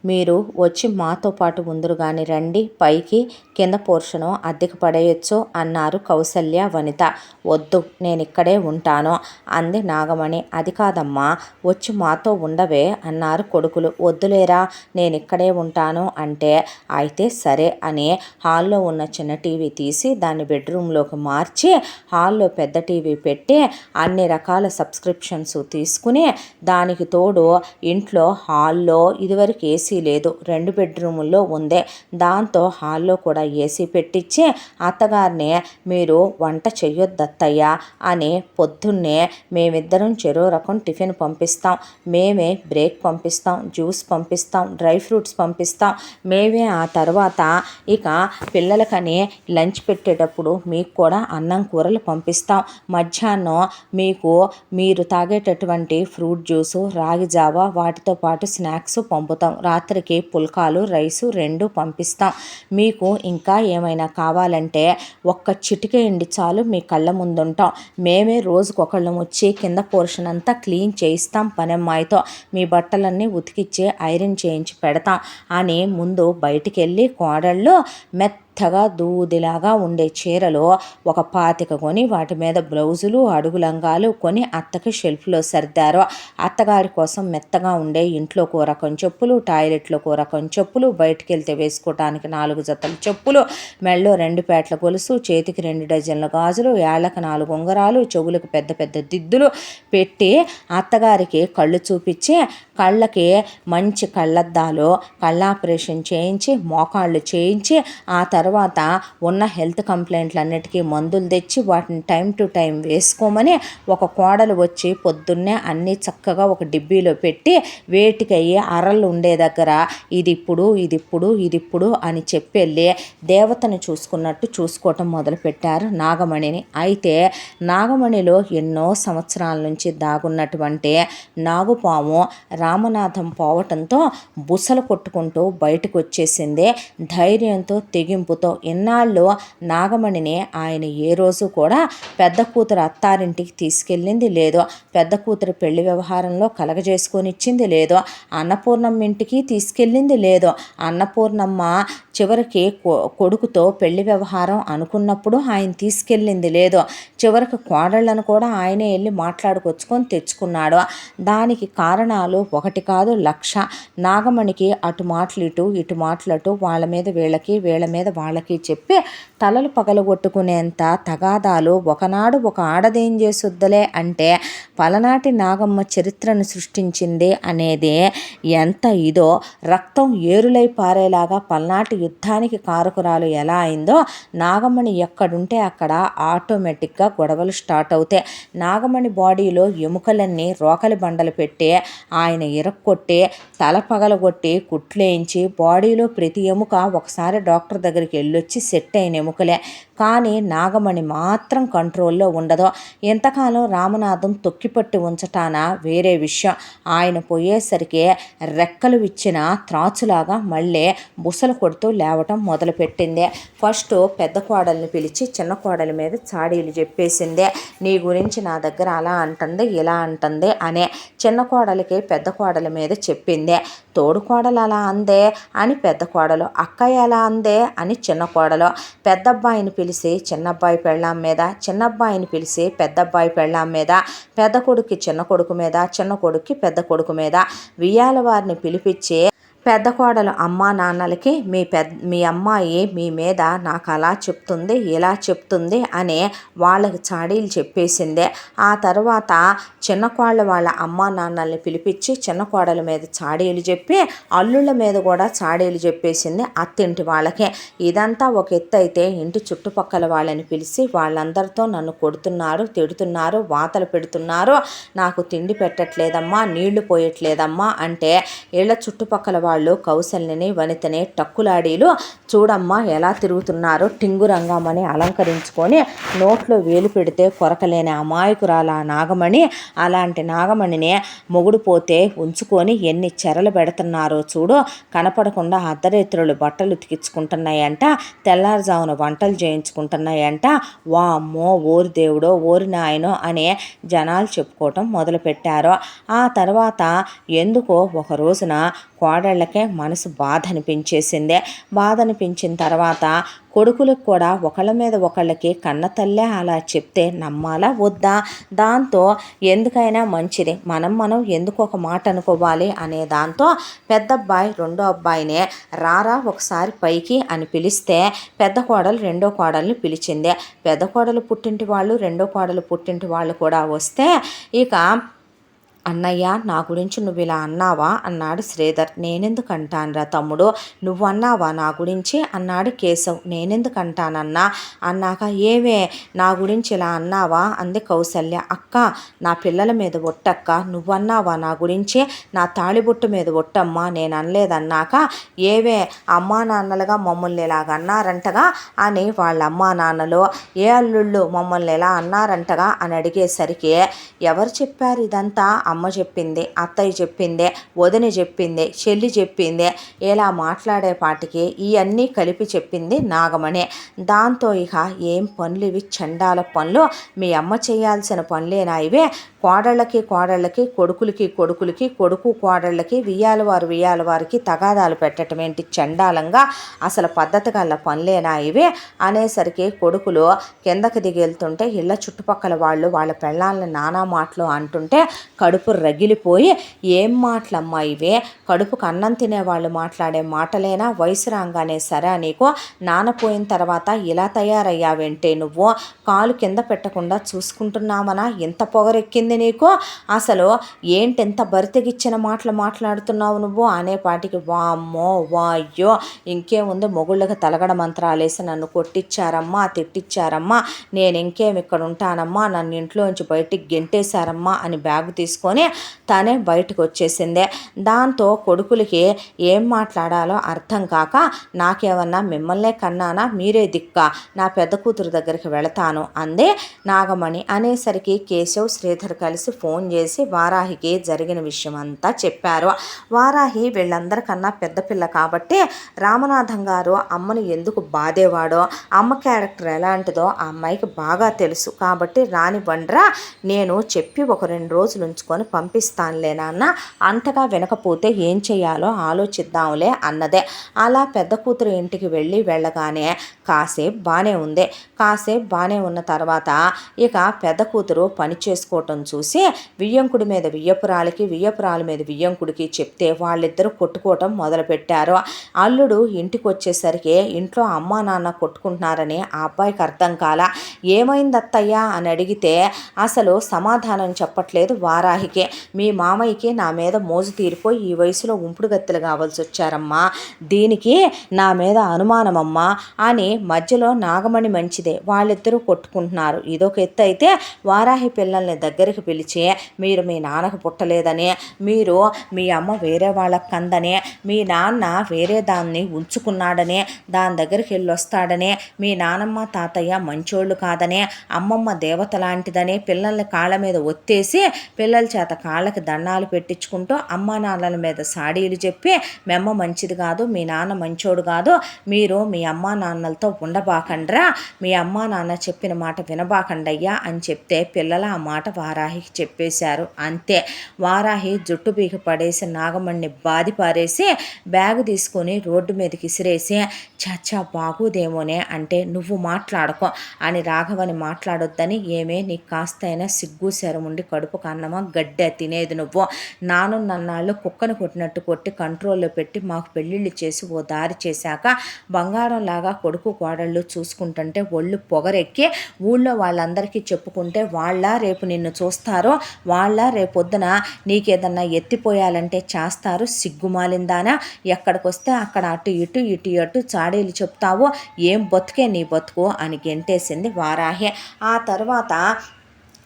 [SPEAKER 1] మీరు వచ్చి మాతో పాటు ముందురు కానీ రండి, పైకి కింద పోర్షను అద్దెకు పడేయచ్చు అన్నారు కౌసల్య, వనిత. వద్దు, నేను ఇక్కడే ఉంటాను అంది నాగమణి. అది కాదమ్మా, వచ్చి మాతో ఉండవే అన్నారు కొడుకులు. వద్దులేరా, నేను ఇక్కడే ఉంటాను అంటే అయితే సరే అని హాల్లో ఉన్న చిన్న టీవీ తీసి దాన్ని బెడ్రూమ్లోకి మార్చి హాల్లో పెద్ద టీవీ పెట్టి అన్ని రకాల సబ్స్క్రిప్షన్స్ తీసుకుని దానికి తోడు ఇంట్లో హాల్లో ఇదివరకు ఏసీ లేదు, 2 బెడ్రూముల్లో ఉందే. దాంతో హాల్లో కూడా ఏసీ పెట్టించి అత్తగారిని మీరు వంట చెయ్యొద్దత్తయ్యా అని పొద్దున్నే మేమిద్దరం చెరో రకం టిఫిన్ పంపిస్తాం, మేమే బ్రేక్ పంపిస్తాం, జ్యూస్ పంపిస్తాం, డ్రై ఫ్రూట్స్ పంపిస్తాం, మేమే ఆ తర్వాత ఇక పిల్లలకని లంచ్ పెట్టేటప్పుడు మీకు కూడా అన్నం కూరలు పంపిస్తాం, మధ్యాహ్నం మీరు తాగేటటువంటి ఫ్రూట్ జ్యూసు, రాగి జావా వాటితో పాటు స్నాక్స్ పంపుతాం, రాత్రికి పుల్కాలు, రైసు 2 పంపిస్తాం. మీకు ఇంకా ఏమైనా కావాలంటే ఒక్క చిటికేయండి చాలు, మీ కళ్ళ ముందుంటాం. మేమే రోజుకొకళ్ళం వచ్చి కింద పోర్షన్ అంతా క్లీన్ చేయిస్తాం పనమ్మాయితో, మీ బట్టలన్నీ ఉతికిచ్చి ఐరన్ చేయించి పెడతాం అని ముందు బయటికి వెళ్ళి కోడళ్ళు మెత్తగా దూదిలాగా ఉండే చీరలు ఒక 25 కొని వాటి మీద బ్లౌజులు, అడుగు లంగాలు కొని అత్తకి షెల్ఫ్లో సర్దారు. అత్తగారి కోసం మెత్తగా ఉండే ఇంట్లో రకం చెప్పులు, టాయిలెట్లో రకం చెప్పులు, బయటికి వెళ్తే వేసుకోవటానికి 4 జతల చెప్పులు, మెళ్ళో 2 పేట్ల గొలుసు, చేతికి 2 డజన్ల గాజులు, ఏళ్లకు 4 ఉంగరాలు, చెవులకు పెద్ద పెద్ద దిద్దులు పెట్టి అత్తగారికి కళ్ళు చూపించి కళ్ళకి మంచి కళ్ళద్దాలు, కళ్ళ ఆపరేషన్ చేయించి మోకాళ్ళు చేయించి ఆ తర్వాత ఉన్న హెల్త్ కంప్లైంట్లన్నిటికీ మందులు తెచ్చి వాటిని టైం టు టైం వేసుకోమని ఒక కోడలు వచ్చి పొద్దున్నే అన్నీ చక్కగా ఒక డిబ్బీలో పెట్టి వేటికయ్యి అరలు ఉండే దగ్గర ఇదిప్పుడు అని చెప్పెళ్ళి దేవతను చూసుకున్నట్టు చూసుకోవటం మొదలుపెట్టారు నాగమణిని. అయితే నాగమణిలో ఎన్నో సంవత్సరాల నుంచి దాగున్నటువంటి నాగుపాము రామనాథం పోవటంతో బుసలు కొట్టుకుంటూ బయటకు వచ్చేసింది. ధైర్యంతో తెగింపుతో చిరునవ్వుతో. ఇన్నాళ్ళు నాగమణిని ఆయన ఏ రోజు కూడా పెద్ద కూతురు అత్తారింటికి తీసుకెళ్ళింది లేదు, పెద్ద కూతురు పెళ్లి వ్యవహారంలో కలగజేసుకొని ఇచ్చింది లేదు, అన్నపూర్ణమ్మ ఇంటికి తీసుకెళ్ళింది లేదు. అన్నపూర్ణమ్మ చివరికి కొడుకుతో పెళ్లి వ్యవహారం అనుకున్నప్పుడు ఆయన తీసుకెళ్ళింది లేదు. చివరికి కోడళ్లను కూడా ఆయనే వెళ్ళి మాట్లాడుకొచ్చుకొని తెచ్చుకున్నాడు. దానికి కారణాలు ఒకటి కాదు లక్ష. నాగమణికి అటు మాటలు ఇటు మాటలటు, వాళ్ళ మీద వీళ్ళకి వీళ్ళ మీద వాళ్ళకి చెప్పి తలలు పగలగొట్టుకునేంత తగాదాలు. ఒకనాడు ఒక ఆడదేం చేసుద్దలే అంటే పలనాటి నాగమ్మ చరిత్రను సృష్టించింది అనేది ఎంత ఇదో, రక్తం ఏరులై పారేలాగా పల్నాటి యుద్ధానికి కారకురాలు ఎలా అయిందో నాగమణి ఎక్కడుంటే అక్కడ ఆటోమేటిక్గా గొడవలు స్టార్ట్ అవుతాయి. నాగమణి బాడీలో ఎముకలన్నీ రోకలి బండలు పెట్టి ఆయన ఇరక్కొట్టి తల పగలగొట్టి కుట్లేయించి బాడీలో ప్రతి ఎముక ఒకసారి డాక్టర్ దగ్గరికి వెళ్ళొచ్చి సెట్ అయిన ఎముకలే. కానీ నాగమణి మాత్రం కంట్రోల్లో ఉండదు. ఎంతకాలం రామనాథం తొక్కిపట్టి ఉంచటాన వేరే విషయం. ఆయన పోయేసరికి రెక్కలు విచ్చిన త్రాచులాగా మళ్ళీ బుసలు కొడుతూ లేవటం మొదలుపెట్టింది. ఫస్ట్ పెద్ద కోడల్ని పిలిచి చిన్న కోడలి మీద చాడీలు చెప్పేసిందే. నీ గురించి నా దగ్గర అలా అంటుంది ఇలా అంటుంది అనే. చిన్న కోడలికి పెద్ద కోడలి మీద చెప్పిందే. తోడు కోడలు అలా అందే అని పెద్ద కోడలు, అక్కయ్య అలా అందే అని చిన్న కోడలు. పెద్దబ్బాయిని పిలిచి చిన్నబ్బాయి పెళ్ళాం మీద, చిన్నబ్బాయిని పిలిచి పెద్దబ్బాయి పెళ్ళాం మీద, పెద్ద కొడుక్కి చిన్న కొడుకు మీద, చిన్న కొడుక్కి పెద్ద కొడుకు మీద, వియ్యాల వారిని పిలిపించి పెద్ద కోడలు అమ్మా నాన్నలకి మీ అమ్మాయి మీ మీద నాకు అలా చెప్తుంది ఇలా చెప్తుంది అని వాళ్ళకి చాడీలు చెప్పేసిందే. ఆ తర్వాత చిన్న కోళ్ళ వాళ్ళ అమ్మా నాన్నల్ని పిలిపించి చిన్న కోడల మీద చాడీలు చెప్పి అల్లుళ్ళ మీద కూడా చాడీలు చెప్పేసింది అత్తింటి వాళ్ళకే. ఇదంతా ఒక ఎత్తు అయితే ఇంటి చుట్టుపక్కల వాళ్ళని పిలిచి వాళ్ళందరితో నన్ను కొడుతున్నారు, తిడుతున్నారు, వాతలు పెడుతున్నారు, నాకు తిండి పెట్టట్లేదమ్మా, నీళ్లు పోయట్లేదమ్మా అంటే ఇళ్ల చుట్టుపక్కల వాళ్ళు కౌసల్యని వనితని టక్కులాడీలు చూడమ్మా ఎలా తిరుగుతున్నారో టింగురంగమని అలంకరించుకొని నోట్లో వేలు పెడితే కొరకలేని అమాయకురాల నాగమణి. అలాంటి నాగమణిని మొగుడు పోతే ఉంచుకొని ఎన్ని చెరలు పెడుతున్నారో చూడు. కనపడకుండా అర్ధరేత్రులు బట్టలు ఉతికించుకుంటున్నాయంట, తెల్లారుజామున వంటలు చేయించుకుంటున్నాయంట. వామ్మో ఓరి దేవుడో ఓరి నాయనో అని జనాలు చెప్పుకోవటం మొదలుపెట్టారు. ఆ తర్వాత ఎందుకో ఒక రోజున కోడళ్ళకే మనసు బాధ అనిపించేసిందే. బాధ అనిపించిన తర్వాత కొడుకులకు కూడా ఒకళ్ళ మీద ఒకళ్ళకి కన్న తల్లే అలా చెప్తే నమ్మాలా వద్దా? దాంతో ఎందుకైనా మంచిది మనం ఎందుకు ఒక మాట అనుకోవాలి అనే దాంతో పెద్దబ్బాయి రెండో అబ్బాయినే రారా ఒకసారి పైకి అని పిలిస్తే పెద్ద కోడలు రెండో కోడల్ని పిలిచిందే. పెద్ద కోడలు పుట్టింటి వాళ్ళు రెండో కోడలు పుట్టింటి వాళ్ళు కూడా వస్తే ఇక అన్నయ్య నా గురించి నువ్వు ఇలా అన్నావా అన్నాడు శ్రీధర్. నేనెందుకు అంటానురా తమ్ముడు, నువ్వు అన్నావా నా గురించి అన్నాడు కేశవ్. నేనెందుకు అంటానన్నా అన్నాక ఏవే నా గురించి ఇలా అన్నావా అంది కౌసల్య. అక్క నా పిల్లల మీద ఒట్టక్క, నువ్వు అన్నావా నా గురించి, నా తాళిబొట్టు మీద ఒట్టమ్మా నేను అనలేదన్నాక ఏవే అమ్మా నాన్నలుగా మమ్మల్ని ఇలాగ అన్నారంటగా అని వాళ్ళ అమ్మా నాన్నలు ఏ అల్లుళ్ళు మమ్మల్ని ఎలా అన్నారంటగా అని అడిగేసరికి ఎవరు చెప్పారు ఇదంతా? అమ్మ చెప్పింది, అత్తయ్య చెప్పిందే, వదిన చెప్పిందే, చెల్లి చెప్పిందే. ఇలా మాట్లాడేపాటికి ఇవన్నీ కలిపి చెప్పింది నాగమణి. దాంతో ఇక ఏం పనులు ఇవి చండాల పనులు, మీ అమ్మ చేయాల్సిన పనులేనా ఇవే? కోడళ్ళకి కొడుకులకి కొడుకు కోడళ్ళకి వియ్యాల వారికి తగాదాలు పెట్టడం ఏంటి చండాలంగా, అసలు పద్ధతి గల పనులేనా ఇవే అనేసరికి కొడుకులు కిందకి దిగి వెళ్తుంటే ఇళ్ళ చుట్టుపక్కల వాళ్ళు వాళ్ళ పెళ్ళాలని నానా మాటలు అంటుంటే కడుపు రగిలిపోయి ఏం మాటలమ్మా ఇవే, కడుపుకు అన్నం తినేవాళ్ళు మాట్లాడే మాటలేనా? వయసు రాగానే సరే నీకు నానపోయిన తర్వాత ఇలా తయారయ్యావేంటే నువ్వు, కాలు కింద పెట్టకుండా చూసుకుంటున్నామనా? ఎంత పొగరెక్కింది నీకు, అసలు ఏంటి ఎంత బరితెగిచ్చిన మాటలు మాట్లాడుతున్నావు నువ్వు అనేపాటికి వామ్మో వాయ్యో ఇంకేముంది మొగుళ్ళకి తలగడ మంత్రాలేసి నన్ను కొట్టించారమ్మా తిట్టించారమ్మా, నేను ఇంకేం ఇక్కడ ఉంటానమ్మా, నన్ను ఇంట్లోంచి బయటికి గెంటేశారమ్మా అని బ్యాగు తీసుకొని తీసుకొని తనే బయటకు వచ్చేసింది. దాంతో కొడుకులకి ఏం మాట్లాడాలో అర్థం కాక నాకేమన్నా మిమ్మల్నే కన్నానా, మీరే దిక్కా, నా పెద్ద కూతురు దగ్గరికి వెళతాను అందే నాగమణి. అనేసరికి కేశవ్ శ్రీధర్ కలిసి ఫోన్ చేసి వారాహికి జరిగిన విషయం అంతా చెప్పారు. వారాహి వీళ్ళందరికన్నా పెద్ద పిల్ల కాబట్టి రామనాథం గారు అమ్మని ఎందుకు బాధేవాడో, అమ్మ క్యారెక్టర్ ఎలాంటిదో ఆ అమ్మాయికి బాగా తెలుసు కాబట్టి రానివ్వండ్రా, నేను చెప్పి ఒక 2 రోజులు ఉంచుకొని పంపిస్తానులే నాన్న, అంతగా వినకపోతే ఏం చేయాలో ఆలోచిద్దాంలే అన్నదే. అలా పెద్ద కూతురు ఇంటికి వెళ్ళగానే కాసేపు బాగానే ఉన్న తర్వాత ఇక పెద్ద కూతురు పని చేసుకోవటం చూసి వియ్యంకుడి మీద వియ్యపురాల మీద వియ్యంకుడికి చెప్తే వాళ్ళిద్దరూ కొట్టుకోవటం మొదలుపెట్టారు. అల్లుడు ఇంటికి వచ్చేసరికి ఇంట్లో అమ్మా నాన్న కొట్టుకుంటున్నారని ఆ అబ్బాయికి అర్థం కాల. ఏమైంది అత్తయ్య అని అడిగితే అసలు సమాధానం చెప్పట్లేదు వారాహికి. మీ మామయ్యకి నా మీద మోజు తీరిపోయి ఈ వయసులో ఉంపుడు గత్తెలు కావాల్సి వచ్చారమ్మా, దీనికి నా మీద అనుమానమమ్మా అని మధ్యలో నాగమణి మంచిదే, వాళ్ళిద్దరూ కొట్టుకుంటున్నారు. ఇదొక ఎత్తు అయితే వారాహి పిల్లల్ని దగ్గరికి పిలిచి మీరు మీ నాన్నకు పుట్టలేదని, మీరు మీ అమ్మ వేరే వాళ్ళకి కందని, మీ నాన్న వేరే దాన్ని ఉంచుకున్నాడని, దాని దగ్గరికి వెళ్ళొస్తాడని, మీ నానమ్మ తాతయ్య మంచోళ్ళు కాదని, అమ్మమ్మ దేవత లాంటిదని పిల్లల్ని కాళ్ళ మీద ఒత్తేసి పిల్లల చేత కాళ్ళకి దండాలు పెట్టించుకుంటూ అమ్మా నాన్నల మీద సాడీలు చెప్పి మెమ్మ మంచిది కాదు, మీ నాన్న మంచోడు కాదు, మీరు మీ అమ్మా నాన్నలతో ఉండబాకండ్రా, మీ అమ్మా నాన్న చెప్పిన మాట వినబాకండయ్యా అని చెప్తే పిల్లల ఆ మాట వారాహికి చెప్పేశారు. అంతే, వారాహి జుట్టు పీకి పడేసి నాగమణ్ణి బాది పారేసి బ్యాగు తీసుకొని రోడ్డు మీదకి ఇసిరేసి చచ్చా బాగుదేమోనే అంటే నువ్వు మాట్లాడుకో అని రాఘవని మాట్లాడొద్దని, ఏమే నీకు కాస్తైనా సిగ్గు శరముండి కడుపు కన్నమా గడ్డ తినేది నువ్వు, నన్నాళ్ళు కుక్కను కొట్టినట్టు కొట్టి కంట్రోల్లో పెట్టి మాకు పెళ్ళిళ్ళు చేసి ఓ దారి చేశాక బంగారంలాగా కొడుకు కోడళ్ళు చూసుకుంటుంటే ఒళ్ళు పొగరెక్కి ఊళ్ళో వాళ్ళందరికీ చెప్పుకుంటే వాళ్ళ రేపు నిన్ను చూస్తారో, వాళ్ళ రేపొద్దున నీకేదన్నా ఎత్తిపోయాలంటే చేస్తారు, సిగ్గుమాలిందానా, ఎక్కడికొస్తే అక్కడ అటు ఇటు చాడీలు చెప్తావు, ఏం బతుకే నీ బతుకు అని గెంటేసింది వారాహి. ఆ తర్వాత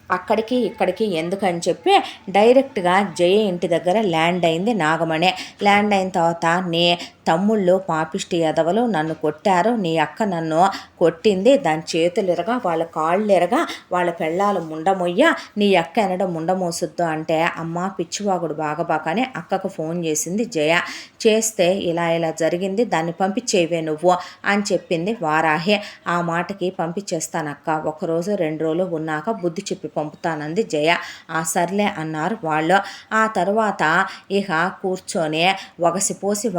[SPEAKER 1] అక్కడికి ఇక్కడికి ఎందుకని చెప్పి డైరెక్ట్గా జయ ఇంటి దగ్గర ల్యాండ్ అయింది నాగమణి. ల్యాండ్ అయిన తర్వాత నీ తమ్ముళ్ళు పాపిష్టి ఎదవలు నన్ను కొట్టారు, నీ అక్క నన్ను కొట్టింది, దాని చేతులు ఎరగా వాళ్ళ కాళ్ళు ఎరగా వాళ్ళ పెళ్ళాలు ముండమొయ్య, నీ అక్క ఎనడం ముండమోసుద్దు అంటే అమ్మ పిచ్చివాగుడు బాగబాకని అక్కకు ఫోన్ చేసింది జయ. చేస్తే ఇలా జరిగింది, దాన్ని పంపించేవే నువ్వు అని చెప్పింది వారాహి. ఆ మాటకి పంపించేస్తానక్క, 1 రోజు 2 రోజులు ఉన్నాక బుద్ధి చెప్పి పంపుతానంది జయ. ఆ సర్లే అన్నారు వాళ్ళు. ఆ తర్వాత ఇక కూర్చొని వగసిపోసి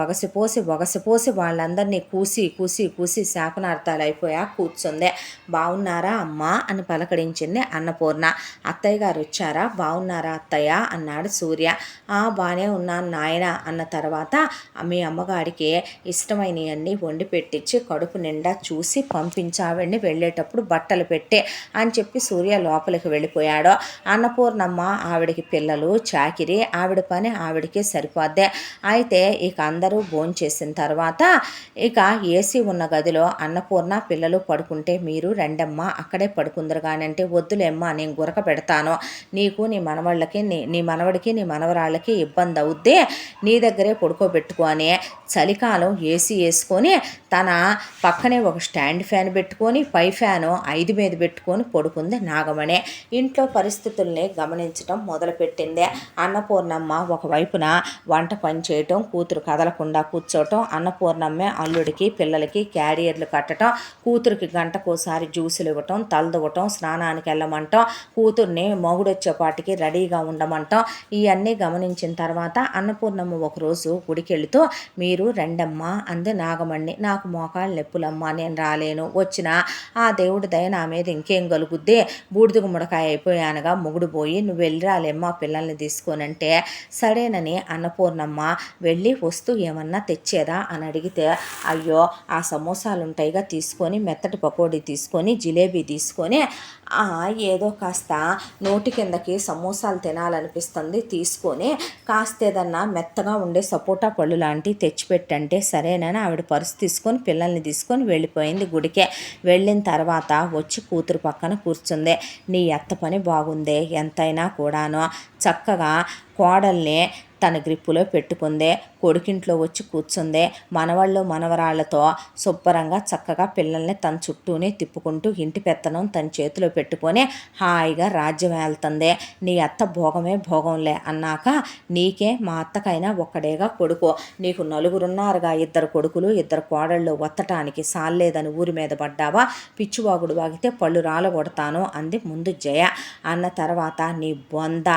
[SPEAKER 1] వాళ్ళందరినీ కూసి శాపనార్థాలు అయిపోయా కూర్చుంది. బాగున్నారా అమ్మా అని పలకరించింది అన్నపూర్ణ. అత్తయ్య గారు వచ్చారా, బాగున్నారా అత్తయ్య అన్నాడు సూర్య. బాగానే ఉన్నాను నాయన అన్న తర్వాత మీ అమ్మగారికి ఇష్టమైనవన్నీ వండి పెట్టించి కడుపు నిండా చూసి పంపించావండి, వెళ్ళేటప్పుడు బట్టలు పెట్టే అని చెప్పి సూర్య లోపలికి వెళ్ళిపోయాడు. అన్నపూర్ణమ్మ ఆవిడికి పిల్లలు చాకిరి, ఆవిడ పని ఆవిడికే సరిపోద్ది. అయితే ఇక అందరూ భోంచేసిన తర్వాత ఇక ఏసీ ఉన్న గదిలో అన్నపూర్ణ పిల్లలు పడుకుంటే మీరు రెండమ్మ అక్కడే పడుకుందరు కానంటే వద్దులేమ్మా నేను గురక పెడతాను, నీకు నీ మనవాళ్ళకి నీ మనవడికి నీ మనవరాళ్ళకి ఇబ్బంది అవుద్ది, నీ దగ్గరే పడుకోబెట్టుకో అని చలికాలం ఏసీ వేసుకొని తన పక్కనే ఒక స్టాండ్ ఫ్యాన్ పెట్టుకొని పై ఫ్యాను 5 మీద పెట్టుకొని పడుకుంది నాగమణి. ఇంట్లో పరిస్థితుల్ని గమనించడం మొదలుపెట్టింది అన్నపూర్ణమ్మ. ఒకవైపున వంట పని చేయటం, కూతురు కదలకుండా కూర్చోవటం, అన్నపూర్ణమ్మే అల్లుడికి పిల్లలకి క్యారియర్లు కట్టడం, కూతురికి గంటకోసారి జ్యూసులు ఇవ్వటం, తలదువ్వటం, స్నానానికి వెళ్ళమంటాం, కూతుర్ని మొగుడొచ్చేపాటికి రెడీగా ఉండమంటాం. ఇవన్నీ గమనించిన తర్వాత అన్నపూర్ణమ్మ ఒకరోజు గుడికి వెళుతూ మీరు రెండమ్మా అంది నాగమణి. నాకు మోకాళ్ళు నొప్పులమ్మా, నేను రాలేను, వచ్చిన ఆ దేవుడి దయ నా మీద ఇంకేం కలుగుద్ది, బూడిద గుమ్మడికాయ అయిపోయానగా మొగుడు పోయి నువ్వు వెళ్ళిరాలేమ్మా పిల్లల్ని తీసుకోనంటే సరేనని అన్నపూర్ణమ్మ వెళ్ళి వస్తూ ఏమన్నా తెచ్చేదా అని అడిగితే అయ్యో ఆ సమోసాలు ఉంటాయిగా తీసుకొని, మెత్తటి పకోడీ తీసుకొని, జిలేబీ తీసుకొని ఏదో కాస్త నోటి కిందకి సమోసాలు తినాలనిపిస్తుంది తీసుకొని కాస్త ఏదన్నా మెత్తగా ఉండే సపోటా పళ్ళు లాంటివి తెచ్చి విడిచిపెట్టంటే సరేనని ఆవిడ పర్సు తీసుకొని పిల్లల్ని తీసుకొని వెళ్ళిపోయింది గుడికే. వెళ్ళిన తర్వాత వచ్చి కూతురు పక్కన కూర్చుంది. నీ అత్త పని బాగుందే, ఎంతైనా కూడాను చక్కగా కోడల్ని తన గ్రిప్పులో పెట్టుకుందే, కొడుకింట్లో వచ్చి కూర్చుందే, మనవాళ్ళు మనవరాళ్లతో శుభ్రంగా చక్కగా పిల్లల్ని తన చుట్టూనే తిప్పుకుంటూ ఇంటి పెత్తనం తన చేతిలో పెట్టుకొని హాయిగా రాజ్యం వెళ్తుంది. నీ అత్త భోగమే భోగంలే అన్నాక నీకే మా అత్తకైనా ఒక్కడేగా కొడుకు, నీకు నలుగురున్నారుగా, 2 కొడుకులు 2 కోడళ్ళు, వత్తటానికి సాల్లేదని ఊరి మీద పడ్డావా, పిచ్చివాగుడు వాగితే పళ్ళు రాలగొడతాను అంది ముందు జయ. అన్న తర్వాత నీ బొంద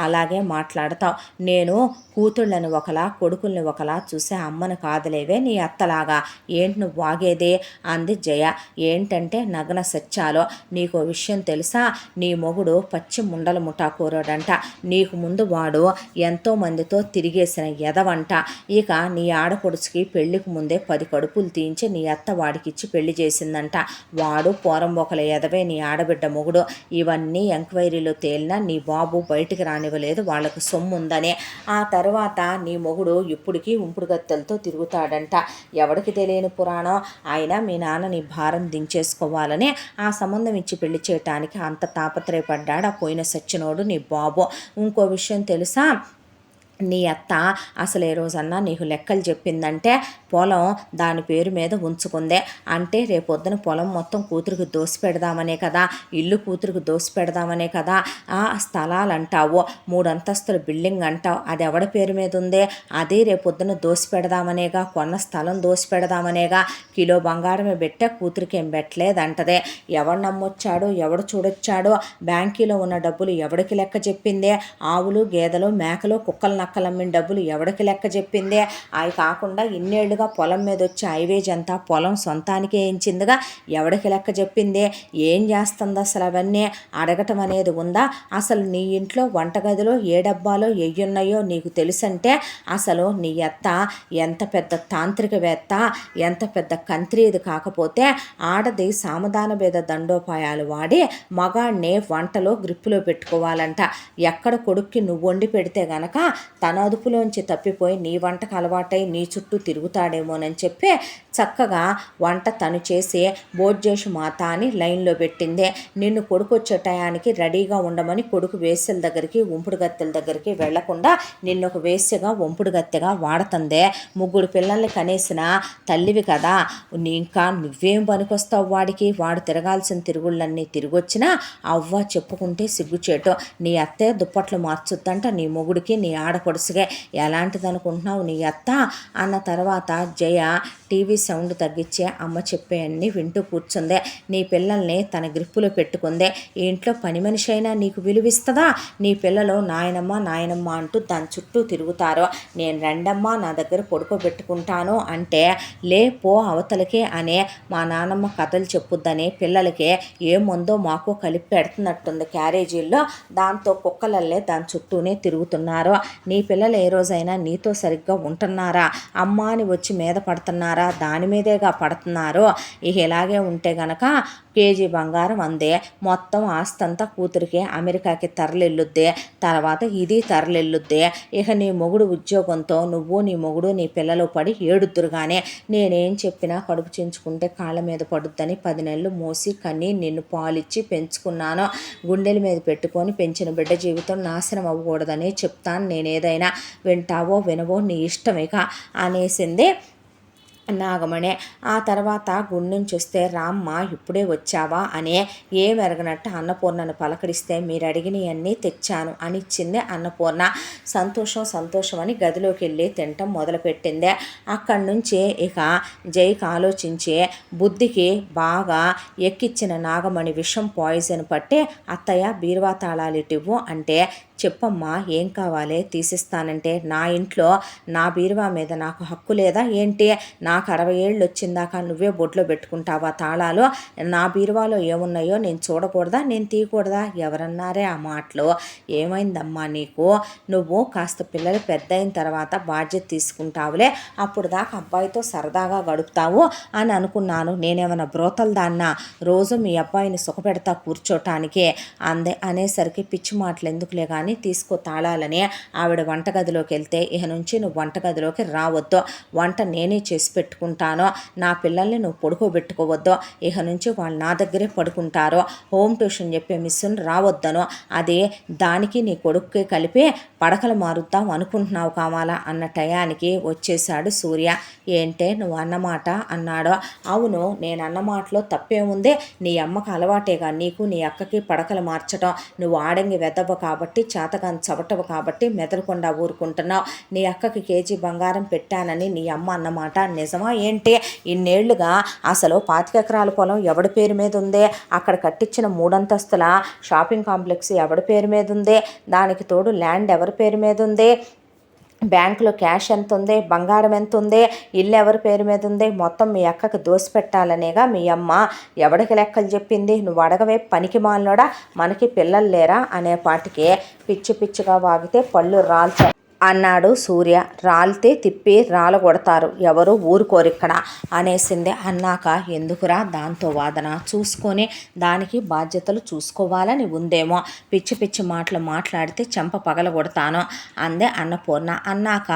[SPEAKER 1] అలాగే మాట్లాడతావు, నేను కూతుళ్ళని ఒకలా కొడుకుల్ని ఒకలా చూసే అమ్మను కాదులేవే నీ అత్తలాగా, ఏంటి నువ్వు వాగేదే అంది జయ. ఏంటంటే నగ్న సత్యాలో, నీకో విషయం తెలుసా, నీ మొగుడు పచ్చి ముండల ముఠాకోరాడంట, నీకు ముందు వాడు ఎంతో మందితో తిరిగేసిన ఎదవంట, ఇక నీ ఆడపడుచుకి పెళ్లికి ముందే 10 కడుపులు తీయించి నీ అత్త వాడికిచ్చి పెళ్లి చేసిందంట, వాడు పోరంబొకల ఎదవే నీ ఆడబిడ్డ మొగుడు, ఇవన్నీ ఎంక్వైరీలో తేలినా నీ బాబు బయటికి రానివ్వలేదు, వాళ్ళకు సొమ్ముందని. ఆ తర్వాత నీ మొగుడు ఇప్పటికీ ఉంపుడు గత్తెలతో తిరుగుతాడంట, ఎవడికి తెలియని పురాణం, అయినా మీ నాన్న నీ భారం దించేసుకోవాలని ఆ సంబంధం ఇచ్చి పెళ్లి చేయటానికి అంత తాపత్రయపడ్డాడు ఆ పోయిన సచ్చినోడు నీ బాబు. ఇంకో విషయం తెలుసా, నీ అత్త అసలు ఏ రోజన్నా నీకు లెక్కలు చెప్పిందంటే పొలం దాని పేరు మీద ఉంచుకుందే, అంటే రేపొద్దున పొలం మొత్తం కూతురికి దోసి పెడదామనే కదా, ఇల్లు కూతురికి దోసి పెడదామనే కదా ఆ స్థలాలు అంటావు, 3 అంతస్తుల బిల్డింగ్ అంటావు, అది ఎవడ పేరు మీద ఉందే, అదే రేపొద్దున దోసి పెడదామనేగా, కొన్న స్థలం దోసి పెడదామనేగా, కిలో బంగారమే పెట్టే కూతురికి ఏం పెట్టలేదంటదే, ఎవడు నమ్మొచ్చాడో ఎవడు చూడొచ్చాడో, బ్యాంకీలో ఉన్న డబ్బులు ఎవడికి లెక్క చెప్పిందే, ఆవులు గేదెలు మేకలు కుక్కలు నక్కలమ్మిన డబ్బులు ఎవడికి లెక్క చెప్పిందే, అవి కాకుండా ఇన్నేళ్లుగా పొలం మీద వచ్చే హైవేజ్ అంతా పొలం సొంతానికే ఎంచిందిగా, ఎవడికి లెక్క చెప్పిందే, ఏం చేస్తుంది అసలు, అవన్నీ అడగటం అనేది ఉందా, అసలు నీ ఇంట్లో వంటగదిలో ఏ డబ్బాలో ఎయ్యున్నాయో నీకు తెలుసంటే, అసలు నీ అత్త ఎంత పెద్ద తాంత్రికవేత్త, ఎంత పెద్ద కంత్రీది కాకపోతే ఆడది సామధాన భేద దండోపాయాలు వాడి మగాడిని వంటలో గ్రిప్పులో పెట్టుకోవాలంట, ఎక్కడ కొడుక్కి నువ్వు వండి పెడితే గనక తన అదుపులోంచి తప్పిపోయి నీ వంటకు అలవాటై నీ చుట్టూ తిరుగుతాడేమోనని చెప్పి చక్కగా వంట తను చేసి భోజ్యేషు మాత అని లైన్లో పెట్టిందే, నిన్ను కొడుకు వచ్చే టయానికి రెడీగా ఉండమని కొడుకు వేస్యల దగ్గరికి ఉంపుడు గత్తెల దగ్గరికి వెళ్లకుండా నిన్ను ఒక వేస్యగా ఉంపుడు గత్తెగా వాడుతుందే, 3 పిల్లల్ని కనేసిన తల్లివి కదా, ఇంకా నువ్వేం పనికొస్తావు వాడికి, వాడు తిరగాల్సిన తిరుగుళ్ళన్నీ తిరిగొచ్చినా అవ్వ చెప్పుకుంటే సిగ్గుచేటు, నీ అత్తే దుప్పట్లు మార్చుద్దంట నీ మొగుడికి నీ ఆడపడుసుగా, ఎలాంటిది అనుకుంటున్నావు నీ అత్త అన్న తర్వాత జయ టీవీ సౌండ్ తగ్గించే అమ్మ చెప్పేయన్ని వింటూ కూర్చుందే, నీ పిల్లల్ని తన గ్రిప్పులో పెట్టుకుందే, ఇంట్లో పని మనిషి అయినా నీకు విలువిస్తుందా, నీ పిల్లలు నాయనమ్మ నాయనమ్మ అంటూ దాని చుట్టూ తిరుగుతారు, నేను రెండమ్మ నా దగ్గర పడుకోబెట్టుకుంటాను అంటే లే పో అవతలకే అనే మా నానమ్మ కథలు చెప్పుద్దని పిల్లలకి ఏముందో మాకు కలిపి పెడుతున్నట్టుంది క్యారేజీల్లో, దాంతో కుక్కలల్లే దాని చుట్టూనే తిరుగుతున్నారు, నీ పిల్లలు ఏ రోజైనా నీతో సరిగ్గా ఉంటున్నారా, అమ్మ అని వచ్చి మీద పడుతున్నారా, దాని మీదేగా పడుతున్నారు, ఇక ఇలాగే ఉంటే గనక కేజీ బంగారం అందే, మొత్తం ఆస్తంతా కూతురికి అమెరికాకి తరలిల్లుద్దే, తర్వాత ఇది తరలిల్లుద్దే, ఇక నీ మొగుడు ఉద్యోగంతో నువ్వు నీ మొగుడు నీ పిల్లలు పడి ఏడుద్దురుగానే, నేనేం చెప్పినా కడుపు చించుకుంటే కాళ్ళ మీద పడుద్దని 10 నెలలు మోసి కన్ని నిన్ను పాలిచ్చి పెంచుకున్నాను, గుండెల మీద పెట్టుకొని పెంచిన బిడ్డ జీవితం నాశనం అవ్వకూడదని చెప్తాను, నేనేదైనా వింటావో వినవో నీ ఇష్టమేక అనేసింది నాగమణి. ఆ తర్వాత గుండెంచి వస్తే రామ్మ ఇప్పుడే వచ్చావా అనే ఏమెరగనట్టు అన్నపూర్ణను పలకరిస్తే మీరు అడిగినవన్నీ తెచ్చాను అని ఇచ్చింది అన్నపూర్ణ. సంతోషం సంతోషం అని గదిలోకి వెళ్ళి తినటం మొదలుపెట్టింది. అక్కడి నుంచి ఇక జైకి ఆలోచించి బుద్ధికి బాగా ఎక్కిచ్చిన నాగమణి విషం పాయిజన్ పట్టి అత్తయ్య బీరువా తాళాలు ఇటివ్వు అంటే చెప్పమ్మా ఏం కావాలి తీసిస్తానంటే, నా ఇంట్లో నా బీరువా మీద నాకు హక్కు లేదా ఏంటి, నాకు 60 ఏళ్ళు వచ్చిందాకా నువ్వే బొట్లో పెట్టుకుంటావా తాళాలు, నా బీరువాలో ఏమున్నాయో నేను చూడకూడదా, నేను తీయకూడదా, ఎవరన్నారే ఆ మాటలు, ఏమైందమ్మా నీకు, నువ్వు కాస్త పిల్లలు పెద్ద అయిన తర్వాత బాధ్యత తీసుకుంటావులే, అప్పుడు దాకా అబ్బాయితో సరదాగా గడుపుతావు అని అనుకున్నాను, నేనేమైనా బ్రోతలు దాన్నా రోజు మీ అబ్బాయిని సుఖపెడతా కూర్చోటానికే అందే అనేసరికి పిచ్చి మాటలు ఎందుకులే కానీ కానీ తీసుకో తాళాలని. ఆవిడ వంటగదిలోకి వెళ్తే ఇక నుంచి నువ్వు వంటగదిలోకి రావద్దు, వంట నేనే చేసి పెట్టుకుంటాను, నా పిల్లల్ని నువ్వు పడుకోబెట్టుకోవద్దు, ఇక నుంచి వాళ్ళు నా దగ్గరే పడుకుంటారు, హోమ్ ట్యూషన్ చెప్పే మిస్సును రావద్దను, అది దానికి నీ కొడుక్కి కలిపి పడకలు మారుద్దాం అనుకుంటున్నావు కావాలా అన్న టయానికి వచ్చేశాడు సూర్య. ఏంటే నువ్వు అన్నమాట అన్నాడు. అవును, నేను అన్న మాటలో తప్పేముంది, నీ అమ్మకు అలవాటేగా నీకు నీ అక్కకి పడకలు మార్చడం, నువ్వు ఆడంగి వెదవ కాబట్టి చేతగాని చవటవు కాబట్టి మెదలకుండా ఊరుకుంటున్నావు, నీ అక్కకి కేజీ బంగారం పెట్టానని నీ అమ్మ అన్నమాట నిజమా ఏంటి? ఇన్నేళ్లుగా అసలు 25 ఎకరాల పొలం ఎవడి పేరు మీద ఉంది, అక్కడ కట్టించిన 3 అంతస్తుల షాపింగ్ కాంప్లెక్స్ ఎవడి పేరు మీద ఉంది, దానికి తోడు ల్యాండ్ ఎవరి పేరు మీద ఉంది, బ్యాంకులో క్యాష్ ఎంత ఉంది, బంగారం ఎంత ఉంది, ఇల్లు ఎవరి పేరు మీద ఉంది, మొత్తం మీ అక్కకి దోసిపెట్టాలనేగా మీ అమ్మ ఎవడికి లెక్కలు చెప్పింది, నువ్వు అడగవే పనికి మాలినోడా, మనకి పిల్లలు లేరా అనే పాటికి పిచ్చి పిచ్చిగా వాగితే పళ్ళు రాల్చ అన్నాడు సూర్య. రాలితే తిప్పి రాలగొడతారు, ఎవరు ఊరుకోరిక్కడ అనేసింది. అన్నాక ఎందుకురా దాంతో వాదన, చూసుకొని దానికి బాధ్యతలు చూసుకోవాలని ఉందేమో, పిచ్చి పిచ్చి మాటలు మాట్లాడితే చెంప పగలగొడతాను అందే అన్నపూర్ణ. అన్నాక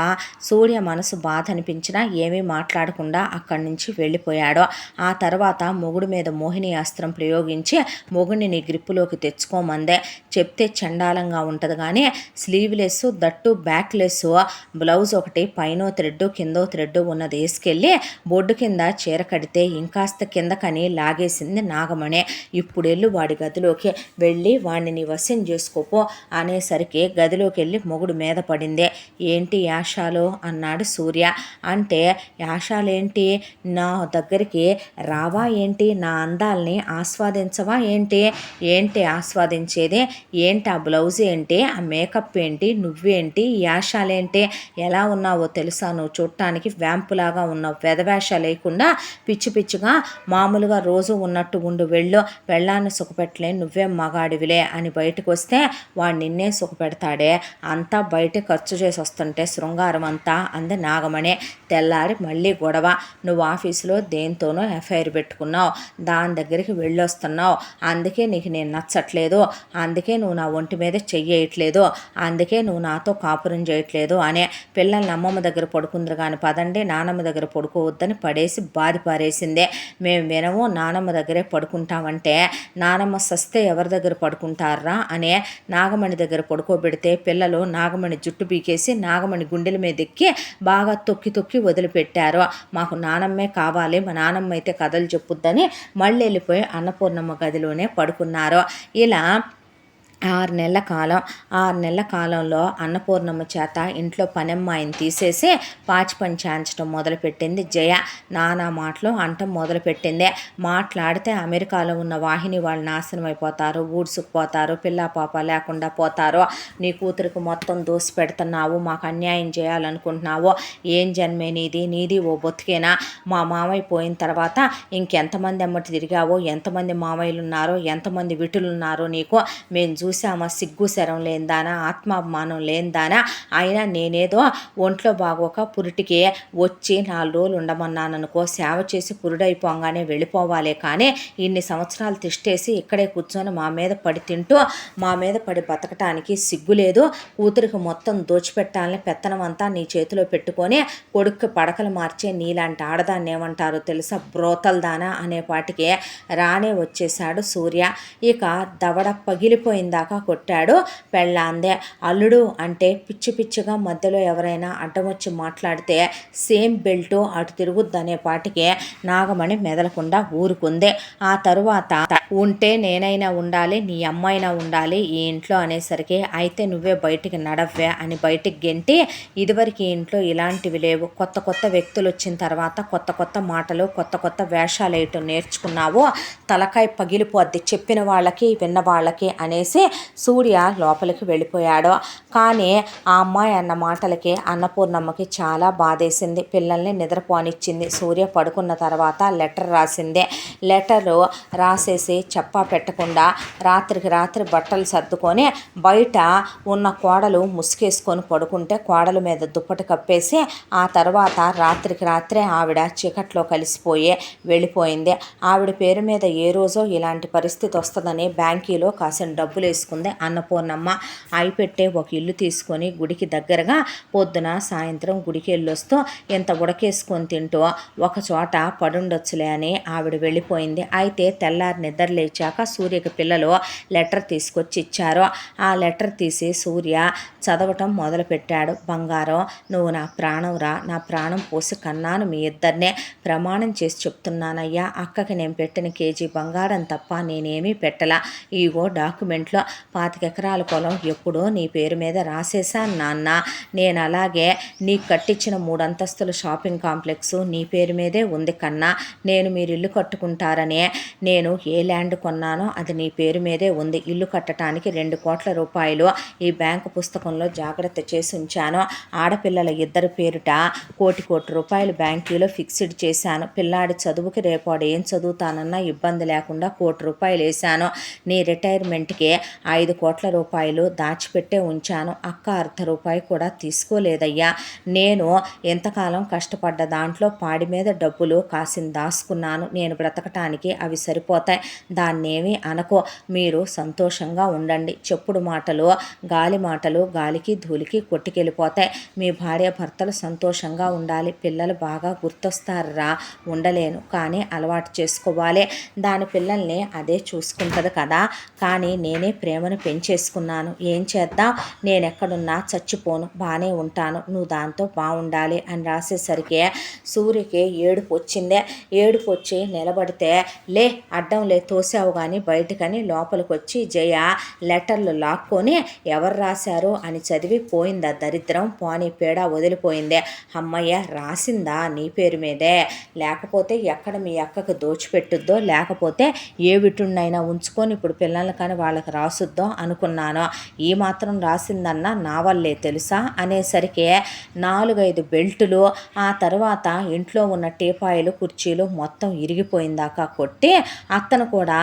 [SPEAKER 1] సూర్య మనసు బాధ అనిపించినా ఏమీ మాట్లాడకుండా అక్కడి నుంచి వెళ్ళిపోయాడు. ఆ తర్వాత మొగుడు మీద మోహిని అస్త్రం ప్రయోగించి మొగుడిని నీ గ్రిప్పులోకి తెచ్చుకోమందే, చెప్తే చండాలంగా ఉంటుంది కానీ స్లీవ్లెస్ దట్టు బ్యాక్ బ్లౌజ్ ఒకటి పైనో థ్రెడ్ కిందో థ్రెడ్ ఉన్నది వేసుకెళ్ళి బొడ్డు కింద చీర కడితే ఇంకాస్త కిందకని లాగేసింది నాగమణి. ఇప్పుడెళ్ళు వాడి గదిలోకి వెళ్ళి వాడిని నీ వశం చేసుకోపో అనేసరికి గదిలోకి వెళ్ళి మొగుడు మీద పడింది. ఏంటి యాషాలు అన్నాడు సూర్య. అంటే యాషాలేంటి, నా దగ్గరికి రావా ఏంటి, నా అందాల్ని ఆస్వాదించవా ఏంటి, ఏంటి ఆస్వాదించేది, ఏంటి ఆ బ్లౌజ్ ఏంటి, ఆ మేకప్ ఏంటి, నువ్వేంటి, వేషాలేంటి, ఎలా ఉన్నావో తెలుసా, నువ్వు చూడటానికి వ్యాంపులాగా ఉన్నావు, వెధవేషాలు లేకుండా పిచ్చి పిచ్చిగా మామూలుగా రోజు ఉన్నట్టు ఉండు, వెళ్ళు, పెళ్ళాన్ని సుఖపెట్టలే, నువ్వే మగాడివిలే అని బయటకు వస్తే వాడు నిన్నే సుఖపెడతాడే, అంతా బయట ఖర్చు చేసి వస్తుంటే శృంగారం అంతా అంది నాగమణి. తెల్లారి మళ్ళీ గొడవ, నువ్వు ఆఫీసులో దేంతోనో ఎఫ్ఐఆర్ పెట్టుకున్నావు, దాని దగ్గరికి వెళ్ళొస్తున్నావు, అందుకే నీకు నేను నచ్చట్లేదు, అందుకే నువ్వు నా ఒంటి మీద చెయ్యట్లేదు, అందుకే నువ్వు నాతో కాపురం చేయట్లేదు అనే, పిల్లల్ని అమ్మమ్మ దగ్గర పడుకుందరు కానీ పదండి నానమ్మ దగ్గర పడుకోవద్దని పడేసి బాధి పారేసిందే. మేము వినము, నానమ్మ దగ్గరే పడుకుంటామంటే నానమ్మ సస్తే ఎవరి దగ్గర పడుకుంటారా అనే నాగమణి దగ్గర పడుకోబెడితే పిల్లలు నాగమణి జుట్టు పీకేసి నాగమణి గుండెల మీద ఎక్కి బాగా తొక్కి తొక్కి వదిలిపెట్టారు. మాకు నానమ్మే కావాలి, మా నానమ్మ అయితే కథలు చెప్పుద్దని మళ్ళీ వెళ్ళిపోయి అన్నపూర్ణమ్మ గదిలోనే పడుకున్నారు. ఇలా 6 నెలల కాలంలో అన్నపూర్ణమ్మ చేత ఇంట్లో పనమ్మాయిని తీసేసి పాచి పని చేయించడం మొదలుపెట్టింది జయ. నానా మాటలు అంటం మొదలుపెట్టింది. మాట్లాడితే అమెరికాలో ఉన్న వాహిని వాళ్ళు నాశనం అయిపోతారు, ఊడ్సుకుపోతారు, పిల్ల పాప లేకుండా పోతారు, నీ కూతురికి మొత్తం దోసి పెడుతున్నావు, మాకు అన్యాయం చేయాలనుకుంటున్నావు, ఏం జన్మే నీది ఓ బొతికేనా, మా మామయ్య పోయిన తర్వాత ఇంకెంతమంది అమ్మటి తిరిగావో, ఎంతమంది మామయ్యలు ఉన్నారో, ఎంతమంది విటులు ఉన్నారో నీకు మేము చూసామా, సిగ్గు శరం లేనిదానా, ఆత్మాభిమానం లేనిదానా, అయినా నేనేదో ఒంట్లో బాగోక పురిటికి వచ్చి 4 రోజులు ఉండమన్నాననుకో, సేవ చేసి పురుడైపోగానే వెళ్ళిపోవాలే కానీ ఇన్ని సంవత్సరాలు తిష్టేసి ఇక్కడే కూర్చొని మా మీద పడి తింటూ మా మీద పడి బతకటానికి సిగ్గు లేదు, కూతురికి మొత్తం దోచిపెట్టాలని పెత్తనం అంతా నీ చేతిలో పెట్టుకొని కొడుక్కి పడకలు మార్చే నీలాంటి ఆడదాన్ని ఏమంటారో తెలుసా, బ్రోతల్దానా అనేపాటికి రానే వచ్చేశాడు సూర్య. ఇక దవడ పగిలిపోయిందాకా కొట్టాడు. పెళ్ళాందే అల్లుడు అంటే పిచ్చి పిచ్చిగా మధ్యలో ఎవరైనా అడ్డం వచ్చి మాట్లాడితే సేమ్ బెల్టు అటు తిరుగుద్దనే పాటికి నాగమణి మెదలకుండా ఊరుకుంది. ఆ తరువాత ఉంటే నేనైనా ఉండాలి, నీ అమ్మైనా ఉండాలి ఈ ఇంట్లో అనేసరికి అయితే నువ్వే బయటికి నడవ్వే అని బయటికి గెంటి, ఇదివరకు ఈ ఇంట్లో ఇలాంటివి లేవు, కొత్త కొత్త వ్యక్తులు వచ్చిన తర్వాత కొత్త కొత్త మాటలు కొత్త కొత్త వేషాలు వేయటం నేర్చుకున్నావు, తలకాయ పగిలిపోద్ది చెప్పిన వాళ్ళకి విన్న వాళ్ళకి అనేసి సూర్య లోపలికి వెళ్ళిపోయాడు. కానీ ఆ అమ్మాయి అన్న మాటలకి అన్నపూర్ణమ్మకి చాలా బాధేసింది. పిల్లల్ని నిద్రపోనిచ్చింది. సూర్య పడుకున్న తర్వాత లెటర్ రాసింది. లెటరు రాసేసి చెప్పా పెట్టకుండా రాత్రికి రాత్రి బట్టలు సర్దుకొని బయట ఉన్న కోడలు ముసుగేసుకొని పడుకుంటే కోడల మీద దుప్పటి కప్పేసి ఆ తర్వాత రాత్రికి రాత్రే ఆవిడ చీకట్లో కలిసిపోయి వెళ్ళిపోయింది. ఆవిడ పేరు మీద ఏ రోజో ఇలాంటి పరిస్థితి వస్తుందని బ్యాంకీలో కాసిన డబ్బులు చేసుకుంది అన్నపూర్ణమ్మ. అయిపెట్టే ఒక ఇల్లు తీసుకొని గుడికి దగ్గరగా పొద్దున సాయంత్రం గుడికి వెళ్ళొస్తూ ఇంత ఉడకేసుకొని తింటూ ఒక చోట పడుండొచ్చులే అని ఆవిడ వెళ్ళిపోయింది. అయితే తెల్లారి నిద్ర లేచాక సూర్యకి పిల్లలు లెటర్ తీసుకొచ్చి ఇచ్చారు. ఆ లెటర్ తీసి సూర్య చదవటం మొదలుపెట్టాడు. బంగారం, నువ్వు నా ప్రాణంరా, నా ప్రాణం పోసి కన్నాను మీ ఇద్దరినే, ప్రమాణం చేసి చెప్తున్నానయ్యా, అక్కకి నేను పెట్టిన కేజీ బంగారం తప్ప నేనేమీ పెట్టలా. ఇగో డాక్యుమెంట్లో 25 ఎకరాల పొలం ఎప్పుడో నీ పేరు మీద రాసేశాను నాన్న. నేను అలాగే నీకు కట్టించిన 3 అంతస్తుల షాపింగ్ కాంప్లెక్స్ నీ పేరు మీదే ఉంది కన్నా. నేను మీరు ఇల్లు కట్టుకుంటారనే నేను ఏ ల్యాండ్ కొన్నానో అది నీ పేరు మీదే ఉంది. ఇల్లు కట్టడానికి 2 కోట్ల రూపాయలు ఈ బ్యాంకు పుస్తకంలో జాగ్రత్త చేసి ఉంచాను. ఆడపిల్లల ఇద్దరు పేరుట కోటి రూపాయలు బ్యాంకులో ఫిక్స్డ్ చేశాను. పిల్లాడి చదువుకి రేపాడు ఏం చదువుతానన్నా ఇబ్బంది లేకుండా 1 కోటి రూపాయలు వేశాను. నీ రిటైర్మెంట్కి 5 కోట్ల రూపాయలు దాచిపెట్టే ఉంచాను. అక్క ₹1 కూడా తీసుకోలేదయ్యా. నేను ఎంతకాలం కష్టపడ్డ దాంట్లో పాడి మీద డబ్బులు కాసిన దాసుకున్నాను. నేను బ్రతకటానికి అవి సరిపోతాయి. దాన్నేమీ అనకో, మీరు సంతోషంగా ఉండండి. చెప్పుడు మాటలు గాలి మాటలు గాలికి ధూళికి కొట్టుకెళ్ళిపోతాయి. మీ భార్య భర్తలు సంతోషంగా ఉండాలి. పిల్లలు బాగా గుర్తొస్తారా? ఉండలేను, కానీ అలవాటు చేసుకోవాలి. దాని పిల్లల్ని అదే చూసుకుంటుంది కదా. కానీ నేనే ప్రేమను పెంచేసుకున్నాను. ఏం చేద్దాం, నేనెక్కడున్నా చచ్చిపోను, బాగానే ఉంటాను, నువ్వు దాంతో బాగుండాలి అని రాసేసరికి సూర్యకి ఏడుపు వచ్చిందే. ఏడుపు వచ్చి నిలబడితే లే అడ్డం లే తోసావు కానీ బయటకని లోపలికి వచ్చి జయ లెటర్లు లాక్కొని ఎవరు రాశారు అని చదివి పోయిందా దరిద్రం, పోనీ పేడ వదిలిపోయిందే. అమ్మయ్య, రాసిందా నీ పేరు మీదే, లేకపోతే ఎక్కడ మీ అక్కకు దోచిపెట్టుద్దో, లేకపోతే ఏ విటున్నైనా ఉంచుకొని ఇప్పుడు పిల్లలు కానీ వాళ్ళకి రాసుద్దో అనుకున్నాను. ఈ మాత్రం రాసిందన్నా నా వల్లే తెలుసా అనేసరికి 4-5 బెల్టులు, ఆ తర్వాత ఇంట్లో ఉన్న టీపాయిలు కుర్చీలు మొత్తం ఇరిగిపోయిందాకా కొట్టి అతను కూడా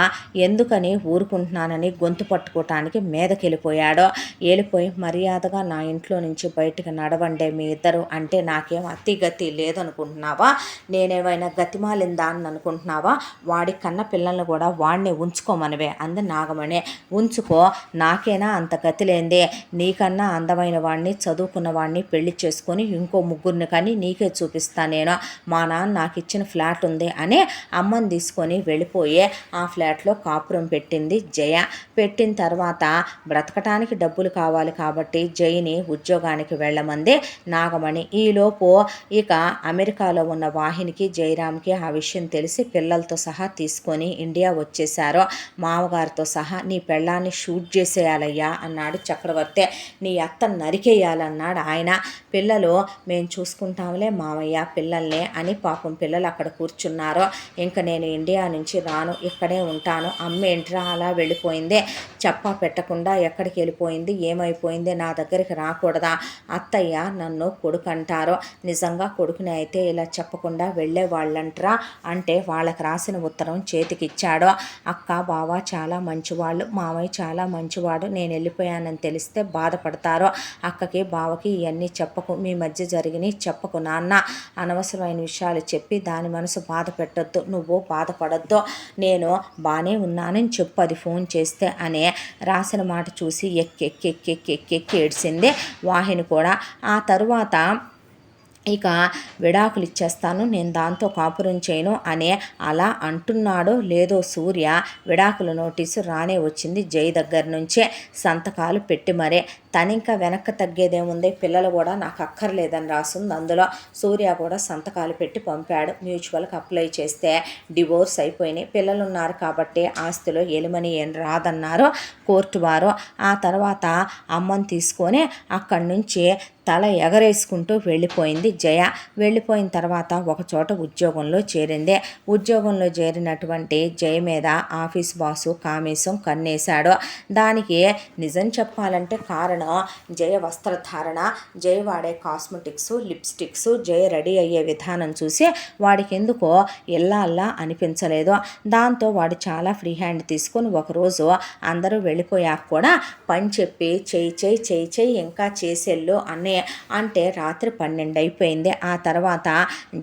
[SPEAKER 1] ఎందుకని ఊరుకుంటున్నానని గొంతు పట్టుకోవటానికి మీదకెళ్ళిపోయాడు. వెళ్ళిపోయి మర్యాదగా నా ఇంట్లో నుంచి బయటకు నడవండే మీ ఇద్దరు అంటే నాకేం అతిగతి లేదనుకుంటున్నావా? నేనేమైనా గతిమాలిందా అని అనుకుంటున్నావా? వాడి కన్న పిల్లల్ని కూడా వాడిని ఉంచుకోమనివే అంది నాగమణి. ఉంచుకో, నాకేనా అంత గతి లేందే. నీకన్నా అందమైన వాడిని చదువుకున్న వాడిని పెళ్లి చేసుకొని ఇంకో 3 కానీ నీకే చూపిస్తా నేను. మా నాన్న నాకు ఇచ్చిన ఫ్లాట్ ఉంది అని అమ్మని తీసుకొని వెళ్ళిపోయి ఆ ఫ్లాట్లో కాపురం పెట్టింది జయ. పెట్టిన తర్వాత బ్రతకటానికి డబ్బులు కావాలి కాబట్టి జయని ఉద్యోగానికి వెళ్ళమంది నాగమణి. ఈలోపు ఇక అమెరికాలో ఉన్న వాహినికి జయరామ్కి ఆ విషయం తెలిసి పిల్లలతో సహా తీసుకొని ఇండియా వచ్చేశారు. మామగారితో సహా నీ పెళ్ళాన్ని షూట్ చేసేయాలయ్యా అన్నాడు చక్రవర్తి. నీ అత్త నరికేయాలన్నాడు ఆయన. పిల్లలు మేము చూసుకుంటాంలే మామయ్య పిల్లల్ని అని పాపం పిల్లలు అక్కడ కూర్చున్నారు. ఇంకా నేను ఇండియా నుంచి రాను, ఇక్కడే ఉంటాను. అమ్మ ఏంట్రా అలా వెళ్ళిపోయింది, చెప్పా పెట్టకుండా ఎక్కడికి వెళ్ళిపోయింది, ఏమైపోయింది, నా దగ్గరికి రాకూడదా? అత్తయ్య నన్ను కొడుకు అంటారు, నిజంగా కొడుకుని అయితే ఇలా చెప్పకుండా వెళ్ళేవాళ్ళంటరా అంటే వాళ్ళకి రాసిన ఉత్తరం చేతికిచ్చాడు. అక్క బావ చాలా మంచివాళ్ళు, మామయ్య చాలా మంచివాడు, నేను వెళ్ళిపోయానని తెలిస్తే బాధపడతారు. అక్కకి బావకి ఇవన్నీ చెప్పకు, మీ మధ్య జరిగినాయి చెప్పకు నాన్న. అనవసరమైన విషయాలు చెప్పి దాని మనసు బాధ పెట్టొద్దు, నువ్వు బాధపడద్దు, నేను బాగానే ఉన్నానని చెప్పు అది ఫోన్ చేస్తే అనే రాసిన మాట చూసి ఎక్కి ఏడ్చింది వాహిని కూడా. ఆ తరువాత ఇక విడాకులు ఇచ్చేస్తాను, నేను దాంతో కాపురం చేయను అనే అలా అంటున్నాడో లేదో సూర్య విడాకుల నోటీసు రానే వచ్చింది జై దగ్గర నుంచే. సంతకాలు పెట్టి మరే తనింకా వెనక్కి తగ్గేదేముంది, పిల్లలు కూడా నాకు అక్కర్లేదని రాసింది అందులో. సూర్య కూడా సంతకాలు పెట్టి పంపాడు. మ్యూచువల్కి అప్లై చేస్తే డివోర్స్ అయిపోయినాయి. పిల్లలు ఉన్నారు కాబట్టి ఆస్తిలో ఎలిమని ఏం రాదన్నారు కోర్టు వారు. ఆ తర్వాత అమ్మని తీసుకొని అక్కడి నుంచి తల ఎగరేసుకుంటూ వెళ్ళిపోయింది జయ. వెళ్ళిపోయిన తర్వాత ఒకచోట ఉద్యోగంలో చేరింది. ఉద్యోగంలో చేరినటువంటి జయ మీద ఆఫీస్ బాసు కామేశం కన్నేశాడు. దానికి నిజం చెప్పాలంటే కారణం కారణం జయ వస్త్రధారణ, జయ వాడే కాస్మెటిక్స్, లిప్స్టిక్స్, జయ రెడీ అయ్యే విధానం చూసి వాడికి ఎందుకో ఇల్లాల్లా అనిపించలేదు. దాంతో వాడు చాలా ఫ్రీ హ్యాండ్ తీసుకొని ఒకరోజు అందరూ వెళ్ళిపోయాక కూడా పని చెప్పి చేయి ఇంకా చేసేళ్ళు అంటే రాత్రి 12 అయిపోయింది. ఆ తర్వాత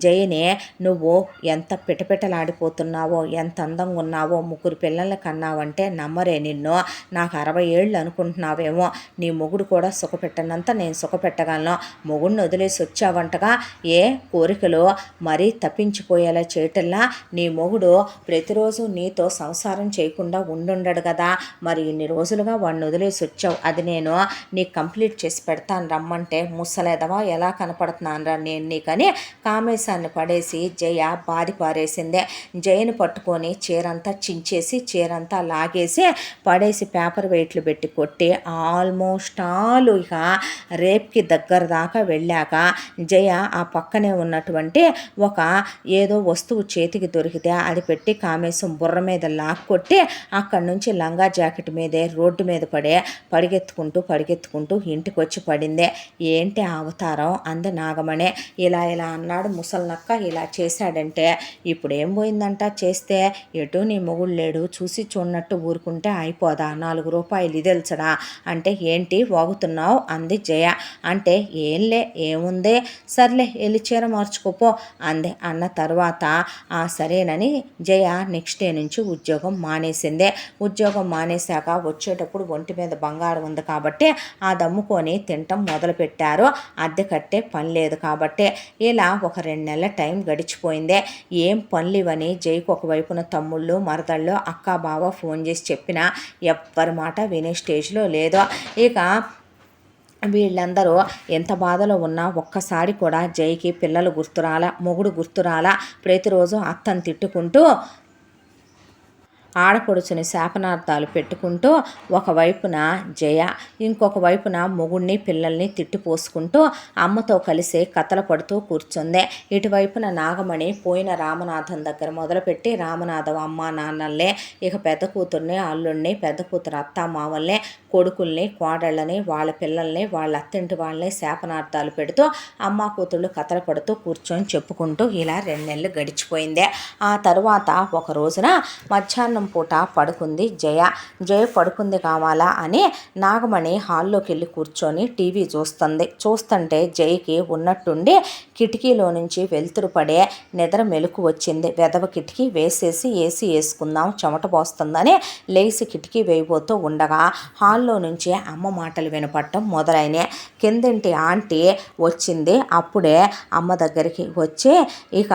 [SPEAKER 1] జయని నువ్వు ఎంత పిటపిటలాడిపోతున్నావో, ఎంత అందంగా ఉన్నావో, 3 పిల్లల్ని కన్నావంటే నమ్మరే నిన్ను, నాకు 60 ఏళ్ళు అనుకుంటున్నావేమో, నీ మొగుడు కూడా సుఖపెట్టనంత నేను సుఖపెట్టగలను, మొగుడిని వదిలేసి వచ్చావంటగా, ఏ కోరికలు మరీ తప్పించిపోయేలా చేయటల్లా, నీ మొగుడు ప్రతిరోజు నీతో సంసారం చేయకుండా ఉండుండడు కదా, మరి ఇన్ని రోజులుగా వాడిని వదిలేసి వచ్చావు, అది నేను నీకు కంప్లీట్ చేసి పెడతాను రమ్మంటే ముసలేదవా ఎలా కనపడుతున్నానరా నేను నీకని కామేశాన్ని పడేసి జయ బాది పారేసిందే. జయను పట్టుకొని చీరంతా చించేసి చీరంతా లాగేసి పడేసి పేపర్ వెయిట్లు పెట్టి కొట్టి ఆల్మోస్ట్ ఆల్ ఇక రేప్కి దగ్గర దాకా వెళ్ళాక జయ ఆ పక్కనే ఉన్నటువంటి ఒక ఏదో వస్తువు చేతికి దొరికితే అది పెట్టి కామేశం బుర్ర మీద లాక్కొట్టి అక్కడి నుంచి లంగా జాకెట్ మీదే రోడ్డు మీద పరిగెత్తుకుంటూ ఇంటికి వచ్చి పడిందే. ఏంటి అవతారం అంది నాగమణి. ఇలా అన్నాడు ముసలినక్క, ఇలా చేశాడంటే ఇప్పుడు ఏం పోయిందంట, చేస్తే ఎటు నీ మొగుడు లేడు, చూసి చూడనట్టు ఊరుకుంటే అయిపోదా, 4 రూపాయలు ఇదెల్చడా అంటే ఏంటి వాగుతున్నావు అంది జయ. అంటే ఏంలే ఏముందే, సర్లే వెళ్ళి చీర మార్చుకోపో అంది. అన్న తర్వాత సరేనని జయ నెక్స్ట్ డే నుంచి ఉద్యోగం మానేసిందే. ఉద్యోగం మానేశాక వచ్చేటప్పుడు ఒంటి మీద బంగారం ఉంది కాబట్టి ఆ దమ్ముకొని తినటం మొదలుపెట్టారు. అద్దె కట్టే పని లేదు కాబట్టి. ఇలా ఒక 2 నెలల టైం గడిచిపోయిందే. ఏం పనులు ఇవని జైకు ఒకవైపున తమ్ముళ్ళు, మరదళ్ళు, అక్క, బావ ఫోన్ చేసి చెప్పినా ఎవ్వరి మాట వినే స్టేజ్లో లేదో. ఇక వీళ్ళందరూ ఎంత బాధలో ఉన్నా ఒక్కసారి కూడా జైకి పిల్లలు గుర్తురాలా, మొగుడు గుర్తురాలా. ప్రతిరోజు అత్తను తిట్టుకుంటూ ఆడపడుచుని శాపనార్థాలు పెట్టుకుంటూ ఒకవైపున జయ, ఇంకొక వైపున మొగుడిని పిల్లల్ని తిట్టిపోసుకుంటూ అమ్మతో కలిసి కథలు పడుతూ కూర్చుంది. ఇటువైపున నాగమణి పోయిన రామనాథం దగ్గర మొదలుపెట్టి రామనాథం అమ్మ నాన్నల్ని, ఇక పెద్ద కూతుర్ని, అల్లుడిని, పెద్ద కూతురు అత్తామావల్ని, కొడుకుల్ని, కోడళ్ళని, వాళ్ళ పిల్లల్ని, వాళ్ళ అత్తింటి వాళ్ళని శాపనార్థాలు పెడుతూ అమ్మ కూతుళ్ళు కథలు పడుతూ కూర్చొని చెప్పుకుంటూ ఇలా 2 నెలలు గడిచిపోయింది. ఆ తరువాత ఒక రోజున మధ్యాహ్నం పూట పడుకుంది జయ. జయ పడుకుంది కావాలా అని నాగమణి హాల్లోకి వెళ్ళి కూర్చొని టీవీ చూస్తుంటే జయకి ఉన్నట్టుండి కిటికీలో నుంచి వెలుతురు పడే నిద్ర మెలకు వచ్చింది. వెదవ కిటికీ వేసేసి ఏసీ వేసుకుందాం చెమట పోస్తుందని లేచి కిటికీ వేయబోతూ ఉండగా హాల్లో నుంచి అమ్మ మాటలు వినపడటం మొదలైనాయి. కిందింటి ఆంటీ వచ్చింది. అప్పుడే అమ్మ దగ్గరికి వచ్చి ఇక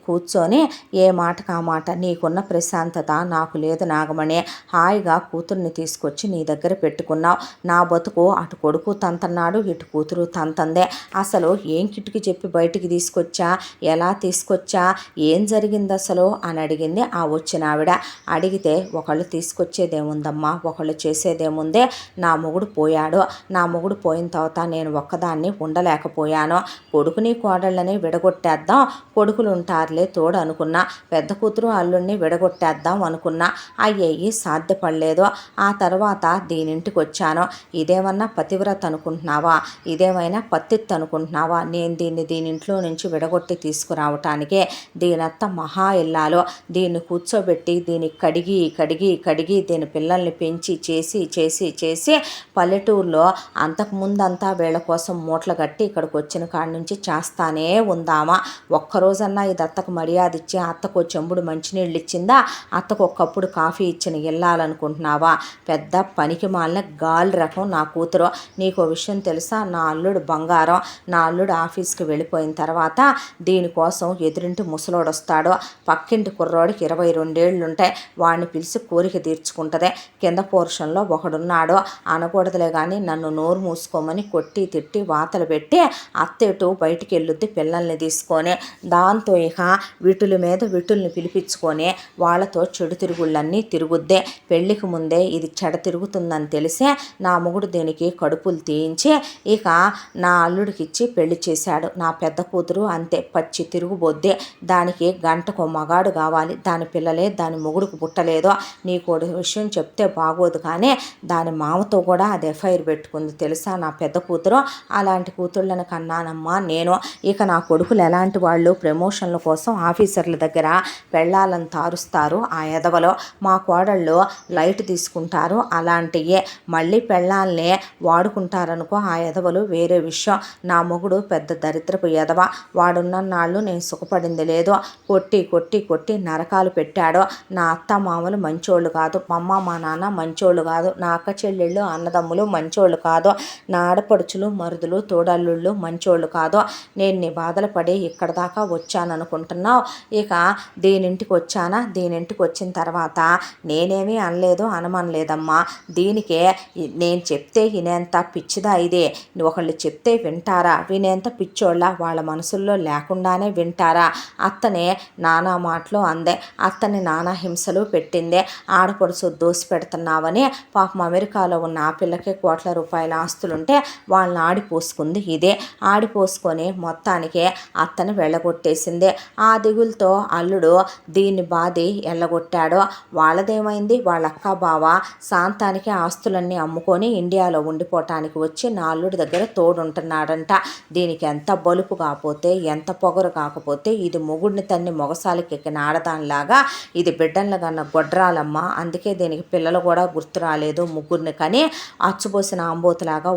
[SPEAKER 1] కూర్చొని ఏ మాటకు ఆ మాట, నీకున్న ప్రశాంతత నాకు లేదు నాగమణి, హాయిగా కూతుర్ని తీసుకొచ్చి నీ దగ్గర పెట్టుకున్నావు, నా బతుకు అటు కొడుకు తంతన్నాడు, ఇటు కూతురు తంతందే, అసలు ఏం కిటికీ చెప్పి బయటికి తీసుకొచ్చా, ఎలా తీసుకొచ్చా, ఏం జరిగింది అసలు అని అడిగింది ఆ వచ్చిన ఆవిడ. అడిగితే ఒకళ్ళు తీసుకొచ్చేదేముందమ్మా, ఒకళ్ళు చేసేదేముందే, నా మొగుడు పోయాడు, నా మొగుడు పోయిన తర్వాత నేను ఒక్కదాన్ని ఉండలేకపోయాను, కొడుకుని కోడళ్ళని విడగొట్టేద్దాం, కొడుకులు ఉంటారులే తోడు అనుకున్నా, పెద్ద కూతురు అల్లుడిని విడగొట్టేద్దాం అనుకున్నా, అయ్యేయి సాధ్యపడలేదు. ఆ తర్వాత దీనింటికి వచ్చాను. ఇదేమన్నా పతివ్రత అనుకుంటున్నావా, ఇదేమైనా పత్తిత్తు అనుకుంటున్నావా, నేను దీనింట్లో నుంచి విడగొట్టి తీసుకురావటానికే, దీనత్త మహా ఇల్లాలో, దీన్ని కూర్చోబెట్టి దీన్ని కడిగి దీని పిల్లల్ని పెంచి చేసి పల్లెటూరులో అంతకుముందంతా వీళ్ళ కోసం మూటలు కట్టి ఇక్కడికి వచ్చిన కాడి నుంచి చేస్తానే ఉందామా, ఒక్కరోజన్నా ఇది అత్తకు మర్యాద ఇచ్చి అత్తకు చెంబుడు మంచినీళ్ళు ఇచ్చిందా, అత్తకు ఒక్కప్పుడు కాఫీ ఇచ్చిన వెళ్ళాలనుకుంటున్నావా, పెద్ద పనికి మాలిన గాలి రకం నా కూతురు. నీకో విషయం తెలుసా, నా అల్లుడు బంగారం, నా అల్లుడు ఆఫీస్కి వెళ్ళిపోయిన తర్వాత దీనికోసం ఎదురింటి ముసలోడు వస్తాడు, పక్కింటి కుర్రోడికి 22 ఏళ్ళు ఉంటాయి, వాడిని పిలిచి కోరిక తీర్చుకుంటుంది, కింద పోర్షన్లో ఒకడున్నాడు, అనకూడదులే కానీ నన్ను నోరు మూసుకోమని కొట్టి తిట్టి వాతలు పెట్టి అత్తేటు బయటికి వెళ్ళొద్ది పిల్లల్ని తీసుకొని, దాంతో ఇక వీటుల మీద వీటుల్ని పిలిపించుకొని వాళ్ళతో చెడు తిరుగుళ్ళన్నీ తిరుగుద్దే. పెళ్లికి ముందే ఇది చెడ తిరుగుతుందని తెలిసే నా మొగుడు దీనికి కడుపులు తీయించి ఇక నా అల్లుడికిచ్చి పెళ్లి చేశాడు. నా పెద్ద కూతురు అంతే, పచ్చి తిరుగుబోద్దే. దానికి గంటకు మగాడు కావాలి. దాని పిల్లలే దాని మొగుడుకు పుట్టలేదో. నీకు విషయం చెప్తే బాగోదు కానీ దాని మామతో కూడా అది ఎఫ్ఐఆర్ పెట్టుకుంది తెలుసా నా పెద్ద కూతురు. అలాంటి కూతుళ్ళని కన్నానమ్మా నేను. ఇక నా కొడుకులు ఎలాంటి వాళ్ళు, ప్రమోషన్ల కోసం ఆఫీసర్ల దగ్గర పెళ్ళాలను తారుస్తారు ఆ ఎదవలో. మా కోడళ్ళు లైట్ తీసుకుంటారు, అలాంటియే. మళ్ళీ పెళ్ళాలనే వాడుకుంటారనుకో ఆ ఎదవలు, వేరే విషయం. నా మొగుడు పెద్ద దరిద్రపు ఎదవ. వాడున్న నాళ్ళు నేను సుఖపడింది లేదు. కొట్టి కొట్టి కొట్టి నరకాలు పెట్టాడు. నా అత్త మామలు మంచోళ్ళు కాదు, మా నాన్న మంచోళ్ళు కాదు, నా అక్క చెల్లెళ్ళు అన్నదమ్ములు మంచోళ్ళు కాదు, నా ఆడపడుచులు మరుదులు తోడల్లుళ్ళు మంచోళ్ళు కాదు. నేను నీ బాధలు పడి ఇక్కడ దాకా వచ్చాననుకుంటున్నావు. ఇక దీనింటికి వచ్చానా, దీనింటికి వచ్చిన తర్వాత నేనేమీ అనలేదు, అనమనలేదమ్మా. దీనికే నేను చెప్తే వినేంత పిచ్చిదా ఇదే. ఒకళ్ళు చెప్తే వింటారా? వినేంత పిచ్చోళ్ళ వాళ్ళ మనసుల్లో లేకుండానే వింటారా? అత్తనే నానా మాటలు అందే, అత్తని నానా హింసలు పెట్టిందే. ఆడపడుచు దోసి పెడుతున్నావని పాపం అమెరికాలో ఉన్న ఆ పిల్లకి కోట్ల రూపాయల ఆస్తులుంటే వాళ్ళని ఆడిపోసుకుంది ఇదే. ఆడిపోసుకొని మొత్తానికి అత్తని వెళ్ళగొట్టేసిందే. ఆ దిగులతో అల్లుడు దీన్ని బాధి వెళ్ళగొట్టాడు. వాళ్ళదేమైంది, వాళ్ళ అక్క బావ శాంతానికి ఆస్తులన్నీ అమ్ముకొని ఇండియాలో ఉండిపోవటానికి వచ్చి నా అల్లుడి దగ్గర తోడుంటున్నాడంట. దీనికి ఎంత బలుపు కాకపోతే, ఎంత పొగరు కాకపోతే, ఇది మొగుడిని తన్ని మొగసాలకి ఎక్కిన ఆడదానిలాగా ఇది బిడ్డలను కన్నా గొడ్రాలమ్మ. అందుకే దీనికి పిల్లలు కూడా గుర్తు రాలేదు. ముగ్గురిని కానీ అచ్చుపోసిన ఆంబోతులాగా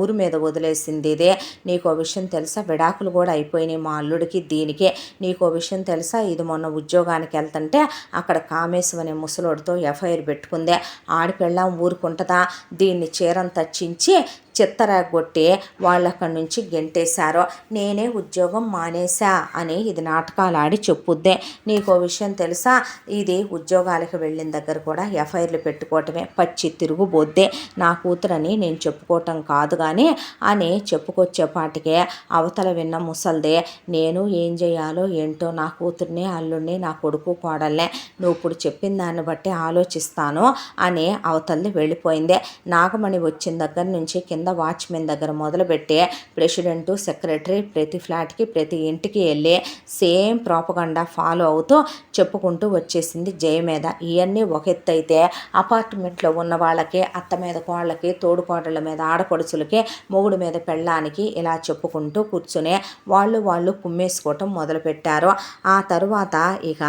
[SPEAKER 1] ఊరు మీద వదిలేసింది ఇదే. నీకో విషయం తెలుసా, విడాకులు కూడా అయిపోయినాయి మా అల్లుడికి దీనికే. నీకో విషయం తెలుసా, ఇది మొన్న ఉద్యోగానికి వెళ్తుంటే అక్కడ కామేశం అనే ముసలోడితో ఎఫ్ఐఆర్ పెట్టుకుందే. ఆడిపెళ్ళాం ఊరుకుంటుందా? దీన్ని చీరంతా చించి చిత్తరాగొట్టి వాళ్ళక్కడి నుంచి గెంటేశారో. నేనే ఉద్యోగం మానేశా అని ఇది నాటకాలు ఆడి చెప్పుద్దే. నీకో విషయం తెలుసా, ఇది ఉద్యోగాలకు వెళ్ళిన దగ్గర కూడా ఎఫ్ఐఆర్లు పెట్టుకోవటమే. పచ్చి తిరుగుబోద్దే. నా కూతురని నేను చెప్పుకోవటం కాదు కానీ అని చెప్పుకొచ్చేపాటికే అవతల విన్న ముసల్దే. నేను ఏం చేయాలో ఏంటో, నా కూతుర్ని అల్లుడిని నా కొడుకు కోడల్నే నువ్వు ఇప్పుడు చెప్పిన దాన్ని బట్టి ఆలోచిస్తాను అని అవతల్ది వెళ్ళిపోయిందే. నాగమణి వచ్చిన దగ్గర నుంచి కింద వాచ్మెన్ దగ్గర మొదలుపెట్టి ప్రెసిడెంటు సెక్రటరీ ప్రతి ఫ్లాట్కి ప్రతి ఇంటికి వెళ్ళి సేమ్ ప్రాపగండా ఫాలో అవుతూ చెప్పుకుంటూ వచ్చేసింది జయ మీద. ఇవన్నీ ఒక ఎత్తు అయితే అపార్ట్మెంట్లో ఉన్న వాళ్ళకి, అత్త మీద కోళ్ళకి, తోడుకోడళ్ళ మీద ఆడపడుచులకి, మొగుడు మీద పెళ్ళానికి ఇలా చెప్పుకుంటూ కూర్చుని వాళ్ళు కుమ్మేసుకోవటం మొదలుపెట్టారు. ఆ తరువాత ఇక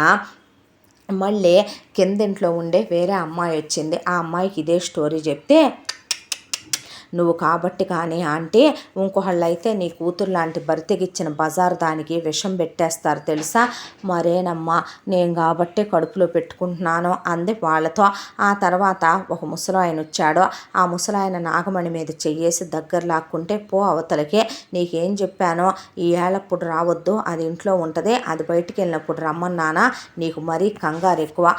[SPEAKER 1] మళ్ళీ కిందింట్లో ఉండే వేరే అమ్మాయి వచ్చింది. ఆ అమ్మాయికి ఇదే స్టోరీ చెప్తే, నువ్వు కాబట్టి కానీ అంటే ఇంకొకళ్ళు అయితే నీ కూతురు లాంటి భర్తకిచ్చిన బజార్ దానికి విషం పెట్టేస్తారు తెలుసా. మరేనమ్మా, నేను కాబట్టి కడుపులో పెట్టుకుంటున్నాను అంది వాళ్ళతో. ఆ తర్వాత ఒక ముసలాయన వచ్చాడు. ఆ ముసలాయన నాగమణి మీద చెయ్యేసి దగ్గర లాక్కుంటే, పో అవతలకి, నీకేం చెప్పానో ఈ ఏళ్ళప్పుడు రావద్దు, అది ఇంట్లో ఉంటుంది, అది బయటికి వెళ్ళినప్పుడు రమ్మన్నానా, నీకు మరీ కంగారు ఎక్కువ,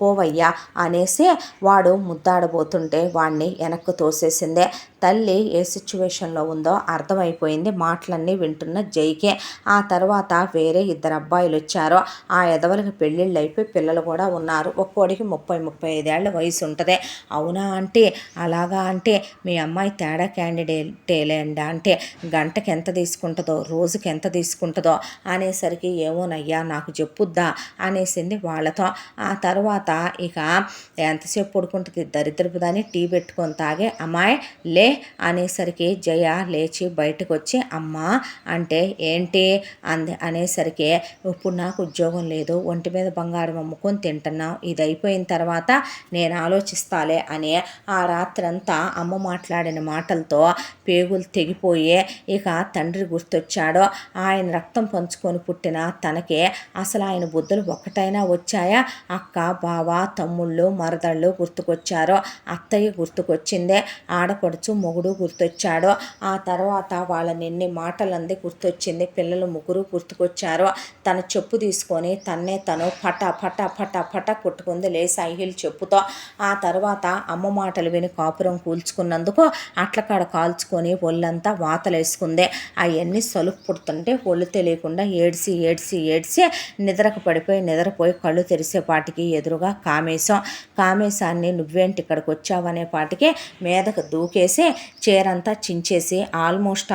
[SPEAKER 1] పోవయ్యా అనేసి వాడు ముద్దాడబోతుంటే వాడిని వెనక్కు తోసేసిందే. తల్లి ఏ సిచ్యువేషన్లో ఉందో అర్థమైపోయింది మాటలన్నీ వింటున్న జైకే. ఆ తర్వాత వేరే ఇద్దరు అబ్బాయిలు వచ్చారు. ఆ ఎదవలకి పెళ్ళిళ్ళు అయిపోయి పిల్లలు కూడా ఉన్నారు. ఒక్కోడికి 30-35 ఏళ్ల వయసు ఉంటుంది. అవునా అంటే, అలాగా అంటే, మీ అమ్మాయి తేడా క్యాండిడేటేలేండి అంటే, గంటకి ఎంత తీసుకుంటుందో, రోజుకి ఎంత తీసుకుంటుందో అనేసరికి ఏమోనయ్యా నాకు చెప్పుద్దా అనేసింది వాళ్ళతో. ఆ తర్వాత ఇక ఎంతసేపు పడుకుంటుంది దరిద్రపు దాన్ని, టీ పెట్టుకొని తాగే అమ్మాయి లే అనేసరికి జయ లేచి బయటకు వచ్చి, అమ్మా అంటే ఏంటి అంది. అనేసరికి, ఇప్పుడు నాకు ఉద్యోగం లేదు, ఒంటి మీద బంగారం అమ్ముకొని తింటున్నాం, ఇది అయిపోయిన తర్వాత నేను ఆలోచిస్తాలే అని ఆ రాత్రంతా అమ్మ మాట్లాడిన మాటలతో పేగులు తెగిపోయి ఇక తండ్రి గుర్తొచ్చాడు. ఆయన రక్తం పంచుకొని పుట్టిన తనకే అసలు ఆయన బుద్ధులు ఒక్కటైనా వచ్చాయా? అక్క, బావ, తమ్ముళ్ళు, మరదళ్ళు గుర్తుకొచ్చారు. అత్తయ్య గుర్తుకొచ్చిందే. ఆడపడుచు మొగుడు గుర్తొచ్చాడు. ఆ తర్వాత వాళ్ళని ఎన్ని మాటలంది గుర్తొచ్చింది. పిల్లలు ముగ్గురు గుర్తుకొచ్చారు. తన చెప్పు తీసుకొని తను పట పట పట పట కొట్టుకుంది లేసి హైహీల్ చెప్పుతో. ఆ తర్వాత అమ్మ మాటలు విని కాపురం కూల్చుకున్నందుకు అట్లకాడ కాల్చుకొని ఒళ్ళంతా వాతలేసుకుంది. అవన్నీ సలుపు పుడుతుంటే ఒళ్ళు తెలియకుండా ఏడ్చి ఏడ్చి ఏడ్చి నిద్రపోయి కళ్ళు తెరిసేపాటికి ఎదురుగా కామేశాన్ని నువ్వేంటి ఇక్కడికి వచ్చావనే పాటికి మీదకు దూకేసి చీరంతా చించేసి ఆల్మోస్ట్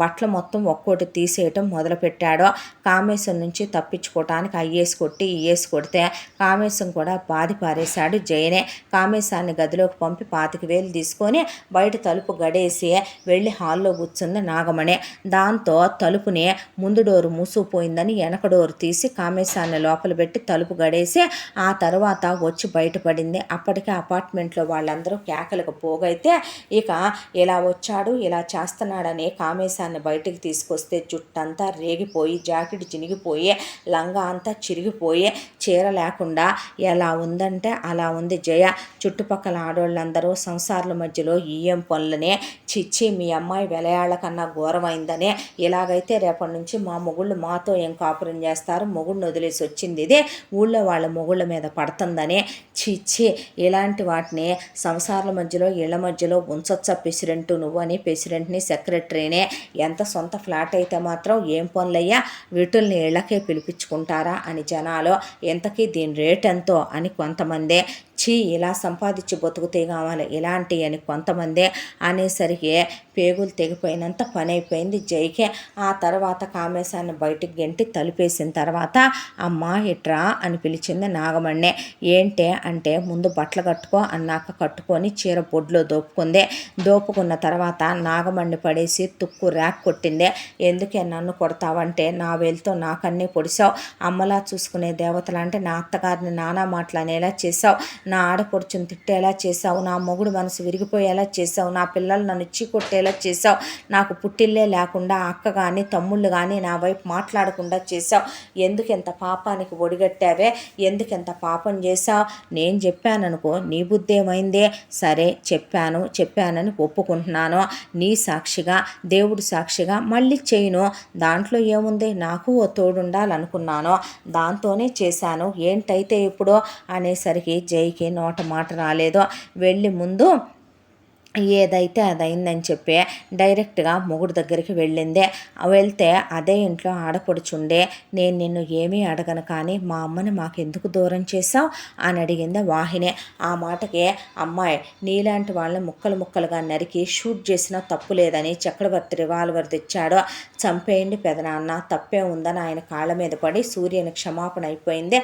[SPEAKER 1] బట్టలు మొత్తం ఒక్కోటి తీసేయటం మొదలుపెట్టాడు. కామేశం నుంచి తప్పించుకోవటానికి అయ్యేసి కొట్టి ఇయ్యేసి కొడితే కామేశం కూడా బాధి పారేశాడు జయనే. కామేశాన్ని గదిలోకి పంపి 25,000 తీసుకొని బయట తలుపు గడేసి వెళ్ళి హాల్లో కూర్చుంది నాగమణి. దాంతో తలుపుని ముందు డోరు మూసుకుపోయిందని వెనక డోరు తీసి కామేశాన్ని లోపల పెట్టి తలుపు గడేసి ఆ తర్వాత వచ్చి బయటపడింది. అప్పటికే అపార్ట్మెంట్లో వాళ్ళందరూ కేకలకు పోగైతే ఇక ఇలా వచ్చాడు ఇలా చేస్తున్నాడని కామేశాన్ని బయటికి తీసుకొస్తే జుట్టంతా రేగిపోయి జాకెట్ చినిగిపోయి లంగా అంతా చిరిగిపోయి చీర లేకుండా ఎలా ఉందంటే అలా ఉంది జయ. చుట్టుపక్కల ఆడవాళ్ళందరూ సంసారాల మధ్యలో ఈఎం పనులనే చిచ్చి మీ అమ్మాయి వెలయాళ్ళ కన్నా ఘోరమైందనే, ఇలాగైతే రేపటి నుంచి మా మొగుళ్ళు మాతో ఏం కాపురం చేస్తారు, మొగుడిని వదిలేసి వచ్చింది ఇదే ఊళ్ళో వాళ్ళ మొగుళ్ళ మీద పడుతుందని చిచ్చి ఇలాంటి వాటిని సంసారాల మధ్యలో ఇళ్ల మధ్యలో ఉంచొచ్చా ప్రెసిడెంట్ నువ్వు అని ప్రెసిడెంట్ని సెక్రటరీనే ఎంత సొంత ఫ్లాట్ అయితే మాత్రం ఏం పనులయ్యా వీటుల్ని ఇళ్లకే పిలిపించుకుంటారా అని జనాలు, ఎంతకీ దీని రేట్ ఎంతో అని కొంతమంది, ఇలా సంపాదించి బతుకుతే కావాలి ఇలాంటి అని కొంతమంది అనేసరికి పేగులు తెగిపోయినంత పని అయిపోయింది జైకే. ఆ తర్వాత కామేశాన్ని బయటికి గెంటి తలుపేసిన తర్వాత అమ్మా ఇట్రా అని పిలిచింది నాగమణి. ఏంటే అంటే ముందు బట్టలు కట్టుకో అన్నాక కట్టుకొని చీర బొడ్లో దోపుకున్న తర్వాత నాగమణి పడేసి తుక్కు ర్యాక్ కొట్టింది. ఎందుకే నన్ను కొడతావంటే నా వేలుతో నాకన్నీ పొడిసావు, అమ్మలా చూసుకునే దేవతలంటే నా అత్తగారిని నానా మాటలనేలా చేసావు, నా ఆడపడుచుని తిట్టేలా చేసావు, నా మొగుడు మనసు విరిగిపోయేలా చేసావు, నా పిల్లలు నన్ను చీకొట్టేలా చేసావు, నాకు పుట్టిల్లే లేకుండా అక్క కానీ తమ్ముళ్ళు కానీ నా వైపు మాట్లాడకుండా చేసావు, ఎందుకెంత పాపానికి ఒడిగట్టావే, ఎందుకెంత పాపం చేసావు, నేను చెప్పాననుకో నీ బుద్ధి ఏమైందే, సరే చెప్పానని ఒప్పుకుంటున్నాను, నీ సాక్షిగా దేవుడు సాక్షిగా మళ్ళీ చేయను, దాంట్లో ఏముంది నాకు ఓ తోడుండాలనుకున్నాను దాంతోనే చేశాను, ఏంటైతే ఇప్పుడు అనేసరికి జైకి నోట మాట రాలేదు. వెళ్ళి ముందు ఏదైతే అదైందని చెప్పి డైరెక్ట్గా మొగుడు దగ్గరికి వెళ్ళిందే. వెళ్తే అదే ఇంట్లో ఆడపడుచుండే, నేను నిన్ను ఏమీ అడగను కానీ మా అమ్మని మాకెందుకు దూరం చేసావు అని అడిగింది వాహిని. ఆ మాటకి అమ్మాయి నీలాంటి వాళ్ళని ముక్కలుగా నరికి షూట్ చేసినా తప్పు లేదని చక్రవర్తి రివాల్వర్ తెచ్చాడు, చంపేయండి పెదనాన్న తప్పే ఉందని ఆయన కాళ్ళ మీద పడి సూర్యని క్షమాపణ అయిపోయింది,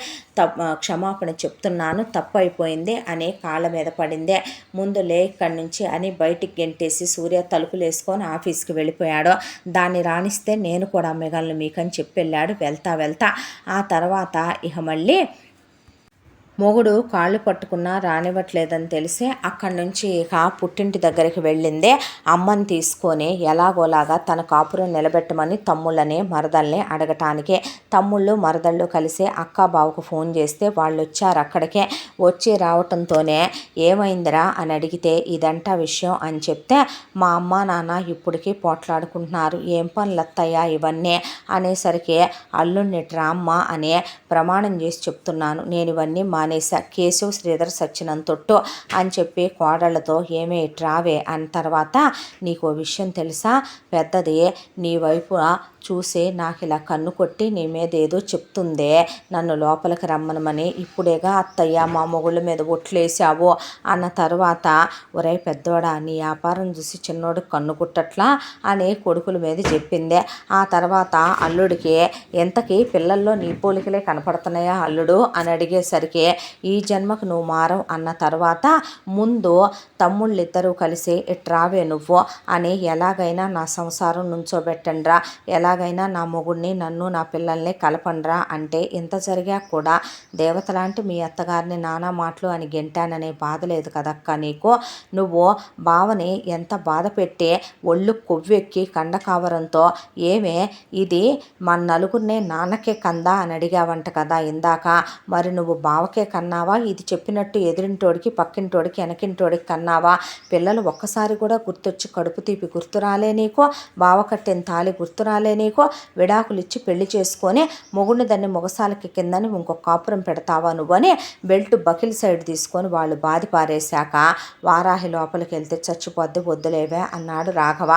[SPEAKER 1] క్షమాపణ చెప్తున్నాను తప్పు అయిపోయింది అని కాళ్ళ మీద పడిందే. ముందు లే ఇక్కడి నుంచి అని బయటికి గెంటేసి సూర్య తలుపులు వేసుకొని ఆఫీస్కి వెళ్ళిపోయాడు. దాన్ని రాణిస్తే నేను కూడా మిగలను మీకని చెప్పి వెళ్ళాడు. వెళ్తా ఆ తర్వాత ఇక మళ్ళీ మొగుడు కాళ్ళు పట్టుకున్నా రానివ్వట్లేదని తెలిసి అక్కడి నుంచి ఇక పుట్టింటి దగ్గరికి వెళ్ళిందే. అమ్మని తీసుకొని ఎలాగోలాగా తన కాపురం నిలబెట్టమని తమ్ముళ్ళని మరదల్ని అడగటానికి. తమ్ముళ్ళు మరదళ్ళు కలిసి అక్క బావకు ఫోన్ చేస్తే వాళ్ళు వచ్చారు. అక్కడికే వచ్చి రావటంతోనే ఏమైందిరా అని అడిగితే ఇదంటా విషయం అని చెప్తే మా అమ్మ నాన్న ఇప్పటికీ పోట్లాడుకుంటున్నారు, ఏం పనులు అత్తయ్యా ఇవన్నీ అనేసరికి అల్లుడిని రామ్మ అని ప్రమాణం చేసి చెప్తున్నాను, నేను ఇవన్నీ మానేసా, కేశవ్ శ్రీధర్ సచ్చినంతొట్టు అని చెప్పి కోడళ్లతో ఏమే ట్రావే అని తర్వాత నీకు విషయం తెలుసా, పెద్దది నీ వైపు చూసి నాకు ఇలా కన్ను కొట్టి నీ మీద ఏదో చెప్తుందే, నన్ను లోపలికి రమ్మనమని, ఇప్పుడేగా అత్తయ్య మా మొగుళ్ళ మీద ఒట్లేసావు అన్న తర్వాత ఒరే పెద్దోడా నీ వ్యాపారం చూసి చిన్నోడు కన్ను కుట్టట్లా అని కొడుకుల మీద చెప్పిందే. ఆ తర్వాత అల్లుడికి ఎంతకీ పిల్లల్లో నీ పోలికలే కనపడుతున్నాయా అల్లుడు అని అడిగేసరికి ఈ జన్మకు నువ్వు మారవు అన్న తర్వాత ముందు తమ్ముళ్ళిద్దరూ కలిసి ఇట్రావే నువ్వు అని ఎలాగైనా నా సంసారం నుంచోబెట్టండిరా, ఎలా ఎలాగైనా నా మొగుడిని నన్ను నా పిల్లల్ని కలపండ్రా అంటే ఇంత జరిగా కూడా దేవతలాంటి మీ అత్తగారిని నానా మాటలు అని గెంటాననే బాధ లేదు కదక్క నీకు. నువ్వు బావని ఎంత బాధ పెట్టి ఒళ్ళు కొవ్వెక్కి కండకావరంతో ఏమే ఇది మన నలుగురినే నాన్నకే కందా అని అడిగావంట కదా ఇందాక. మరి నువ్వు బావకే కన్నావా, ఇది చెప్పినట్టు ఎదురింటోడికి పక్కింటోడికి వెనకింటోడికి కన్నావా? పిల్లలు ఒక్కసారి కూడా గుర్తొచ్చి కడుపు తీపి గుర్తురాలే నీకు, బావ కట్టిన తాళి గుర్తురాలే నీకు, విడాకులు ఇచ్చి పెళ్లి చేసుకొని మొగుడిని దాన్ని మొగసాలకి కిందని ఇంకొక కాపురం పెడతావా నువ్వని బెల్ట్ బకిల్ సైడ్ తీసుకొని వాళ్ళు బాధి పారేశాక వారాహి లోపలికి వెళ్తే చచ్చిపోద్ది వద్దులేవే అన్నాడు రాఘవ.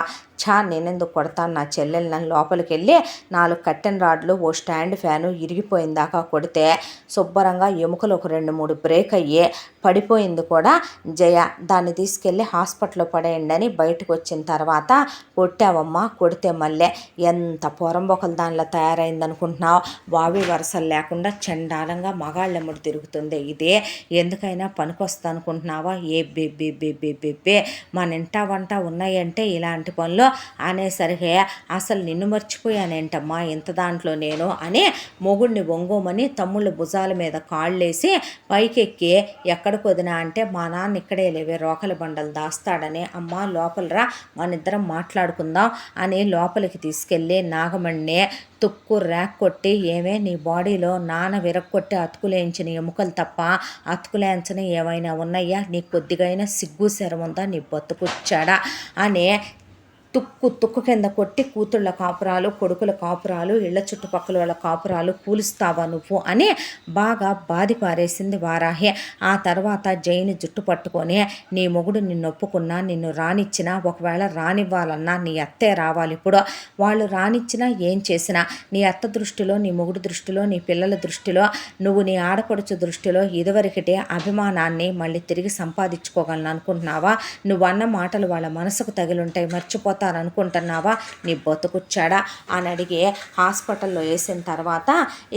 [SPEAKER 1] నేనెందుకు కొడతాను, నా చెల్లెలు నన్ను లోపలికి వెళ్ళి 4 కట్టెన్ రాడ్లు ఓ స్టాండ్ ఫ్యాను ఇరిగిపోయిందాకా కొడితే శుభ్రంగా ఎముకలు ఒక 2-3 బ్రేక్ అయ్యి పడిపోయింది కూడా. జయ దాన్ని తీసుకెళ్ళి హాస్పిటల్లో పడేయండి అని బయటకు వచ్చిన తర్వాత కొట్టావమ్మా, కొడితే మళ్ళీ ఎంత పొరంబొకలు దానిలో తయారైందనుకుంటున్నావు. వావి వరసలు లేకుండా చండాలంగా మగాళ్ళెమ్మడి తిరుగుతుంది. ఇదే ఎందుకైనా పనికొస్తా అనుకుంటున్నావా? ఏ బే మన ఇంట వంట ఉన్నాయంటే ఇలాంటి పనులు అనేసరికి అసలు నిన్ను మర్చిపోయానేంటమ్మా ఇంత దాంట్లో నేను అని మొగుడిని ఒంగోమని తమ్ముళ్ళ భుజాల మీద కాళ్ళేసి పైకెక్కి ఎక్కడికి వదినా అంటే మా నాన్న ఇక్కడే లేవే రోకలి బండలు దాస్తాడని, అమ్మ లోపలరా మన ఇద్దరం మాట్లాడుకుందాం అని లోపలికి తీసుకెళ్ళి నాగమణిని తుక్కు ర్యాక్ కొట్టి ఏమే నీ బాడీలో నాన్న విరక్కొట్టి అతుకులేంచిన ఎముకలు తప్ప అతుకులేంచని ఏమైనా ఉన్నాయా? నీ కొద్దిగైనా సిగ్గు శరం ఉందా? నీ బతుకుచ్చాడా అని తుక్కు కింద కొట్టి కూతుళ్ళ కాపురాలు కొడుకుల కాపురాలు ఇళ్ల చుట్టుపక్కల వాళ్ళ కాపురాలు కూలుస్తావా నువ్వు అని బాగా బాధి పారేసింది వారాహి. ఆ తర్వాత జైని జుట్టు పట్టుకొని నీ మొగుడు నిన్ను ఒప్పుకున్నా నిన్ను రానిచ్చినా ఒకవేళ రానివ్వాలన్నా నీ అత్తే రావాలి. ఇప్పుడు వాళ్ళు రానిచ్చినా ఏం చేసినా నీ అత్త దృష్టిలో నీ మొగుడు దృష్టిలో నీ పిల్లల దృష్టిలో నువ్వు నీ ఆడపడుచు దృష్టిలో ఇదివరకటే అభిమానాన్ని మళ్ళీ తిరిగి సంపాదించుకోగలను అనుకుంటున్నావా? నువ్వన్న మాటలు వాళ్ళ మనసుకు తగిలుంటాయి మర్చిపోతారనుకుంటున్నావా? నీ బతుకుచ్చాడా అని అడిగి హాస్పిటల్లో వేసిన తర్వాత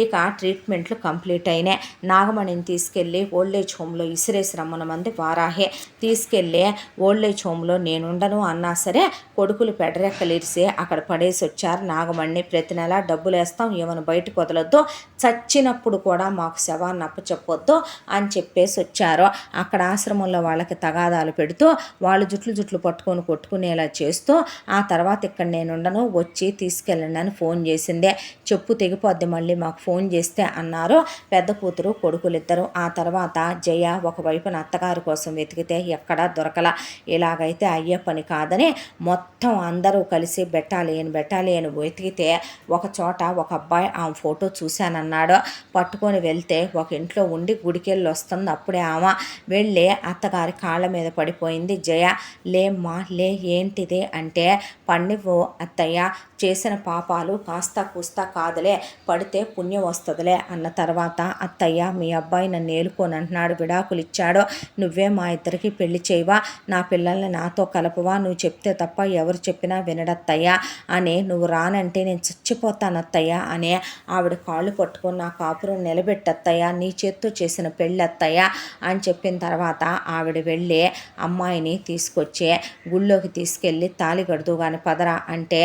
[SPEAKER 1] ఇక ట్రీట్మెంట్లు కంప్లీట్ అయినాయి. నాగమణిని తీసుకెళ్ళి ఓల్డేజ్ హోమ్లో ఇసిరేసి రమ్మనమంది వారాహే. తీసుకెళ్ళి ఓల్డేజ్ హోమ్లో నేనుండను అన్నా సరే కొడుకులు పెడరెక్కలు ఇరిసి అక్కడ పడేసి వచ్చారు నాగమణిని. ప్రతి నెల డబ్బులు వేస్తాం, ఏమైనా బయటకు వదలొద్దు, చచ్చినప్పుడు కూడా మాకు శవాన్ని అప్పచెప్పొద్దు అని చెప్పేసి వచ్చారు. అక్కడ ఆశ్రమంలో వాళ్ళకి తగాదాలు పెడుతూ వాళ్ళు జుట్లు పట్టుకొని కొట్టుకునేలా చేస్తూ ఆ తర్వాత ఇక్కడ నేనుండను వచ్చి తీసుకెళ్ళండి అని ఫోన్ చేసిందే. చెప్పు తెగిపోద్ది మళ్ళీ మాకు ఫోన్ చేస్తే అన్నారు పెద్ద కూతురు కొడుకులిద్దరు. ఆ తర్వాత జయ ఒకవైపున అత్తగారి కోసం వెతికితే ఎక్కడా దొరకల. ఇలాగైతే అయ్యే పని కాదని మొత్తం అందరూ కలిసి బెటాలియన్ వెతికితే ఒక చోట ఒక అబ్బాయి ఆమె ఫోటో చూశానన్నాడు. పట్టుకొని వెళ్తే ఒక ఇంట్లో ఉండి గుడికెళ్ళి వస్తుంది. అప్పుడే ఆమె వెళ్ళి అత్తగారి కాళ్ళ మీద పడిపోయింది. జయ లేమ్మా లే ఏంటిది అంటే పండివు అత్తయ్య, చేసిన పాపాలు కాస్త కూస్తా కాదులే, పడితే పుణ్యం వస్తుందిలే అన్న తర్వాత అత్తయ్య మీ అబ్బాయి నన్ను ఏలుకొని అంటున్నాడు, విడాకులు ఇచ్చాడు, నువ్వే మా ఇద్దరికి పెళ్లి చేయవా, నా పిల్లల్ని నాతో కలపవా, నువ్వు చెప్తే తప్ప ఎవరు చెప్పినా వినడత్తయ్యా అని, నువ్వు రానంటే నేను చచ్చిపోతానత్తయ్యా అని ఆవిడ కాళ్ళు పట్టుకొని నా కాపురం నిలబెట్టత్తయ్యా, నీ చేత్తో చేసిన పెళ్ళి అత్తయ్యా అని చెప్పిన తర్వాత ఆవిడ వెళ్ళి అమ్మాయిని తీసుకొచ్చి గుళ్ళోకి తీసుకెళ్ళి తాళి కడుతూ కానీ పదరా అంటే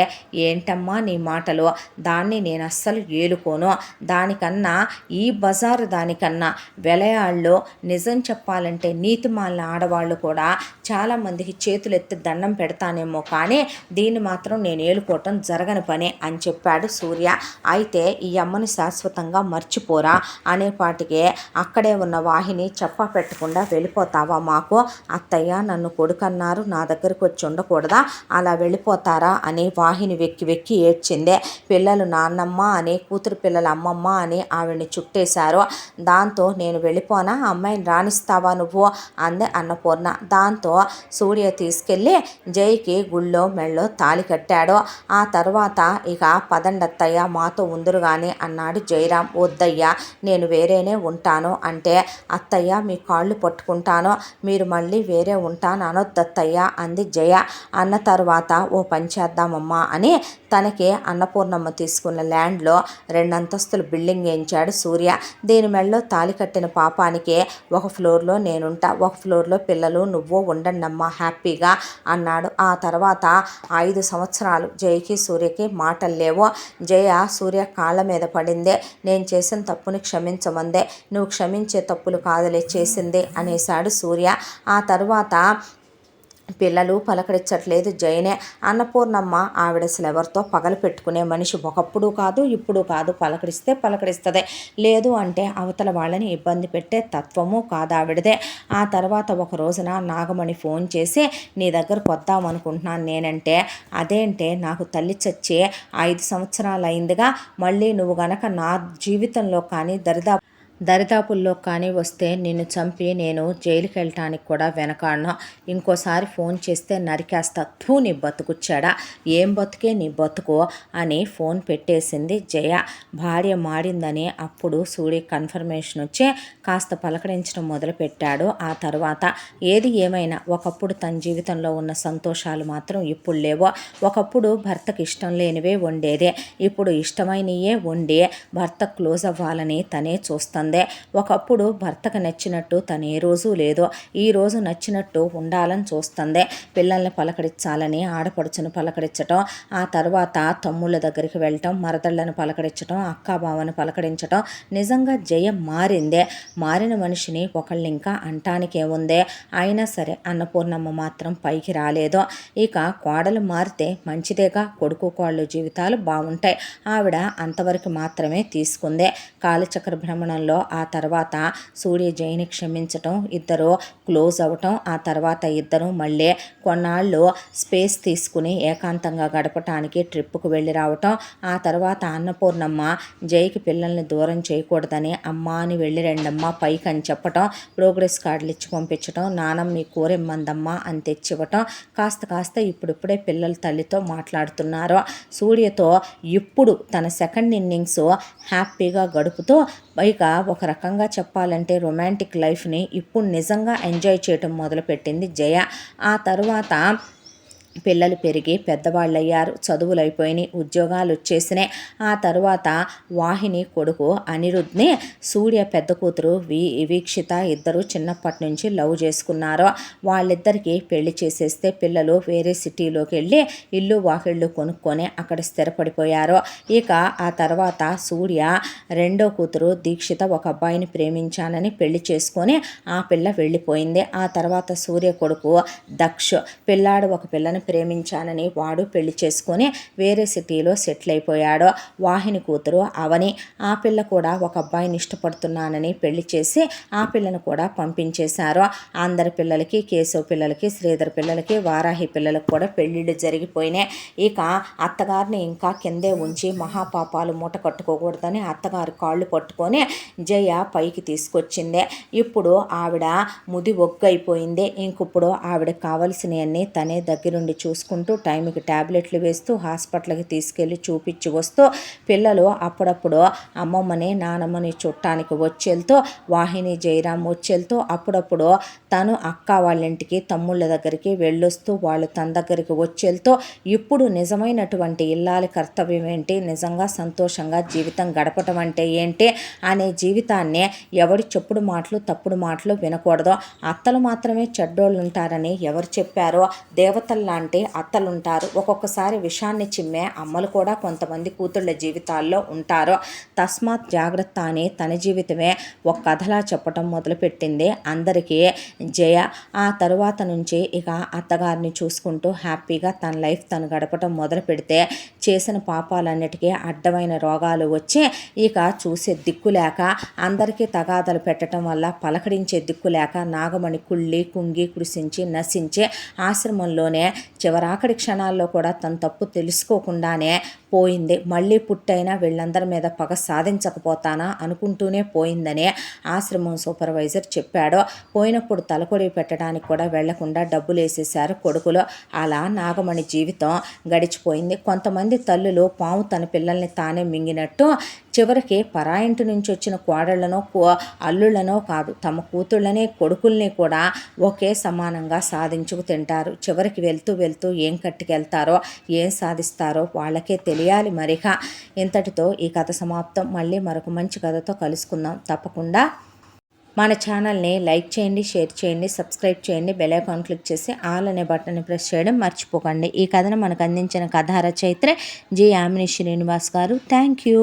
[SPEAKER 1] ఏంటమ్మా నీ మాటలు, దాన్ని నేను అస్సలు ఏలుకోను, దానికన్నా ఈ బజారు దానికన్నా వెలయాళ్ళు నిజం చెప్పాలంటే నీతిమాలిన ఆడవాళ్ళు కూడా చాలామందికి చేతులు ఎత్తి దండం పెడతానేమో కానీ దీన్ని మాత్రం నేను ఏలుకోవటం జరగని పని అని చెప్పాడు సూర్య. అయితే ఈ అమ్మని శాశ్వతంగా మర్చిపోరా అనేపాటికే అక్కడే ఉన్న వాహిని చెప్పా పెట్టకుండా వెళ్ళిపోతావా మాకు, అత్తయ్య నన్ను కొడుకన్నారు నా దగ్గరకు వచ్చి ఉండకూడదా, అలా వెళ్ళిపోతారా అని వాహిని వెక్కి ఏడ్చిందే. పిల్లలు నాన్నమ్మ అని కూతురు పిల్లలు అమ్మమ్మ అని ఆవిడ్ని చుట్టేశారు. దాంతో నేను వెళ్ళిపోనా, అమ్మాయిని రాణిస్తావా నువ్వు అందే అన్నపూర్ణ. దాంతో సూర్య తీసుకెళ్ళి జైకి గుళ్ళో మెళ్ళో తాళి కట్టాడు. ఆ తర్వాత ఇక పదండత్తయ్య మాతో ఉందురుగాని అన్నాడు జయరాం. వద్దయ్యా నేను వేరేనే ఉంటాను అంటే, అత్తయ్య మీ కాళ్ళు పట్టుకుంటాను, మీరు మళ్ళీ వేరే ఉంటాను అనొద్దత్తయ్య అంది జయ. అన్న తర్వాత ఓ పని చేద్దామమ్మా అని తనకి అన్నపూర్ణమ్మ తీసుకున్న ల్యాండ్లో 2 అంతస్తుల బిల్డింగ్ వేయించాడు సూర్య. దీని మెడలో తాళి కట్టిన పాపానికి ఒక ఫ్లోర్లో నేనుంటా, ఒక ఫ్లోర్లో పిల్లలు నువ్వు ఉండండమ్మా హ్యాపీగా అన్నాడు. ఆ తర్వాత 5 సంవత్సరాలు జయకి సూర్యకి మాటలు లేవు. జయ సూర్య కాళ్ళ మీద పడిందే, నేను చేసిన తప్పుని క్షమించమందే. నువ్వు క్షమించే తప్పులు కాదులే చేసింది అనేశాడు సూర్య. ఆ తర్వాత పిల్లలు పలకరించట్లేదు జయనే. అన్నపూర్ణమ్మ ఆవిడ అసలు ఎవరితో పగలు పెట్టుకునే మనిషి ఒకప్పుడు కాదు ఇప్పుడు కాదు. పలకరిస్తే పలకరిస్తుంది, లేదు అంటే అవతల వాళ్ళని ఇబ్బంది పెట్టే తత్వము కాదు ఆవిడదే. ఆ తర్వాత ఒక రోజున నాగమణి ఫోన్ చేసి నీ దగ్గరకు వద్దామనుకుంటున్నాను నేనంటే, అదేంటే నాకు తల్లి చచ్చి 5 సంవత్సరాలు అయిందిగా, మళ్ళీ నువ్వు గనక నా జీవితంలో కానీ దరిదాపుల్లో కానీ వస్తే నిన్ను చంపి నేను జైలుకి వెళ్ళటానికి కూడా వెనకాడను. ఇంకోసారి ఫోన్ చేస్తే నరికేస్తా. నీ బతుకుచ్చాడా, ఏం బతుకే నీ బతుకు అని ఫోన్ పెట్టేసింది జయ. భార్య మాడిందని అప్పుడు సూర్య కన్ఫర్మేషన్ వచ్చి కాస్త పలకరించడం మొదలుపెట్టాడు. ఆ తర్వాత ఏది ఏమైనా ఒకప్పుడు తన జీవితంలో ఉన్న సంతోషాలు మాత్రం ఇప్పుడు లేవో. ఒకప్పుడు భర్తకు ఇష్టం లేనివే వండేదే, ఇప్పుడు ఇష్టమైనయే వండి భర్త క్లోజ్ అవ్వాలని తనే చూస్తుంది. ఒకప్పుడు భర్తకు నచ్చినట్టు తను ఏ రోజు లేదో ఈ రోజు నచ్చినట్టు ఉండాలని చూస్తుంది. పిల్లల్ని పలకరించాలని ఆడపడుచును పలకరించటం, ఆ తర్వాత తమ్ముళ్ళ దగ్గరికి వెళ్ళటం, మరదళ్ళను పలకరించటం, అక్కాబావను పలకరించటం. నిజంగా జయ మారిందే. మారిన మనిషిని ఒకళ్ళు ఇంకా అంటానికేముందే. అయినా సరే అన్నపూర్ణమ్మ మాత్రం పైకి రాలేదు. ఇక కోడలు మారితే మంచిదేగా, కొడుకు కోడలు జీవితాలు బాగుంటాయి. ఆవిడ అంతవరకు మాత్రమే తీసుకుందే. కాలచక్ర భ్రమణంలో ఆ తర్వాత సూర్య జైని క్షమించటం, ఇద్దరు క్లోజ్ అవ్వటం, ఆ తర్వాత ఇద్దరు మళ్ళీ కొన్నాళ్ళు స్పేస్ తీసుకుని ఏకాంతంగా గడపటానికి ట్రిప్పుకు వెళ్ళి రావటం. ఆ తర్వాత అన్నపూర్ణమ్మ జైకి పిల్లల్ని దూరం చేయకూడదని అమ్మ అని వెళ్ళి రెండమ్మ పైకి అని చెప్పటం, ప్రోగ్రెస్ కార్డులు ఇచ్చి పంపించటం, నానమ్మ మీ కూరెమ్మందమ్మా అని తెచ్చివ్వటం. కాస్త ఇప్పుడిప్పుడే పిల్లల తల్లితో మాట్లాడుతున్నారు. సూర్యతో ఇప్పుడు తన సెకండ్ ఇన్నింగ్స్ హ్యాపీగా గడుపుతూ ఇక ఒక రకంగా చెప్పాలంటే రొమాంటిక్ లైఫ్ని ఇప్పుడు నిజంగా ఎంజాయ్ చేయటం మొదలుపెట్టింది జయ. ఆ తర్వాత పిల్లలు పెరిగి పెద్దవాళ్ళు అయ్యారు, చదువులు అయిపోయినాయి, ఉద్యోగాలు వచ్చేసినాయి. ఆ తర్వాత వాహిని కొడుకు అనిరుద్ని సూర్య పెద్ద కూతురు వీక్షిత ఇద్దరు చిన్నప్పటి నుంచి లవ్ చేసుకున్నారు. వాళ్ళిద్దరికీ పెళ్లి చేసేస్తే పిల్లలు వేరే సిటీలోకి వెళ్ళి ఇల్లు వాకిళ్ళు కొనుక్కొని అక్కడ స్థిరపడిపోయారు. ఇక ఆ తర్వాత సూర్య రెండో కూతురు దీక్షిత ఒక అబ్బాయిని ప్రేమించానని పెళ్లి చేసుకొని ఆ పిల్ల వెళ్ళిపోయింది. ఆ తర్వాత సూర్య కొడుకు దక్ష్ పిల్లాడు ఒక పిల్లని ప్రేమించానని వాడు పెళ్లి చేసుకొని వేరే సిటీలో సెటిల్ అయిపోయాడు. వాహిని కూతురు అవని, ఆ పిల్ల కూడా ఒక అబ్బాయిని ఇష్టపడుతున్నానని పెళ్లి చేసి ఆ పిల్లను కూడా పంపించేశారు. అందరి పిల్లలకి, కేశవ్ పిల్లలకి, శ్రీధర్ పిల్లలకి, వారాహి పిల్లలకు కూడా పెళ్లిళ్ళు జరిగిపోయినాయి. ఇక అత్తగారిని ఇంకా కిందే ఉంచి మహాపాపాలు మూట కట్టుకోకూడదని అత్తగారి కాళ్ళు పట్టుకొని జయ పైకి తీసుకొచ్చింది. ఇప్పుడు ఆవిడ ముది ఒగ్గైపోయింది. ఇంకిప్పుడు ఆవిడకి కావలసినవన్నీ తనే దగ్గరుండి చూసుకుంటూ టైంకి ట్యాబ్లెట్లు వేస్తూ హాస్పిటల్కి తీసుకెళ్ళి చూపించి వస్తూ పిల్లలు అప్పుడప్పుడు అమ్మమ్మని నానమ్మని చుట్టానికి వచ్చేళ్తూ వాహిని జయరాం వచ్చేళ్తూ అప్పుడప్పుడు తను అక్క వాళ్ళ ఇంటికి తమ్ముళ్ళ దగ్గరికి వెళ్ళొస్తూ వాళ్ళు తన దగ్గరికి వచ్చేళ్తూ ఇప్పుడు నిజమైనటువంటి ఇల్లాలి కర్తవ్యం ఏంటి, నిజంగా సంతోషంగా జీవితం గడపటం అంటే ఏంటి అనే జీవితాన్ని ఎవరి చెప్పుడు మాటలు తప్పుడు మాటలు వినకూడదు. అత్తలు మాత్రమే చెడ్డోళ్ళు ఉంటారని ఎవరు చెప్పారో, దేవతలు లాంటి అత్తలు ఉంటారు. ఒక్కొక్కసారి విషాన్ని చిమ్మే అమ్మలు కూడా కొంతమంది కూతుళ్ళ జీవితాల్లో ఉంటారు. తస్మాత్ జాగ్రత్త అని తన జీవితమే ఒక కథలా చెప్పటం మొదలుపెట్టింది అందరికీ జయ. ఆ తరువాత నుంచి ఇక అత్తగారిని చూసుకుంటూ హ్యాపీగా తన లైఫ్ తను గడపటం మొదలు పెడితే చేసిన పాపాలన్నిటికీ అడ్డమైన రోగాలు వచ్చి ఇక చూసే దిక్కు లేక అందరికీ తగాదలు పెట్టడం వల్ల పలకరించే దిక్కు లేక నాగమణి కుళ్ళి కుంగి కృషించి నశించి ఆశ్రమంలోనే చివరాఖరి క్షణాల్లో కూడా తన తప్పు తెలుసుకోకుండానే పోయింది, మళ్ళీ పుట్టైనా వీళ్ళందరి మీద పగ సాధించకపోతానా అనుకుంటూనే పోయిందని ఆశ్రమం సూపర్వైజర్ చెప్పాడు. పోయినప్పుడు తలకొడి పెట్టడానికి కూడా వెళ్లకుండా డబ్బులు వేసేశారు కొడుకులు. అలా నాగమణి జీవితం గడిచిపోయింది. కొంతమంది తల్లులు పాము తన పిల్లల్ని తానే మింగినట్టు చివరికి పరాయింటి నుంచి వచ్చిన కోడళ్లనో అల్లుళ్లనో కాదు, తమ కూతుళ్ళని కొడుకుల్ని కూడా ఒకే సమానంగా సాధించుకు తింటారు. చివరికి వెళ్తూ వెళ్తూ ఏం కట్టుకెళ్తారో ఏం సాధిస్తారో వాళ్ళకే తెలియాలి. మరిక ఇంతటితో ఈ కథ సమాప్తం. మళ్ళీ మరొక మంచి కథతో కలుసుకుందాం. తప్పకుండా మన ఛానల్ని లైక్ చేయండి, షేర్ చేయండి, సబ్స్క్రైబ్ చేయండి, బెల్ ఐకాన్ క్లిక్ చేసి ఆల్ అనే బటన్ని ప్రెస్ చేయడం మర్చిపోకండి. ఈ కథను మనకు అందించిన కథా రచయిత్రి జి యామిని శ్రీనివాస్ గారు. Thank you.